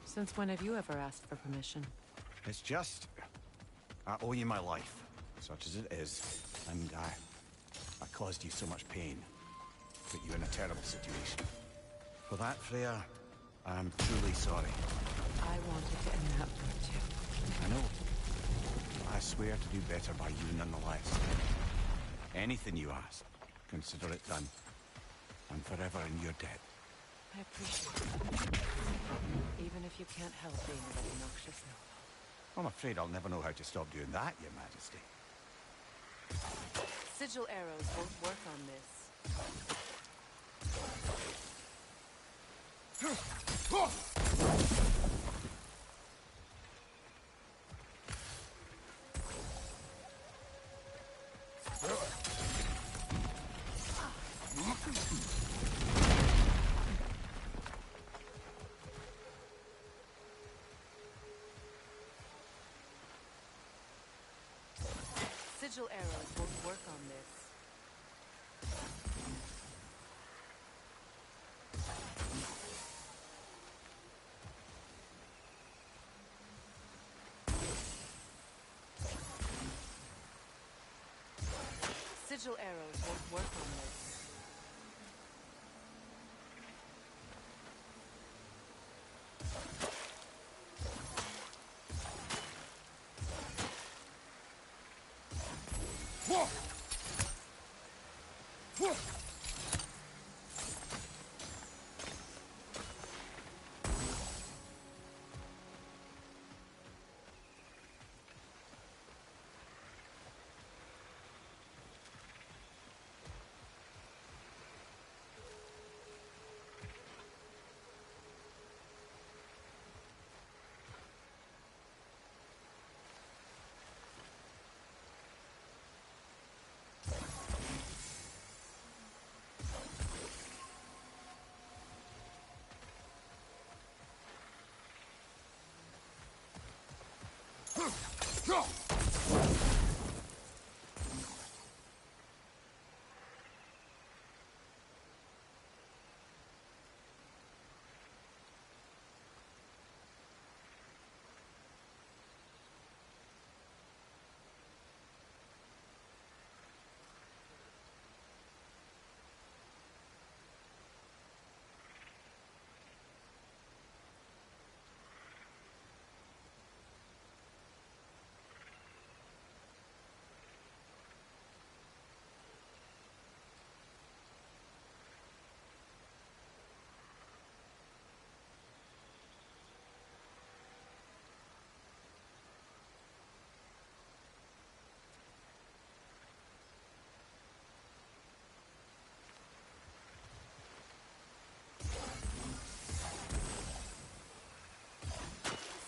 Since when have you ever asked for permission?
It's just... I owe you my life, such as it is. And I caused you so much pain. Put you in a terrible situation. For that, Freya, I'm truly sorry.
I wanted to end that war too.
I know. I swear to do better by you nonetheless. Anything you ask, consider it done. I'm forever in your debt.
I appreciate it. Even if you can't help being an obnoxious noble.
I'm afraid I'll never know how to stop doing that, Your Majesty.
Sigil arrows won't work on this. Sigil arrows won't work on this. Sigil arrows won't work on this.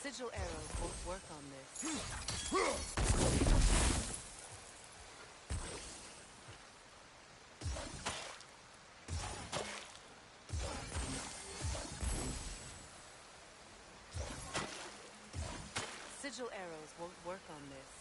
Sigil arrows won't work on this. Sigil arrows won't work on this.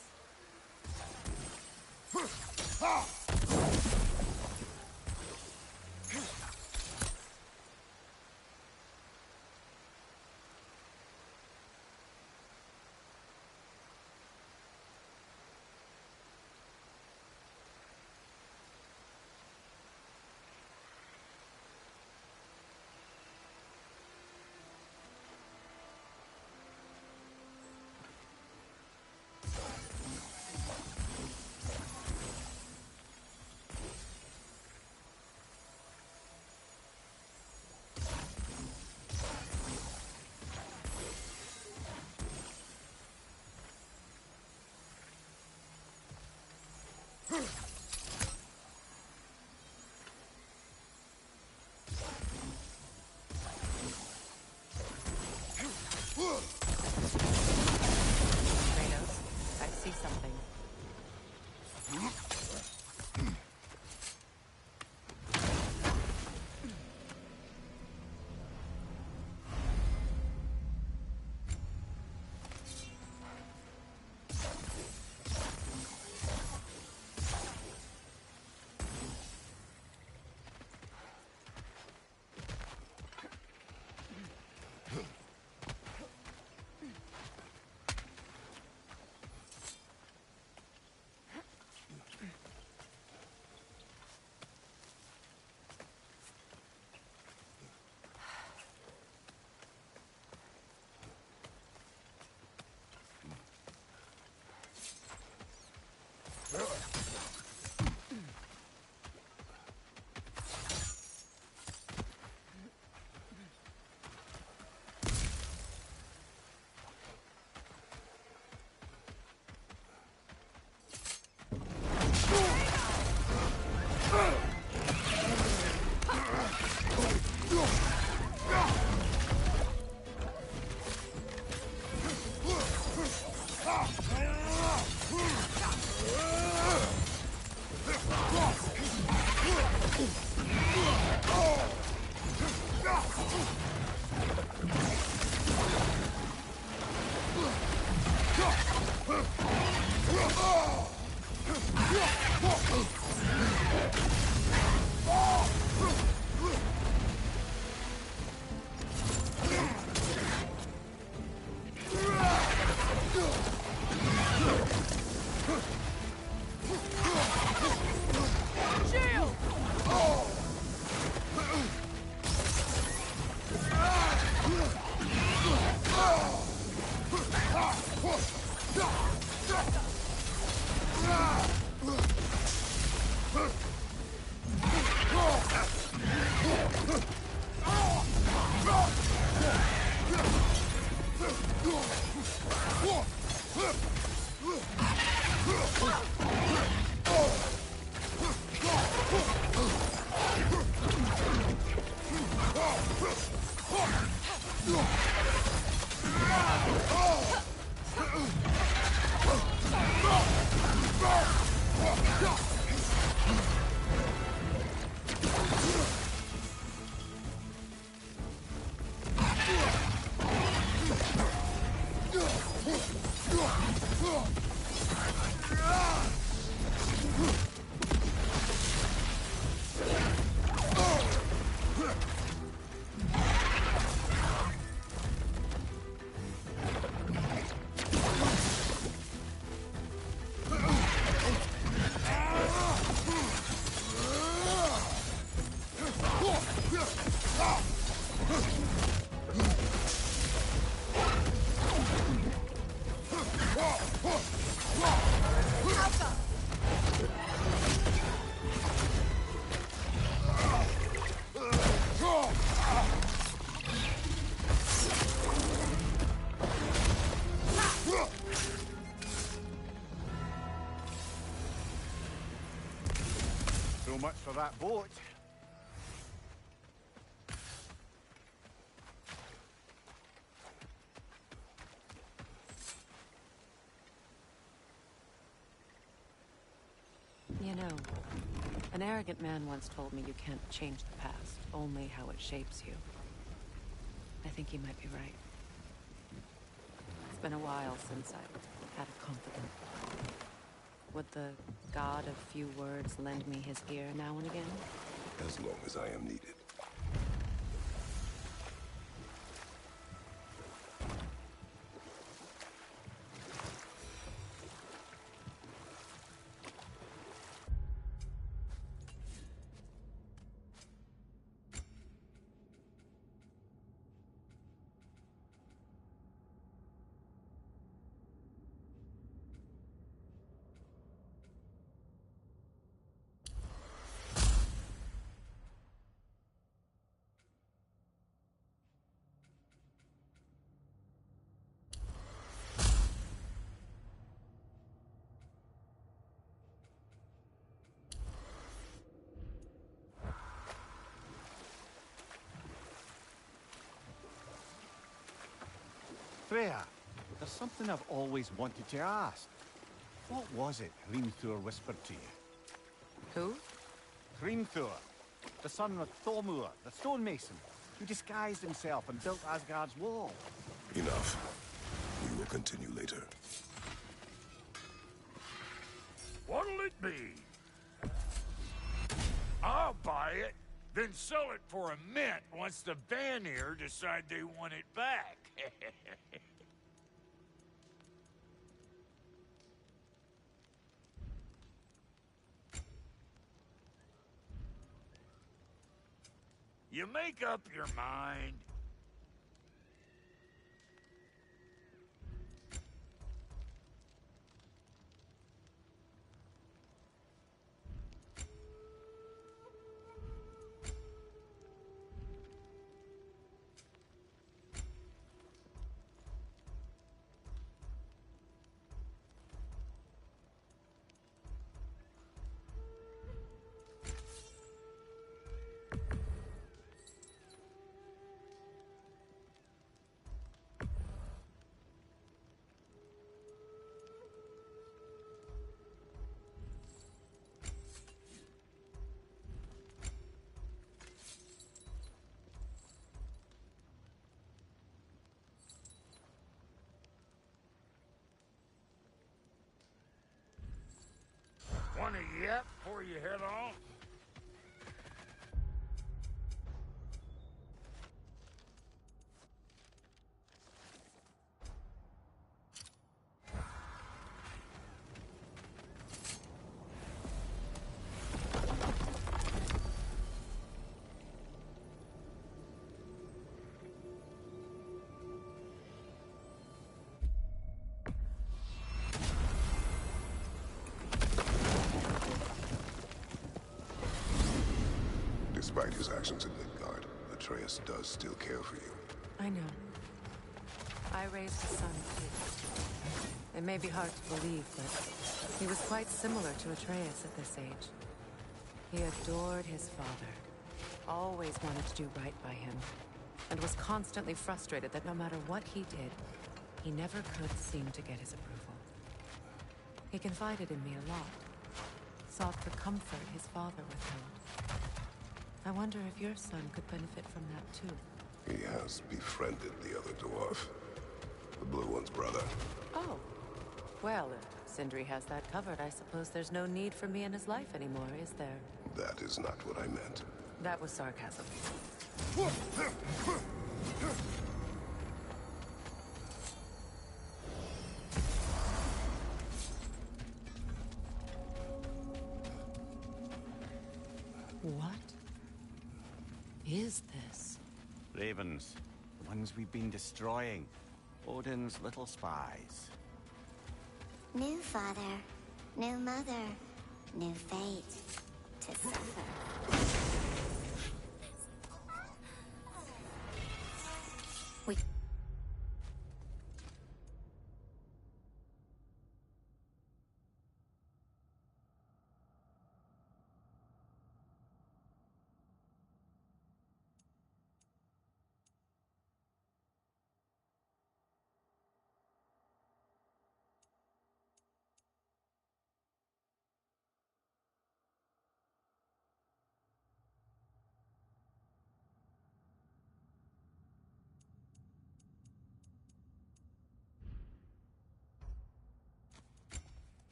Kratos, I see something.
So much for that boat.
You know, an arrogant man once told me you can't change the past, only how it shapes you. I think he might be right. It's been a while since I had a confidant. Would the god of few words lend me his ear now and again?
As long as I am needed.
Freya, there's something I've always wanted to ask. What was it Hrimthur whispered to you?
Who?
Hrimthur, the son of Thormur, the stonemason, who disguised himself and built Asgard's wall.
Enough. We will continue later.
What'll it be? I'll buy it, then sell it for a mint once the Vanir decide they want it back. You make up your mind. Want a yap before you head off?
Despite his actions in Midgard, Atreus does still care for you.
I know. I raised a son, too. It may be hard to believe, but he was quite similar to Atreus at this age. He adored his father, always wanted to do right by him, and was constantly frustrated that no matter what he did, he never could seem to get his approval. He confided in me a lot, sought the comfort his father withheld. I wonder if your son could benefit from that too.
He has befriended the other dwarf. The blue one's brother.
Oh. Well, if Sindri has that covered, I suppose there's no need for me in his life anymore, is there?
That is not what I meant.
That was sarcasm. What is this?
Ravens. The ones we've been destroying. Odin's little spies.
New father, new mother, new fate to suffer. We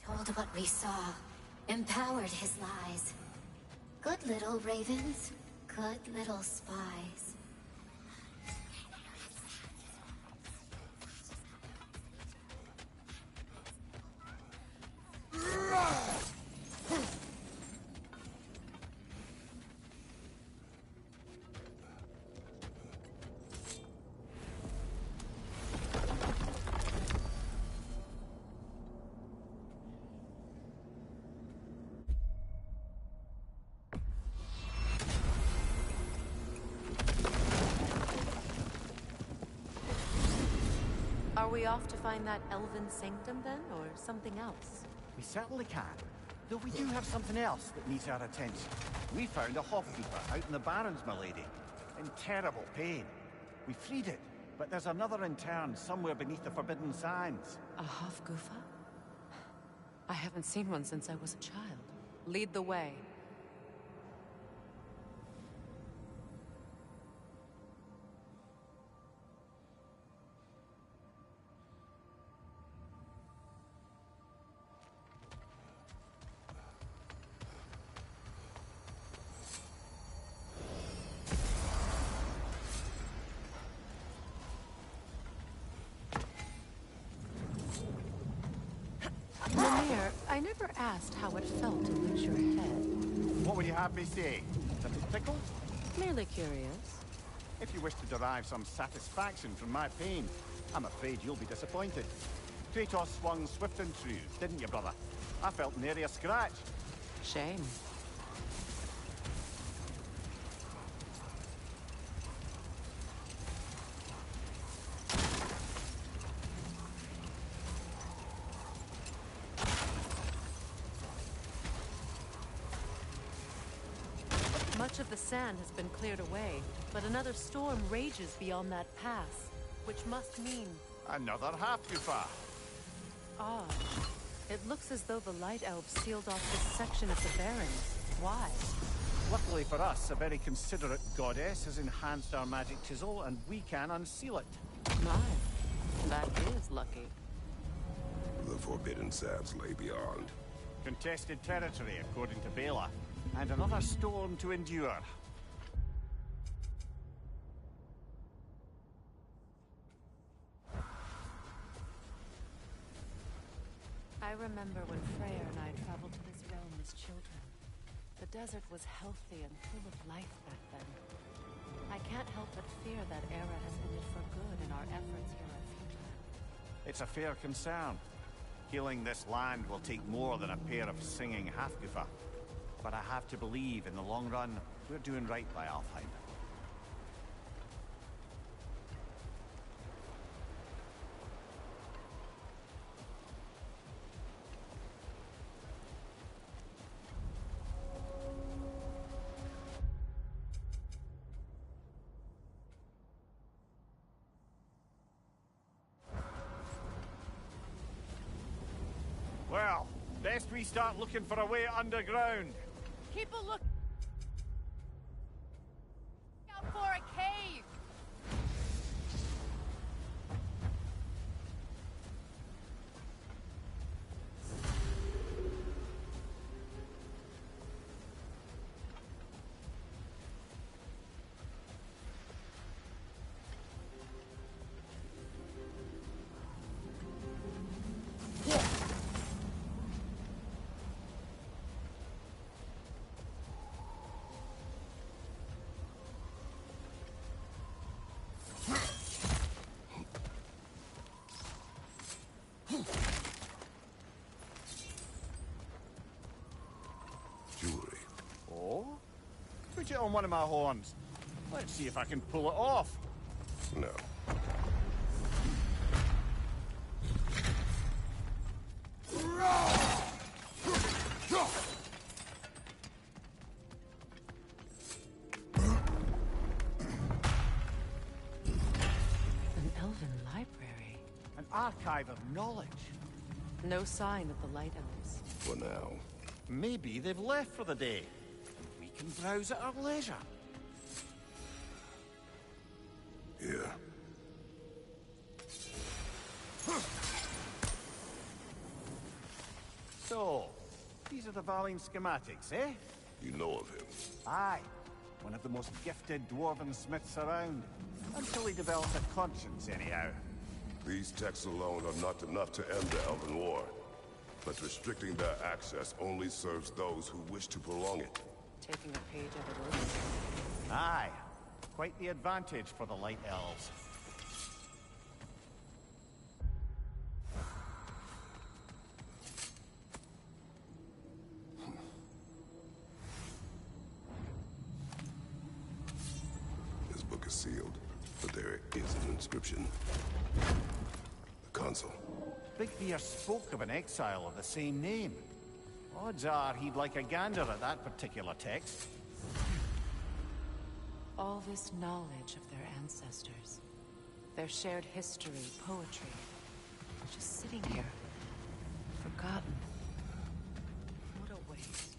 told what we saw, empowered his lies. Good little ravens, good little spies.
Are we off to find that elven sanctum then, or something else?
We certainly can. Though we do have something else that needs our attention. We found a Hofkeeper out in the Barrens, milady. In terrible pain. We freed it, but there's another intern somewhere beneath the Forbidden Sands.
A Hofgufa? I haven't seen one since I was a child. Lead the way. Mimir, I never asked how it felt to lose your head.
What would you have me say? That it tickled?
Merely curious.
If you wish to derive some satisfaction from my pain, I'm afraid you'll be disappointed. Kratos swung swift and true, didn't you, brother? I felt nary a scratch.
Shame. Much of the sand has been cleared away, but another storm rages beyond that pass, which must mean...
Another Hofkeeper.
Ah, it looks as though the Light Elves sealed off this section of the Barrens. Why?
Luckily for us, a very considerate goddess has enhanced our magic chisel, and we can unseal it.
My, that is lucky.
The Forbidden Sands lay beyond.
Contested territory, according to Bela. And another storm to endure.
I remember when Freyr and I traveled to this realm as children. The desert was healthy and full of life back then. I can't help but fear that era has ended for good and our efforts here are futile.
It's a fair concern. Healing this land will take more than a pair of singing Hafgufa. But I have to believe, in the long run, we're doing right by Alfheim. we start looking for a way underground.
Keep a look out for a cave.
Jewelry.
Oh? Put it on one of my horns. Let's see if I can pull it off.
No.
An elven library.
An archive of knowledge.
No sign of the Light Elves.
For now.
Maybe they've left for the day. We can browse at our leisure.
Here.
So, these are the Valine schematics, eh?
You know of him.
Aye. One of the most gifted dwarven smiths around. Until he developed a conscience, anyhow.
These texts alone are not enough to end the Elven War. But restricting their access only serves those who wish to prolong it.
Taking a page out of Odin's.
Aye. Quite the advantage for the Light Elves.
This book is sealed, but there is an inscription. The consul.
Big Bear spoke of an exile of the same name. Odds are he'd like a gander at that particular text.
All this knowledge of their ancestors, their shared history, poetry, just sitting here, forgotten. What a waste.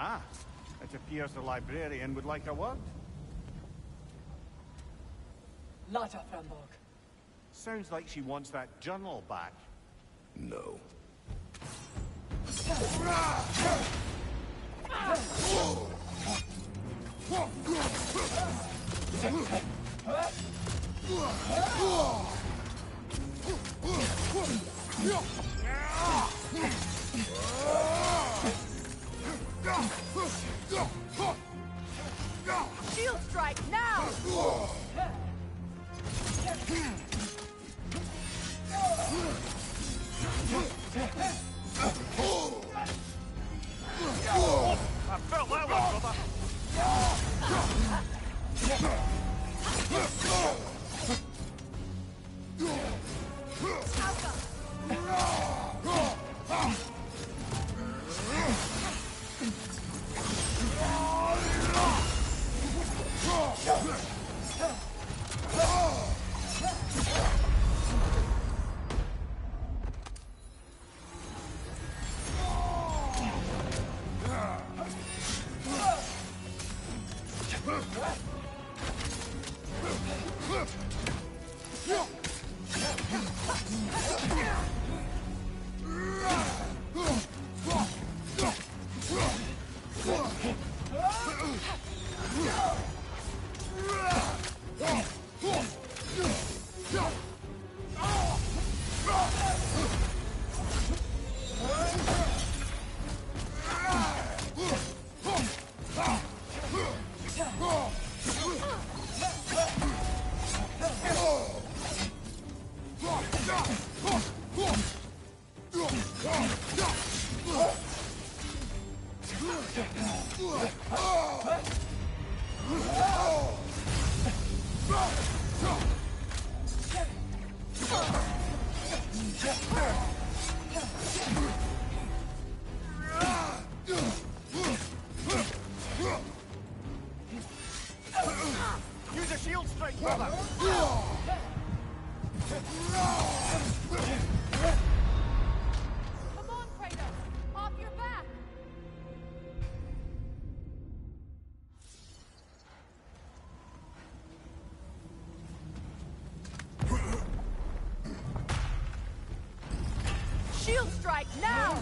Ah, it appears the librarian would like a word.
Lata Framborg.
Sounds like she wants that journal back.
No.
Shield strike now!
I felt that one, brother. strike, brother!
Come on, Kratos! Off your back! Shield strike now!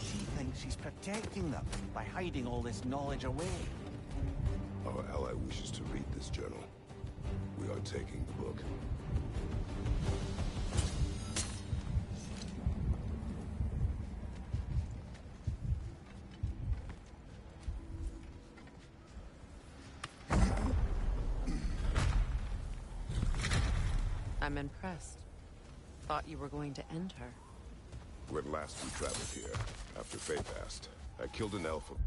She thinks she's protecting them by hiding all this knowledge away.
Our ally wishes to read this journal. We are taking the book.
I'm impressed. Thought you were going to end her.
When last we traveled here, after Faye passed, I killed an elf of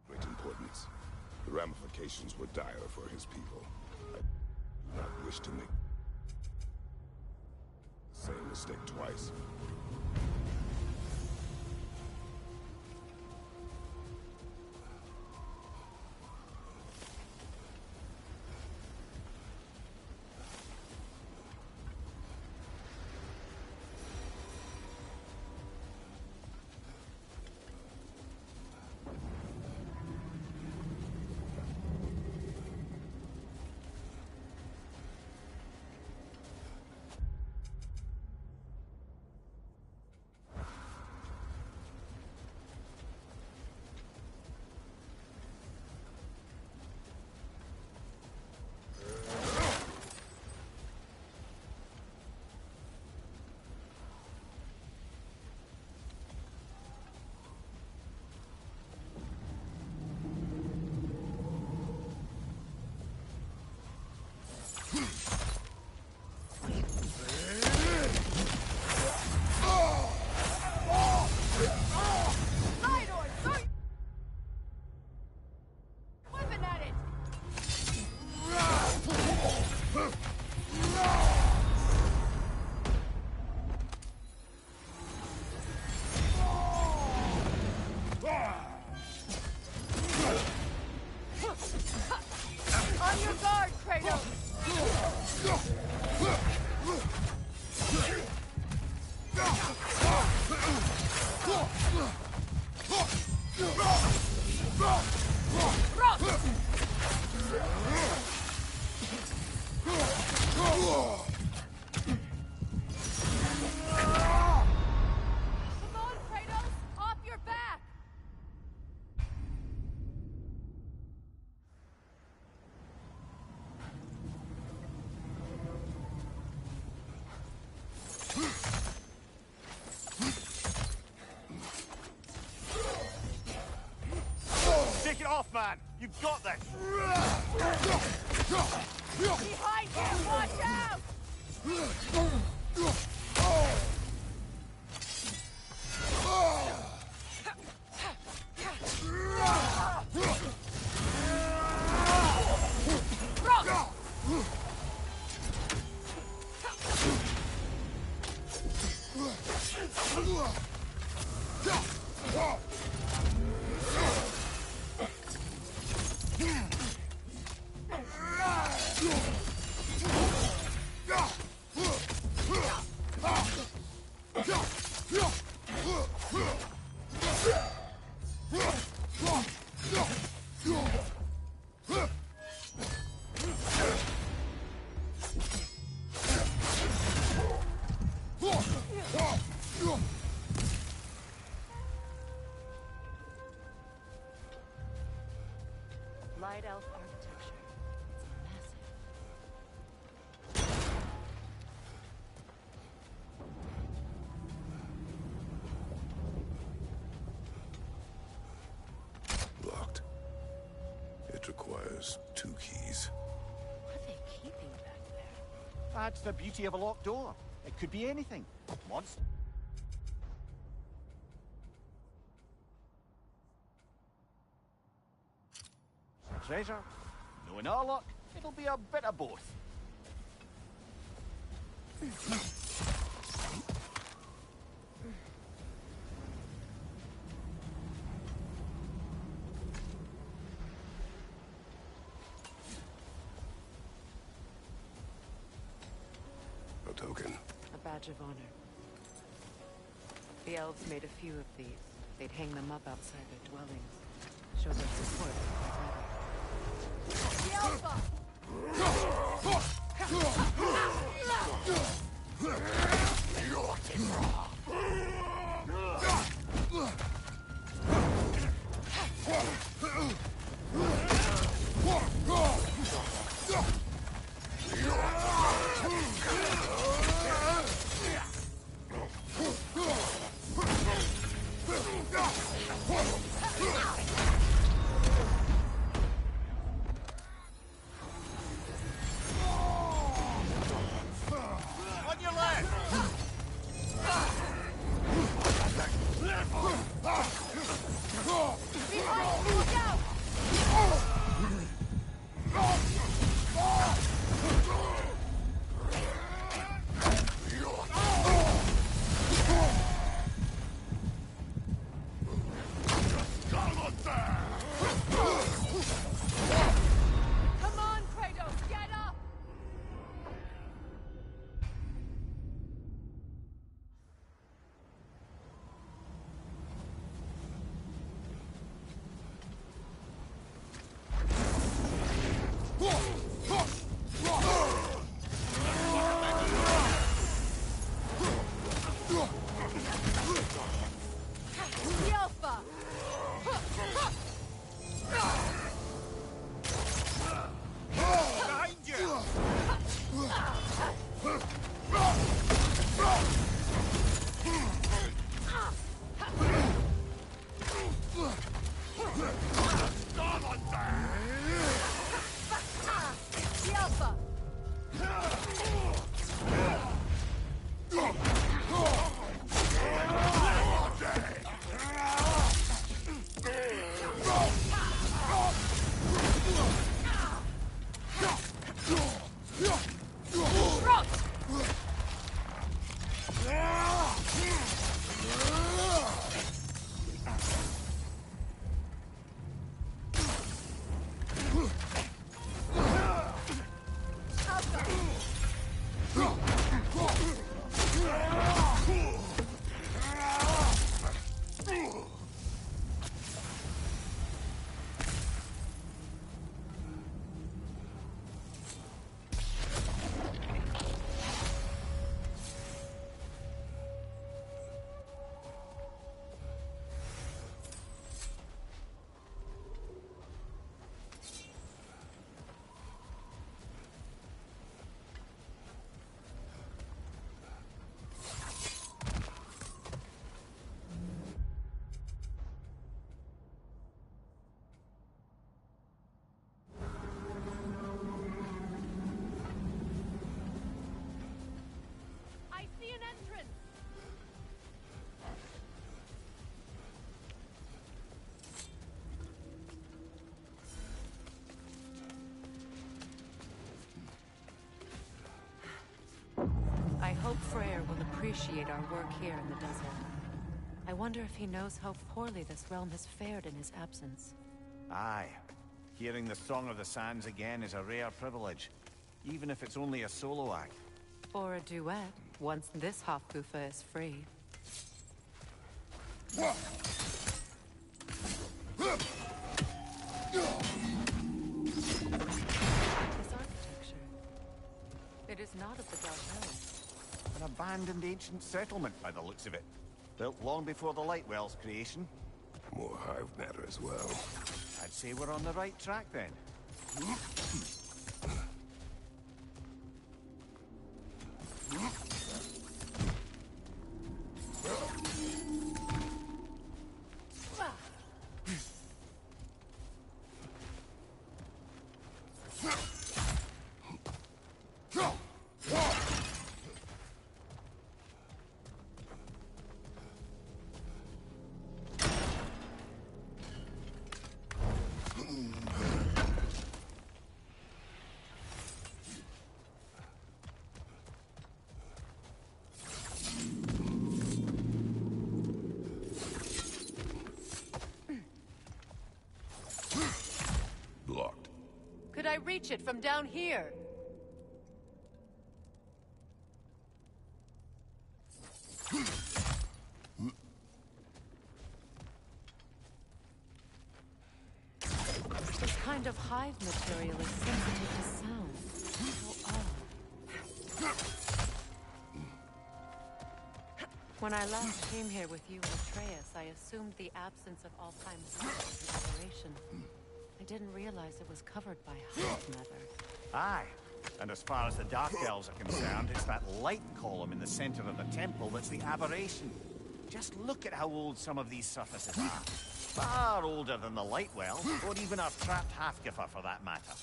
great importance. The ramifications were dire for his people. I do not wish to make the same mistake twice.
man! You've got this!
Behind you! Watch out!
Light elf architecture. It's massive.
Locked. It requires 2 keys.
What are they keeping back there?
That's the beauty of a locked door. It could be anything. Monster. Treasure. Knowing our luck, it'll be a bit of both.
A token.
A badge of honor. The elves made a few of these. They'd hang them up outside their dwellings. Show their support for their brother.
The Alpha!
On your left!
Freyr will appreciate our work here in the desert. I wonder if he knows how poorly this realm has fared in his absence.
Aye. Hearing the Song of the Sands again is a rare privilege, even if it's only a solo act.
Or a duet, once this Hofgufa is free. This architecture. It is not of the Dark Elves.
An abandoned ancient settlement by the looks of it. Built long before the Lightwell's creation.
More hive matter as well.
I'd say we're on the right track then.
Blocked.
Could I reach it from down here? This kind of hive material is sensitive to sound. How odd. When I last came here with you and Atreus, I assumed the absence of all-time sound was an aberration. I didn't realize it was covered by hive matter.
Aye. And as far as the Dark Elves are concerned, it's that light column in the center of the temple that's the aberration. Just look at how old some of these surfaces are. Far older than the Lightwell, or even our trapped Halfgifer for that matter.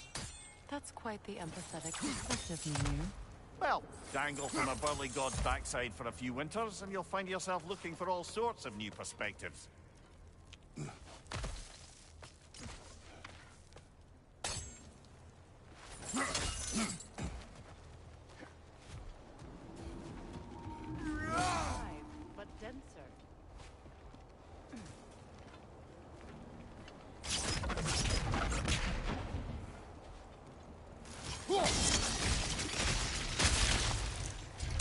That's quite the empathetic perspective, Mimir.
Well, dangle from a burly god's backside for a few winters, and you'll find yourself looking for all sorts of new perspectives.
But denser.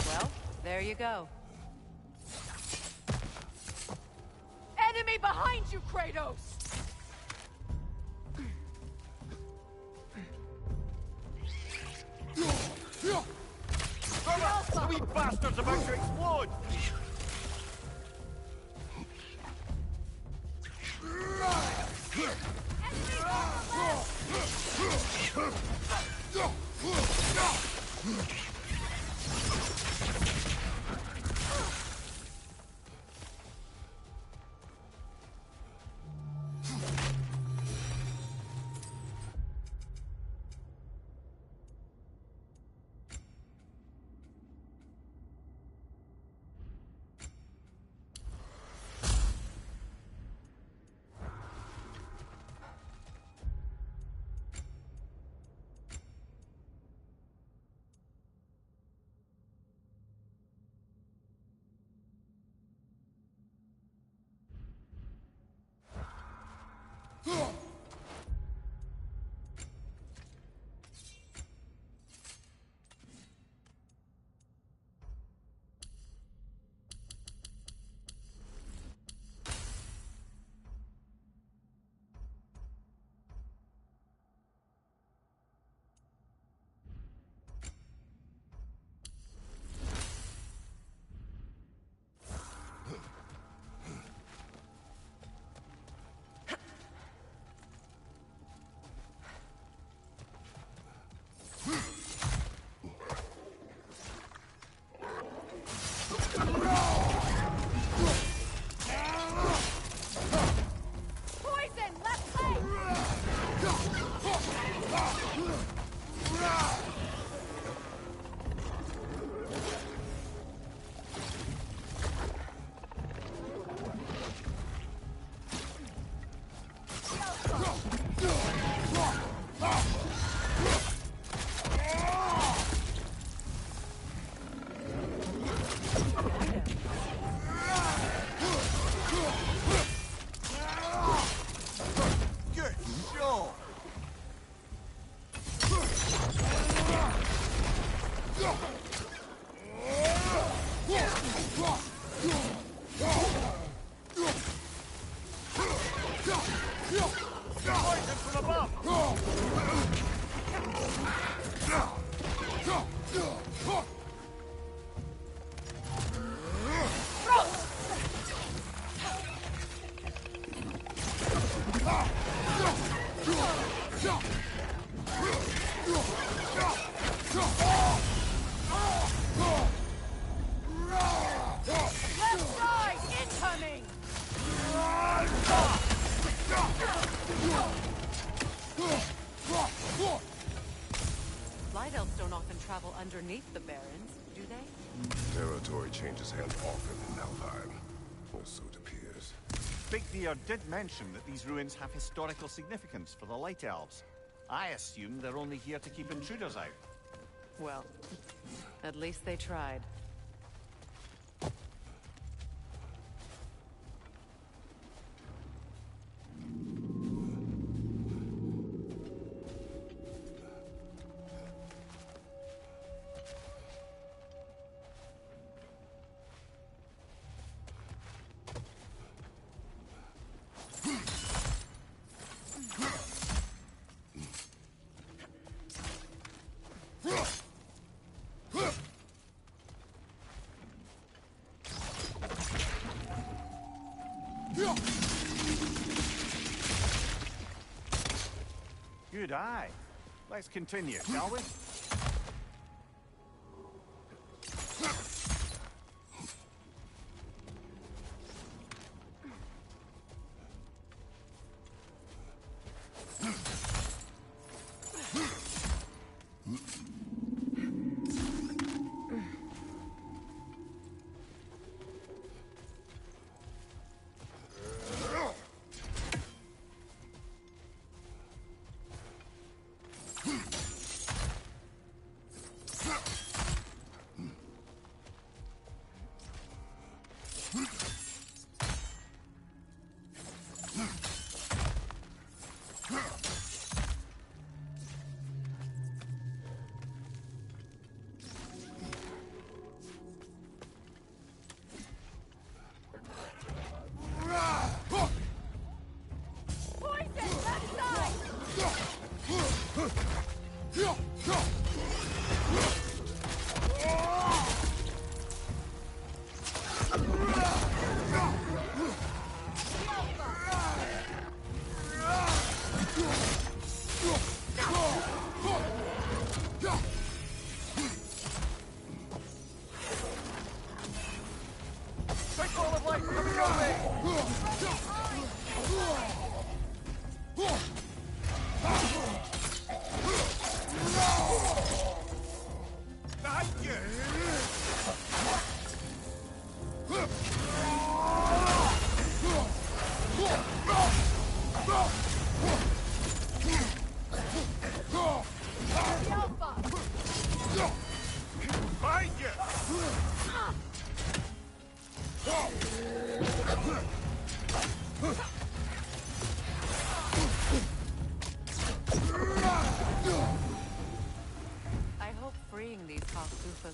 Well, there you go. Enemy behind you, Kratos!
The wee bastard's about to explode! Poison from above!
Left side, incoming! Light elves don't often travel underneath the barrens, do they?
Territory changes hands often in Alfheim. Or so it appears.
Big Deer did mention that these ruins have historical significance for the Light Elves. I assume they're only here to keep intruders out.
Well, at least they tried.
Good eye. Let's continue, shall we?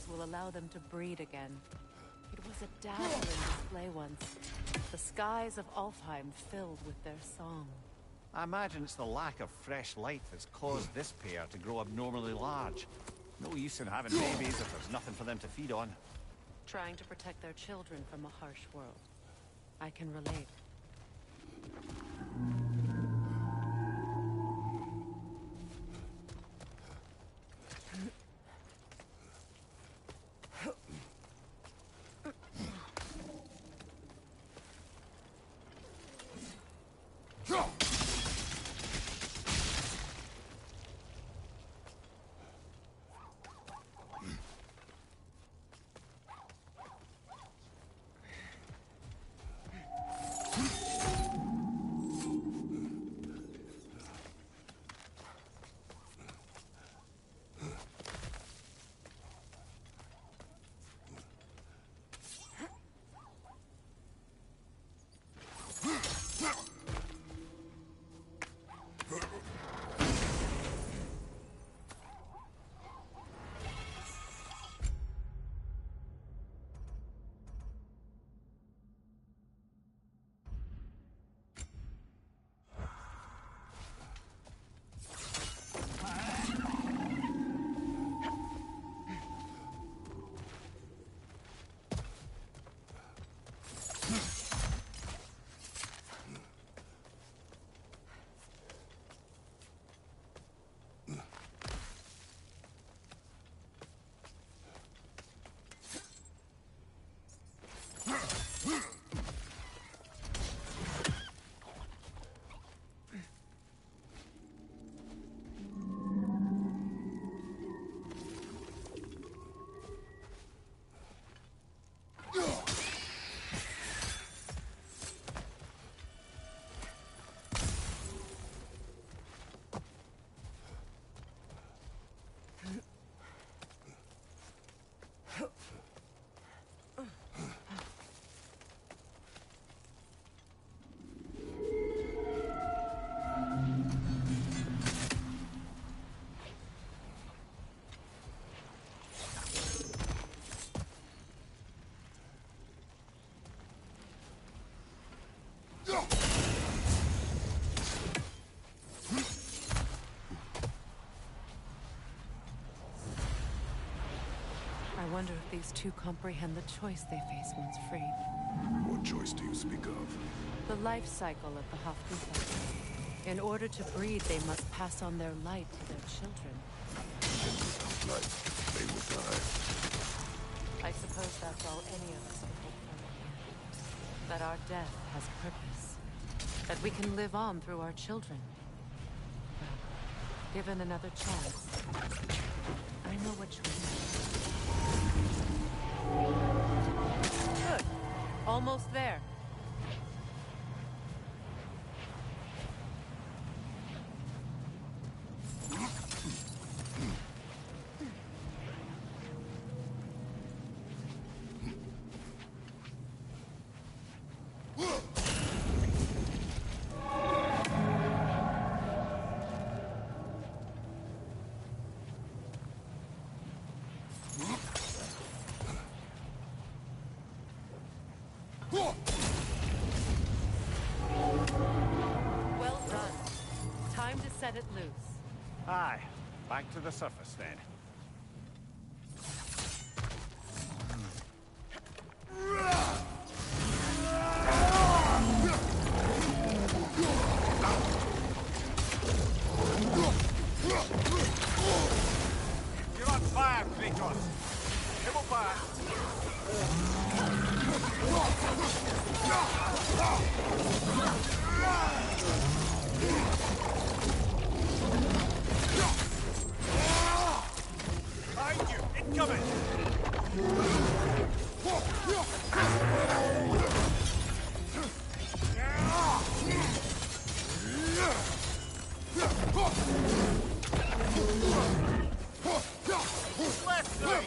Will allow them to breed again. It was a dazzling display once. The skies of Alfheim filled with their song.
I imagine it's the lack of fresh light that's caused this pair to grow abnormally large. No use in having babies if there's nothing for them to feed on.
Trying to protect their children from a harsh world. I can relate. wonder if these two comprehend the choice they face once freed.
What choice do you speak of?
The life cycle of the Hofgupa. In order to breed, they must pass on their light to their children.
And without light, they will die.
I suppose that's all any of us can hope for. That our death has purpose. That we can live on through our children. Well, given another chance, I know which one. Good. Almost there. Well done. Time to set it loose.
Aye. Back to the surface then. You're on fire, Kratos! Double fire! Behind you! Incoming! Left side!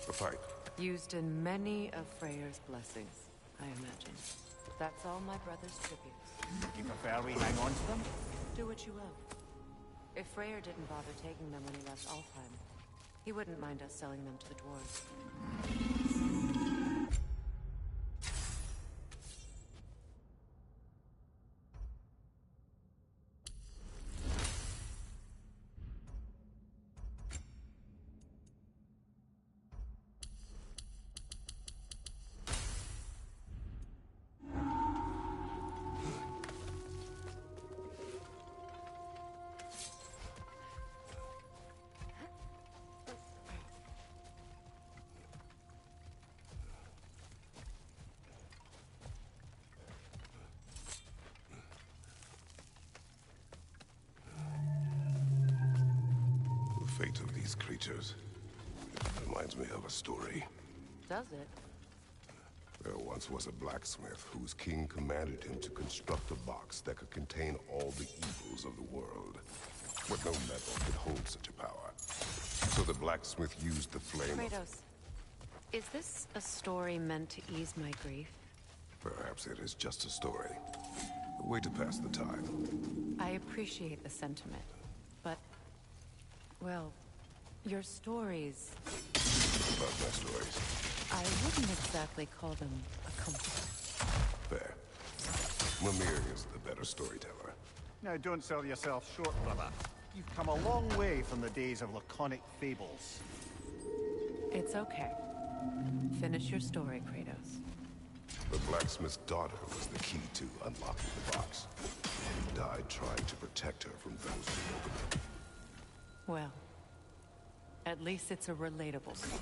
The fight.
Used in many of Freyr's blessings, I imagine. That's all my brother's tributes.
You prefer we hang on to them?
Do what you will. If Freyr didn't bother taking them when he left Alfheim, he wouldn't mind us selling them to the dwarves.
The fate of these creatures reminds me of a story.
Does it?
There once was a blacksmith whose king commanded him to construct a box that could contain all the evils of the world. But no metal could hold such a power. So the blacksmith used the flame of...
Kratos, is this a story meant to ease my grief?
Perhaps it is just a story. A way to pass the time.
I appreciate the sentiment, but... well, your stories...
About my stories.
I wouldn't exactly call them a comfort.
Fair. Mimir is the better storyteller.
Now don't sell yourself short, brother. You've come a long way from the days of laconic fables.
It's okay. Finish your story, Kratos.
The blacksmith's daughter was the key to unlocking the box. He died trying to protect her from those who opened it.
Well, at least it's a relatable story.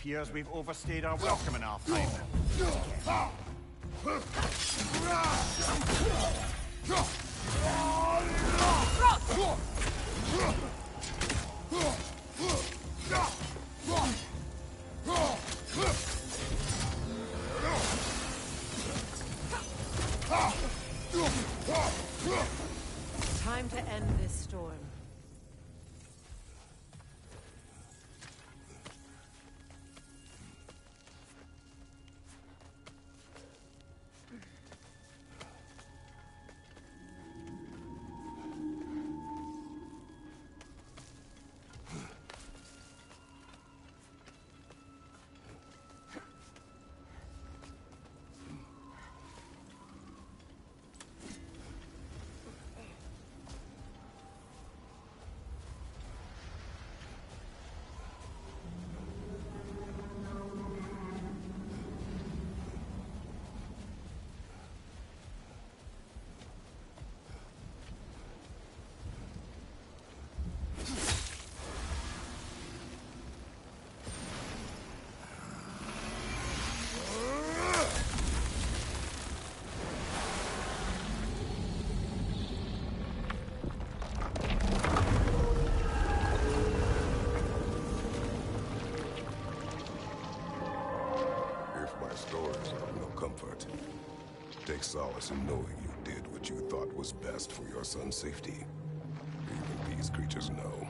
appears we've overstayed our welcome in Alfheim.
Time to end this storm.
Take solace in knowing you did what you thought was best for your son's safety. Even these creatures know.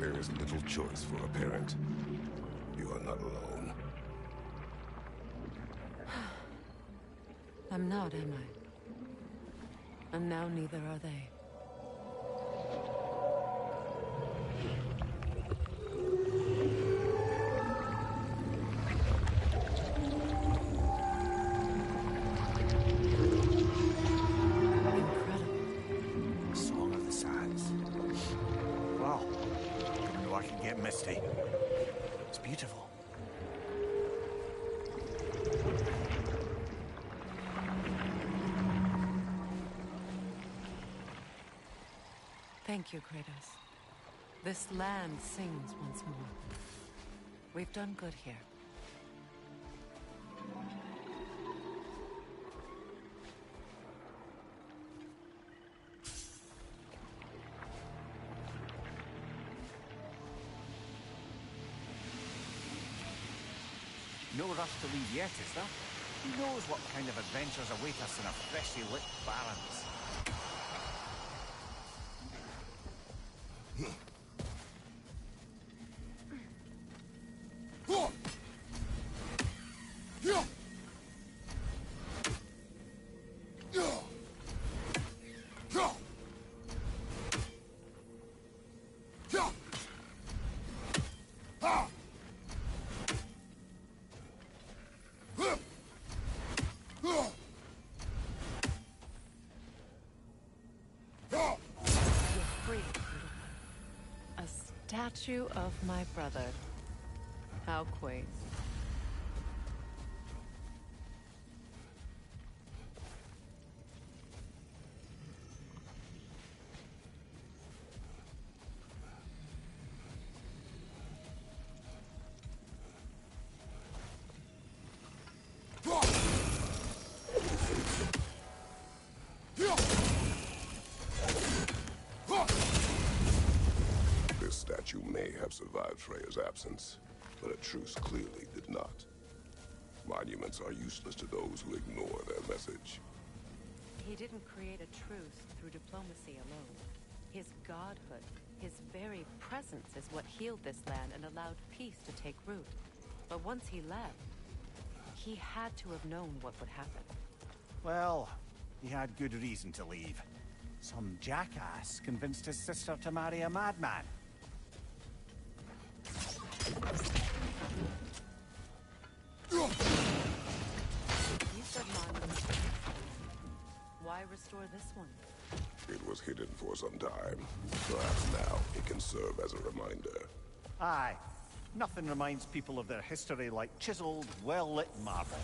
There is little choice for a parent. You are not alone.
I'm not, am I? And now neither are they.
Misty. It's beautiful.
Thank you, Kratos. This land sings once more. We've done good here.
No rush to leave yet, is there? Who knows what kind of adventures await us in our freshly lit barrens?
Statue of my brother. How quaint.
You may have survived Freya's absence, but a truce clearly did not. Monuments are useless to those who ignore their message.
He didn't create a truce through diplomacy alone. His godhood, his very presence is what healed this land and allowed peace to take root. But once he left, he had to have known what would happen.
Well, he had good reason to leave. Some jackass convinced his sister to marry a madman.
You said monument. Why restore this one?
It was hidden for some time. Perhaps now it can serve as a reminder.
Aye. Nothing reminds people of their history like chiseled, well-lit marble.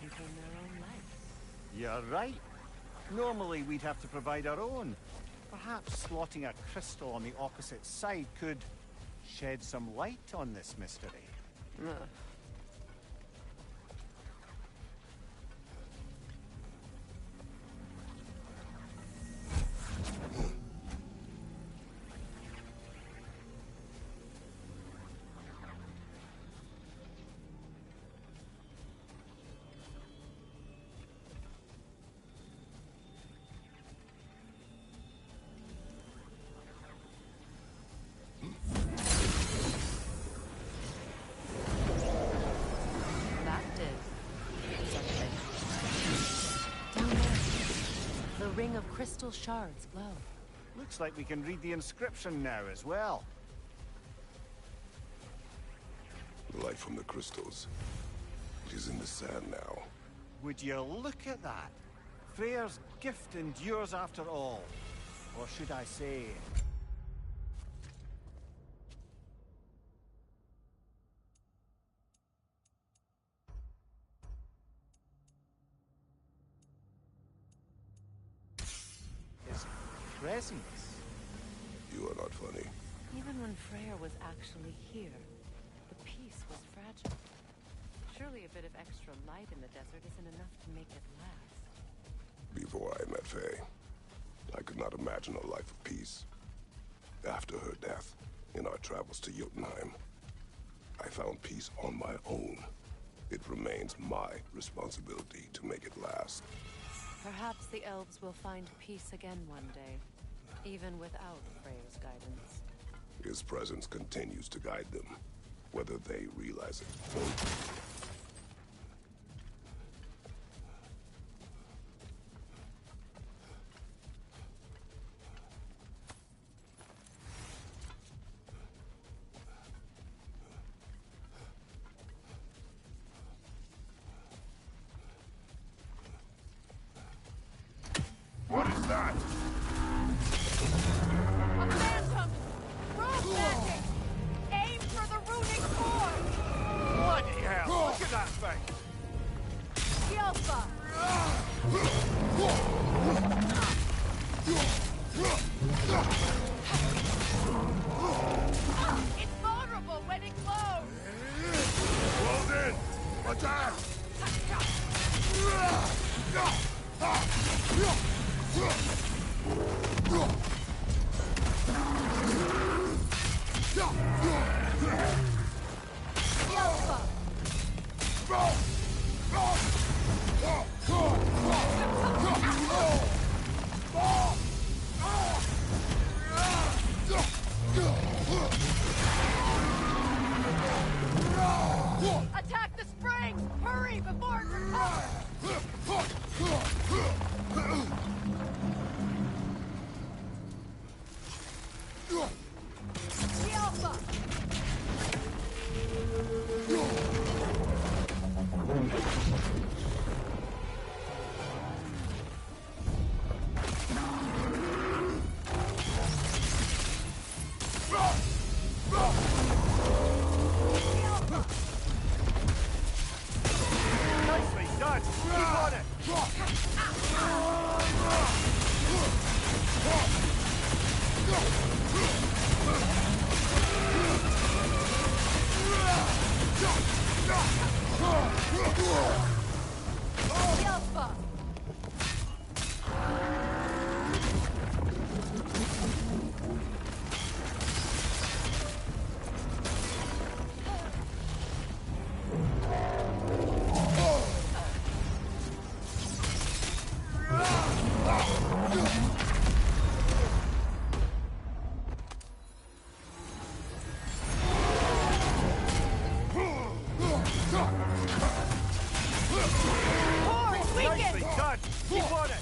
contain their own light.
You're right. Normally we'd have to provide our own. Perhaps slotting a crystal on the opposite side could shed some light on this mystery.
Ugh. Ring of crystal shards glow.
Looks like we can read the inscription now as well.
The light from the crystals. It is in the sand now.
Would you look at that? Freyr's gift endures after all. Or should I say... presence.
You are not funny.
Even when Freyr was actually here, the peace was fragile. Surely a bit of extra light in the desert isn't enough to make it last.
Before I met Faye, I could not imagine a life of peace. After her death, in our travels to Jotunheim, I found peace on my own. It remains my responsibility to make it last.
Perhaps the elves will find peace again one day, even without Freyr's guidance.
His presence continues to guide them, whether they realize it or not.
What is that?
A phantom! Rune magic! Aim for the runic core!
Bloody hell! Look at that thing!
Yelpa! It's vulnerable when it glows!
Close in! Attack!
Attack the springs! Hurry before it recovers! Yelpa!
Nicely done! Keep on it!
Yelpa!
Nicely done! Keep on it!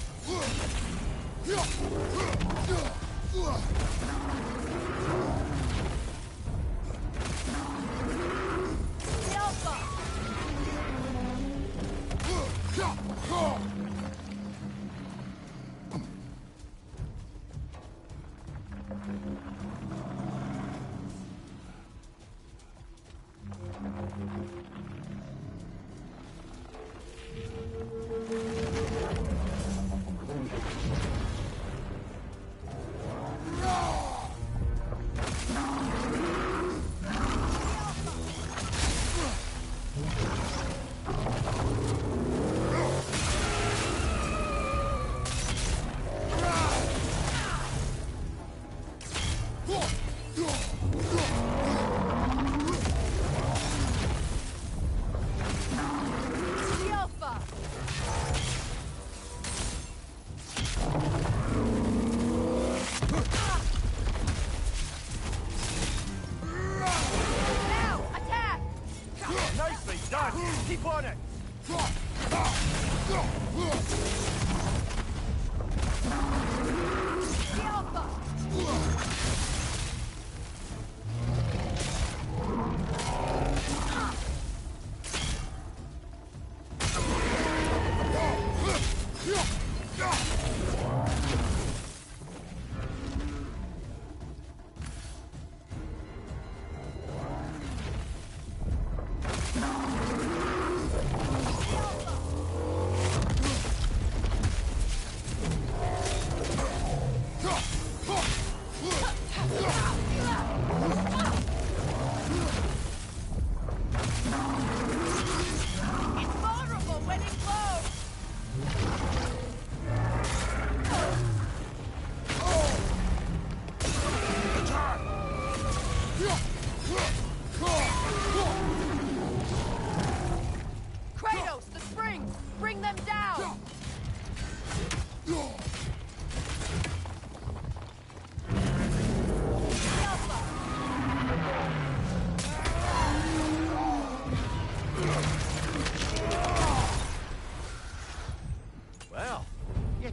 Yelpa!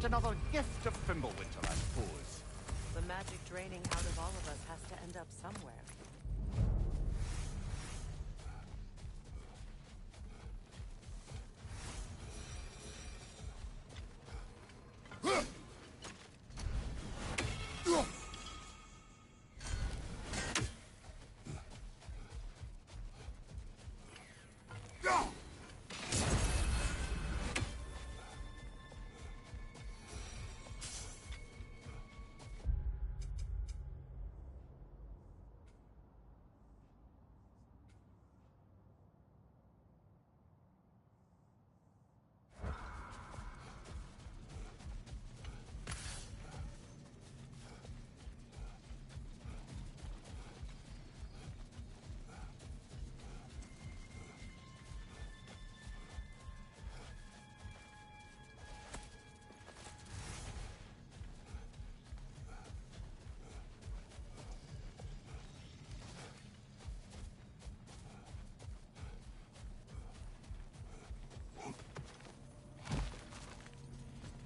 Yet another gift of Fimbulwinter, I suppose.
The magic draining out of all of us has to end up somewhere.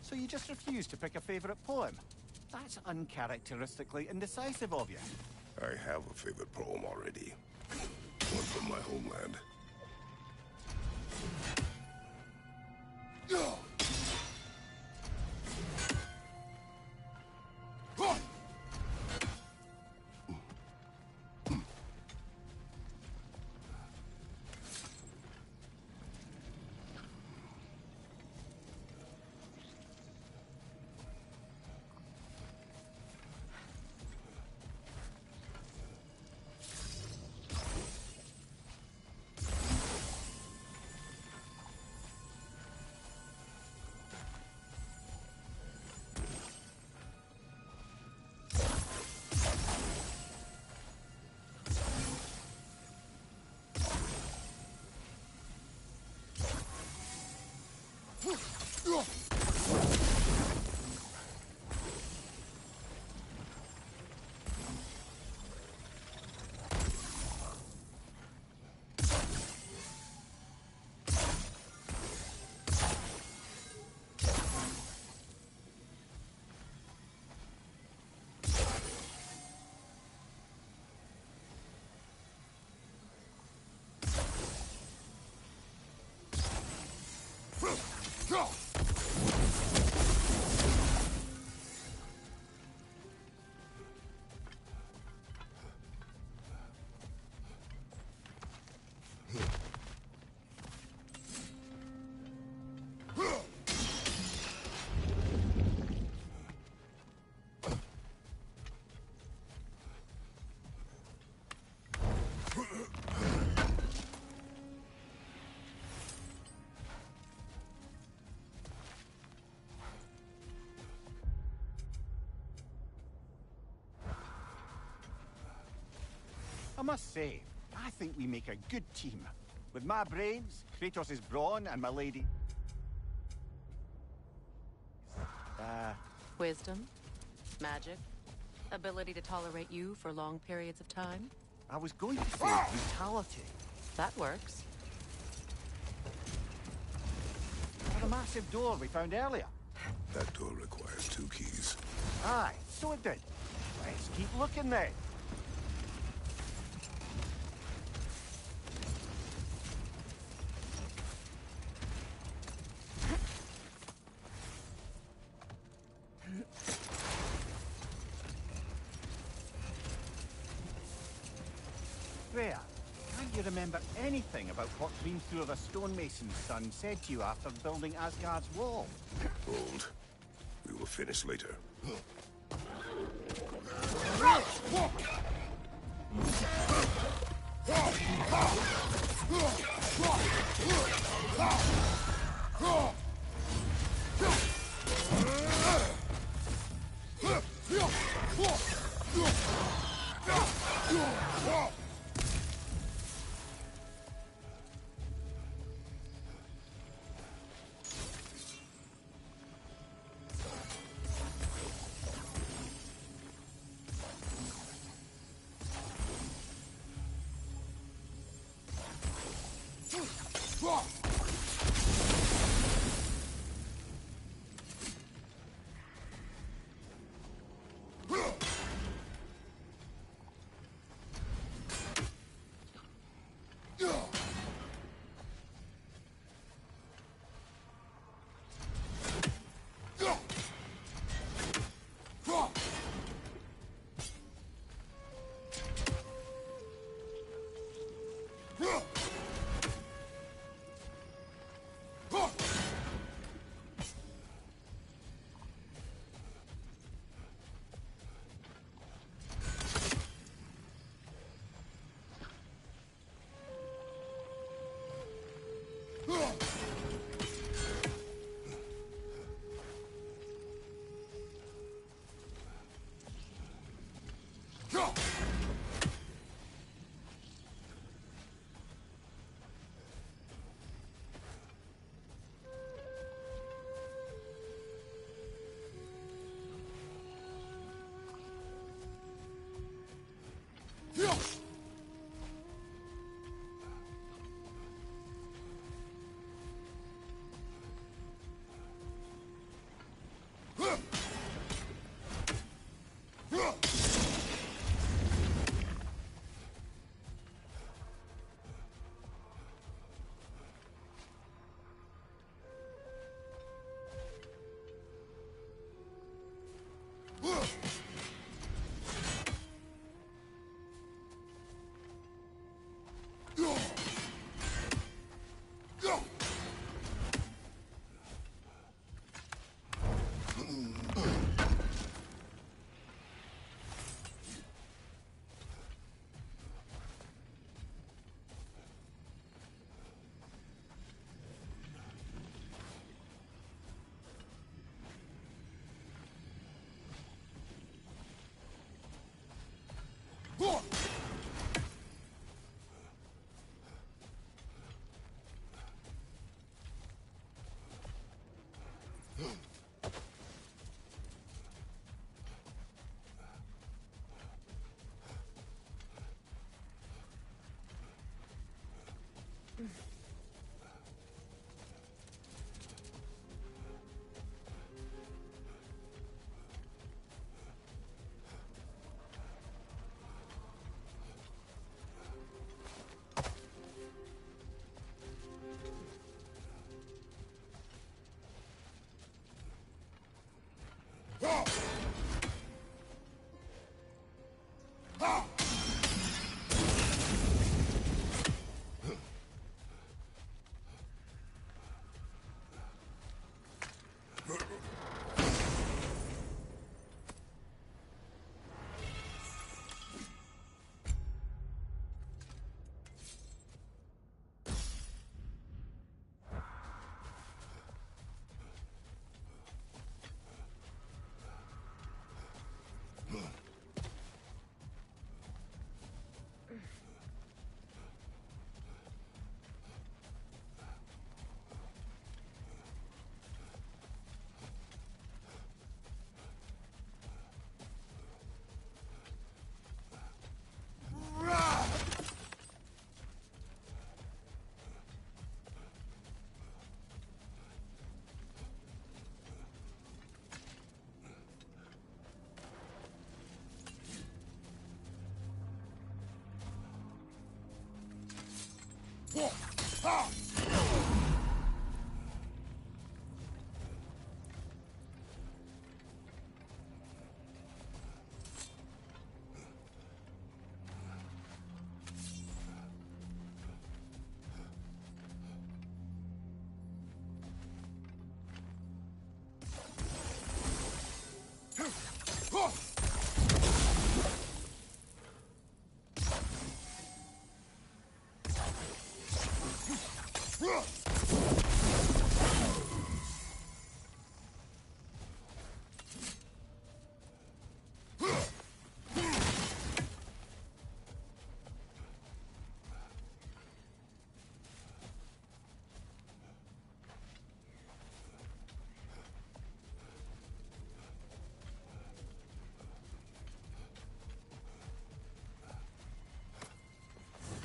So you just refuse to pick a favorite poem? That's uncharacteristically indecisive of you.
I have a favorite poem already. One from my homeland.
I must say, I think we make a good team. With my brains, Kratos' brawn, and my lady...
Wisdom, magic, ability to tolerate you for long periods of time.
I was going to say brutality.
That works.
Or the massive door we found earlier.
That door requires 2 keys.
Aye, so it did. Let's keep looking then. Freya, can't you remember anything about what Green through the stonemason's son said to you after building Asgard's wall?
Hold. We will finish later.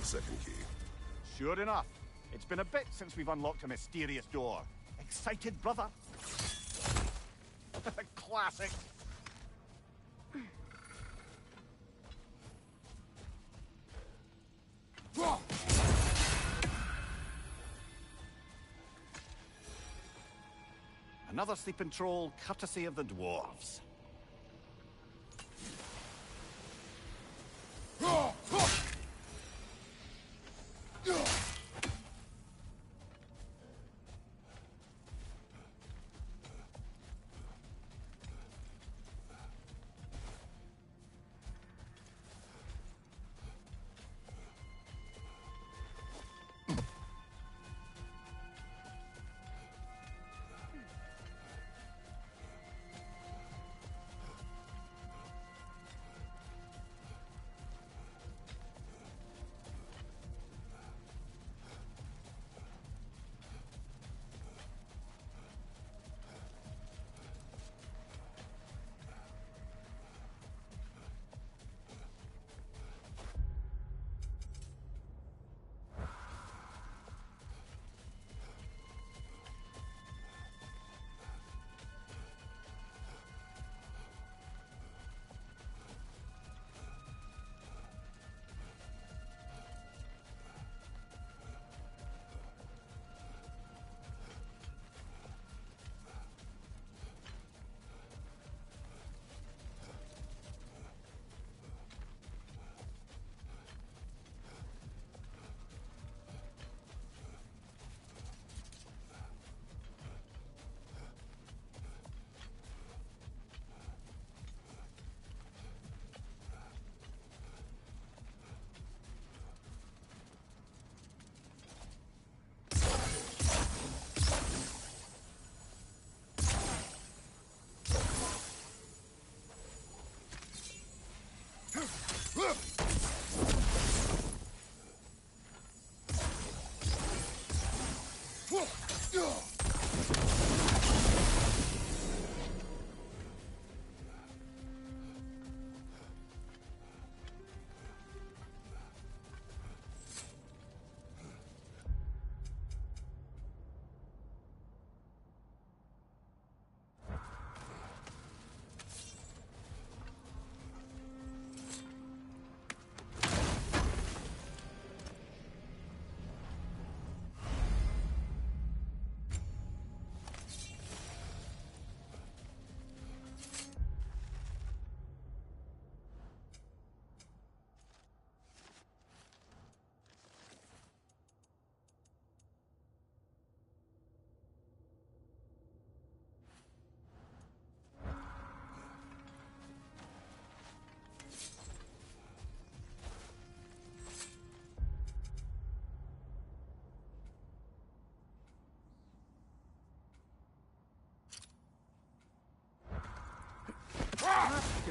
The second key.
Sure enough. It's been a bit since we've unlocked a mysterious door. Excited, brother? Classic. Another sleeping troll, courtesy of the dwarves.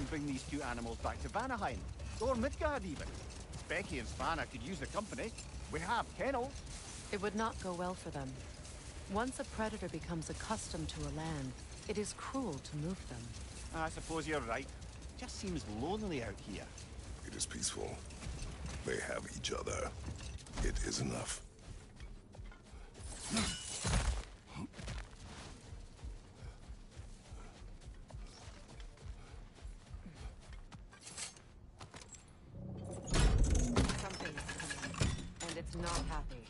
bring these two animals back to Vanaheim, or Midgard even. Becky and Svanna could use the company. We have kennels.
It would not go well for them. Once a predator becomes accustomed to a land, it is cruel to move them.
I suppose you're right. It just seems lonely out here.
It is peaceful. They have each other. It is enough.
Something is coming, and it's not happy.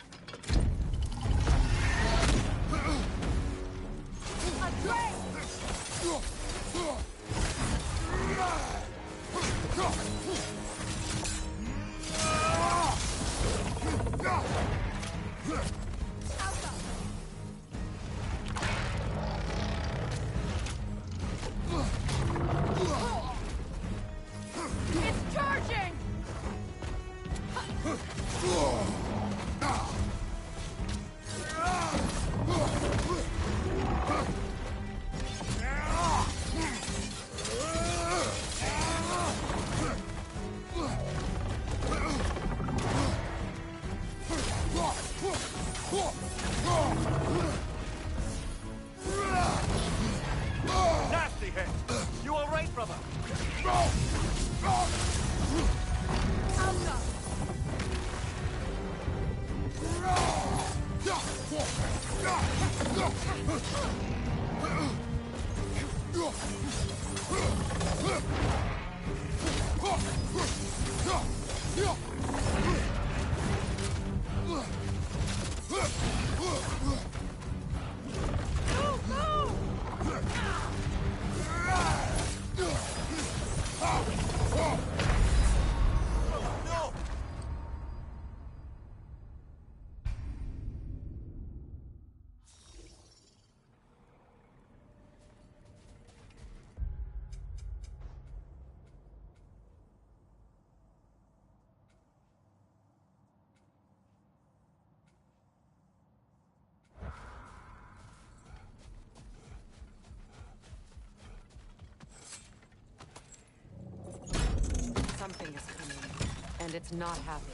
It's charging!
Nasty hit! You all right, brother?
Something is coming, and it's not happy.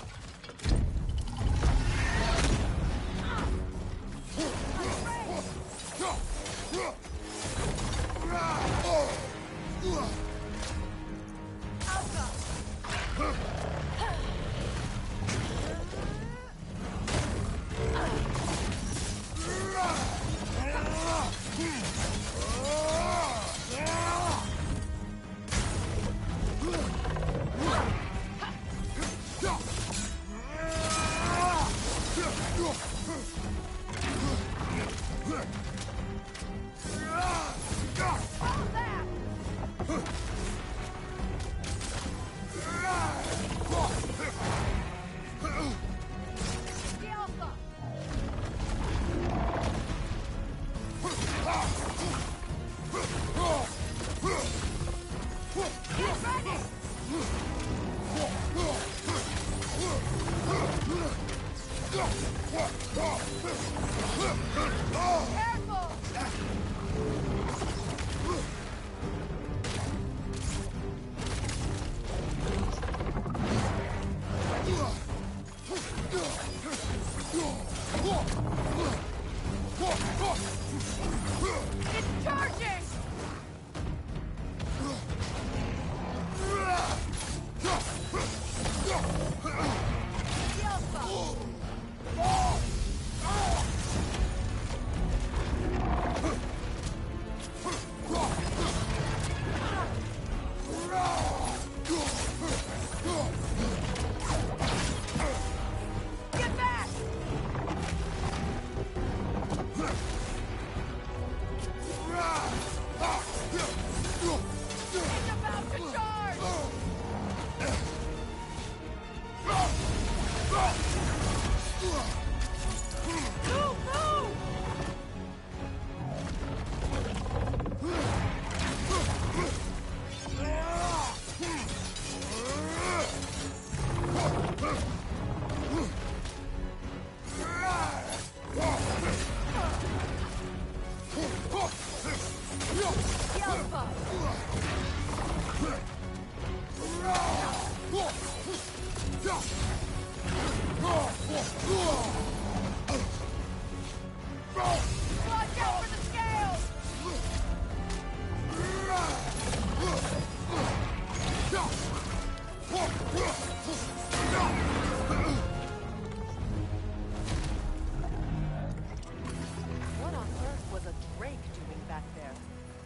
It's charging! Get back! It's about to charge! Move, move!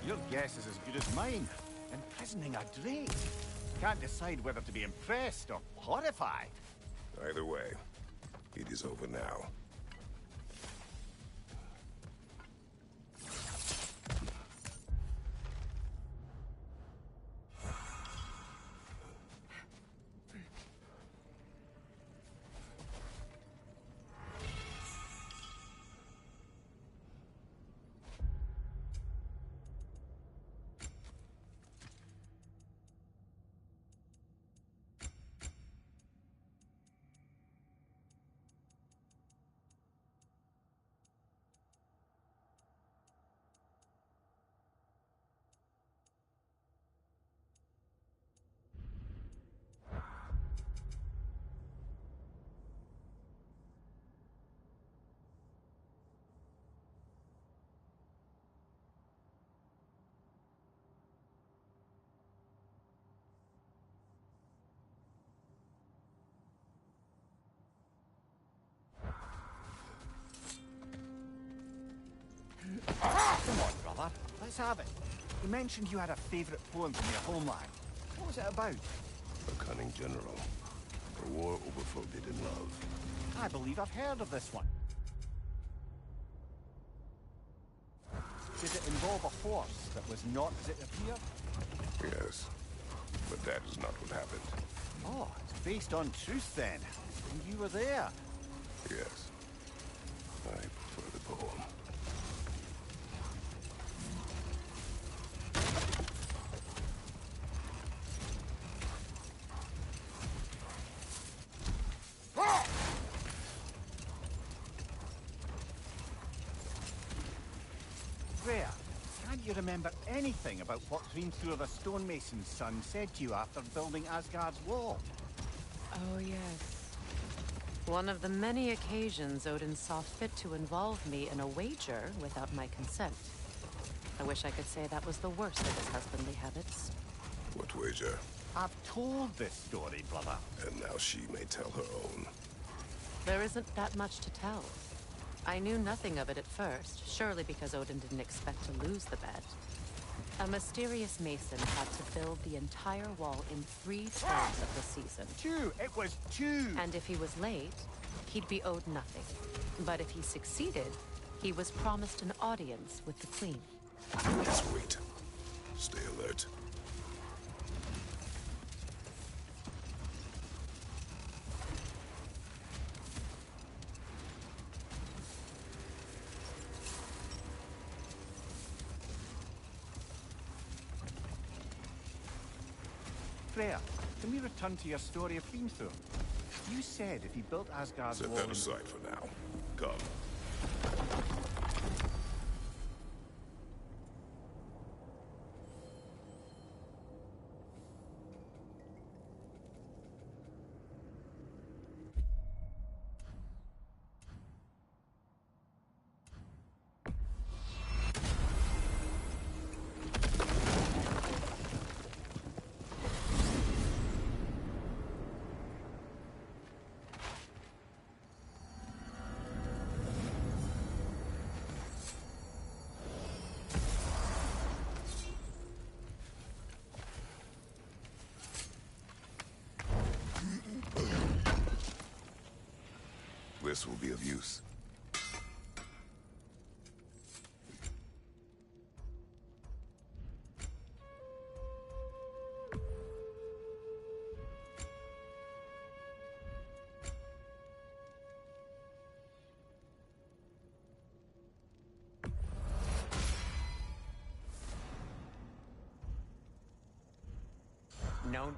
Your guess is as good as mine. Imprisoning a drake. Can't decide whether to be impressed or horrified.
Either way, it is over now.
Come on, brother. Let's have it. You mentioned you had a favourite poem from your homeland. What was it about?
A cunning general. A war over forbidden love.
I believe I've heard of this one. Did it involve a horse that was not as it appeared?
Yes, but that is not what happened.
Oh, it's based on truth then. And you were there.
Yes, I prefer the poem.
Rhea, can't you remember anything about what Hrimthur the stonemason's son said to you after building Asgard's wall?
Oh, yes. One of the many occasions Odin saw fit to involve me in a wager without my consent. I wish I could say that was the worst of his husbandly habits.
What wager?
I've told this story, brother.
And now she may tell her own.
There isn't that much to tell. I knew nothing of it at first, surely because Odin didn't expect to lose the bet. A mysterious mason had to build the entire wall in 3 turns of the season.
2! It was 2!
And if he was late, he'd be owed nothing. But if he succeeded, he was promised an audience with the queen.
Just wait. Stay alert.
Freya, can we return to your story of Hrimthur? You said if he built Asgard's
Set
wall...
that aside for now. Come. This will be of use.
No.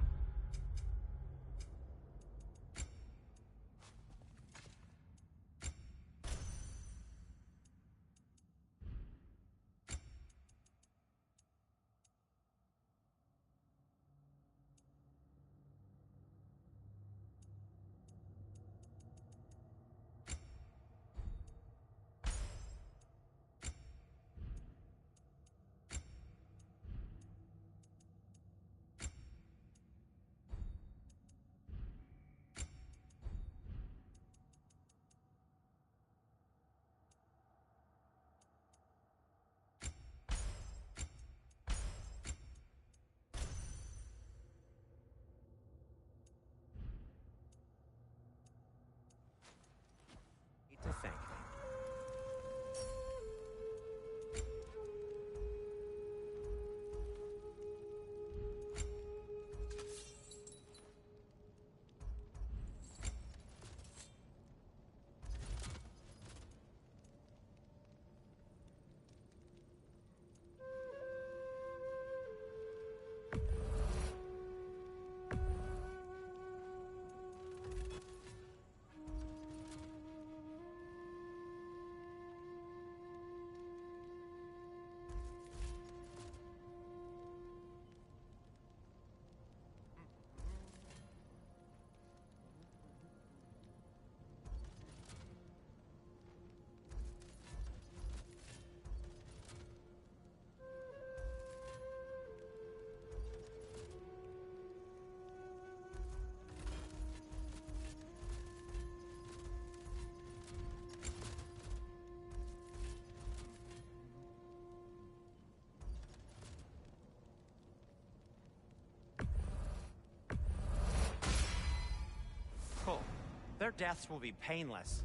Their deaths will be painless.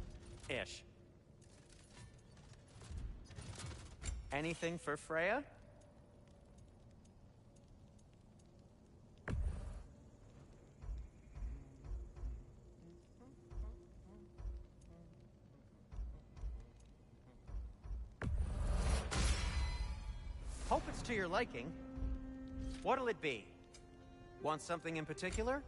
Ish. Anything for Freya? Hope it's to your liking. What'll it be? Want something in particular?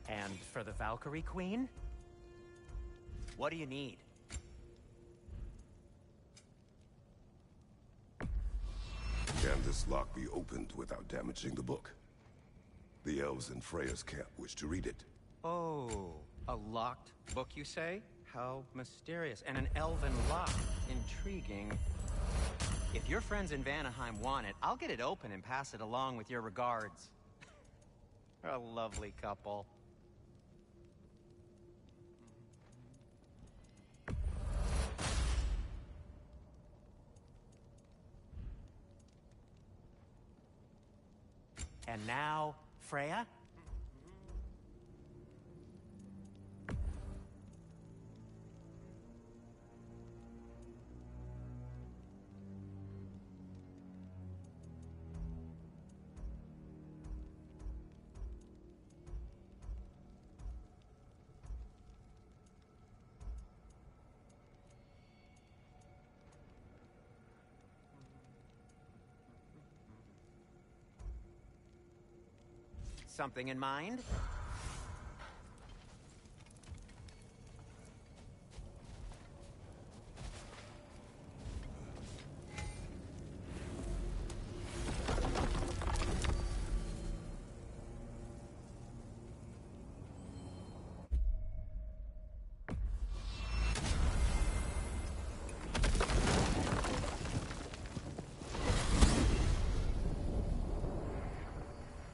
And for the Valkyrie Queen? What do you need?
Can this lock be opened without damaging the book? The elves in Freya's camp wish to read it.
Oh, a locked book, you say? How mysterious. And an elven lock. Intriguing. If your friends in Vanaheim want it, I'll get it open and pass it along with your regards. A lovely couple. And now, Freya? Something in mind?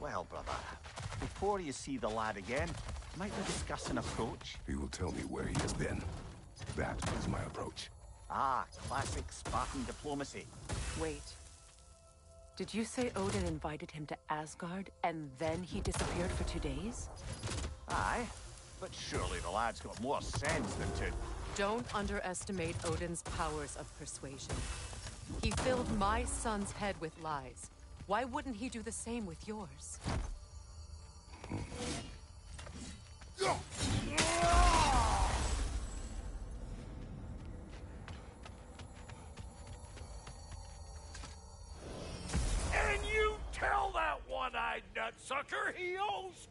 Well, brother, before you see the lad again, might we discuss an approach?
He will tell me where he has been. That is my approach.
Ah, classic Spartan diplomacy.
Wait. Did you say Odin invited him to Asgard, and then he disappeared for 2 days?
Aye, but surely the lad's got more sense than to...
Don't underestimate Odin's powers of persuasion. He filled my son's head with lies. Why wouldn't he do the same with yours?
And you tell that one-eyed nutsucker he owes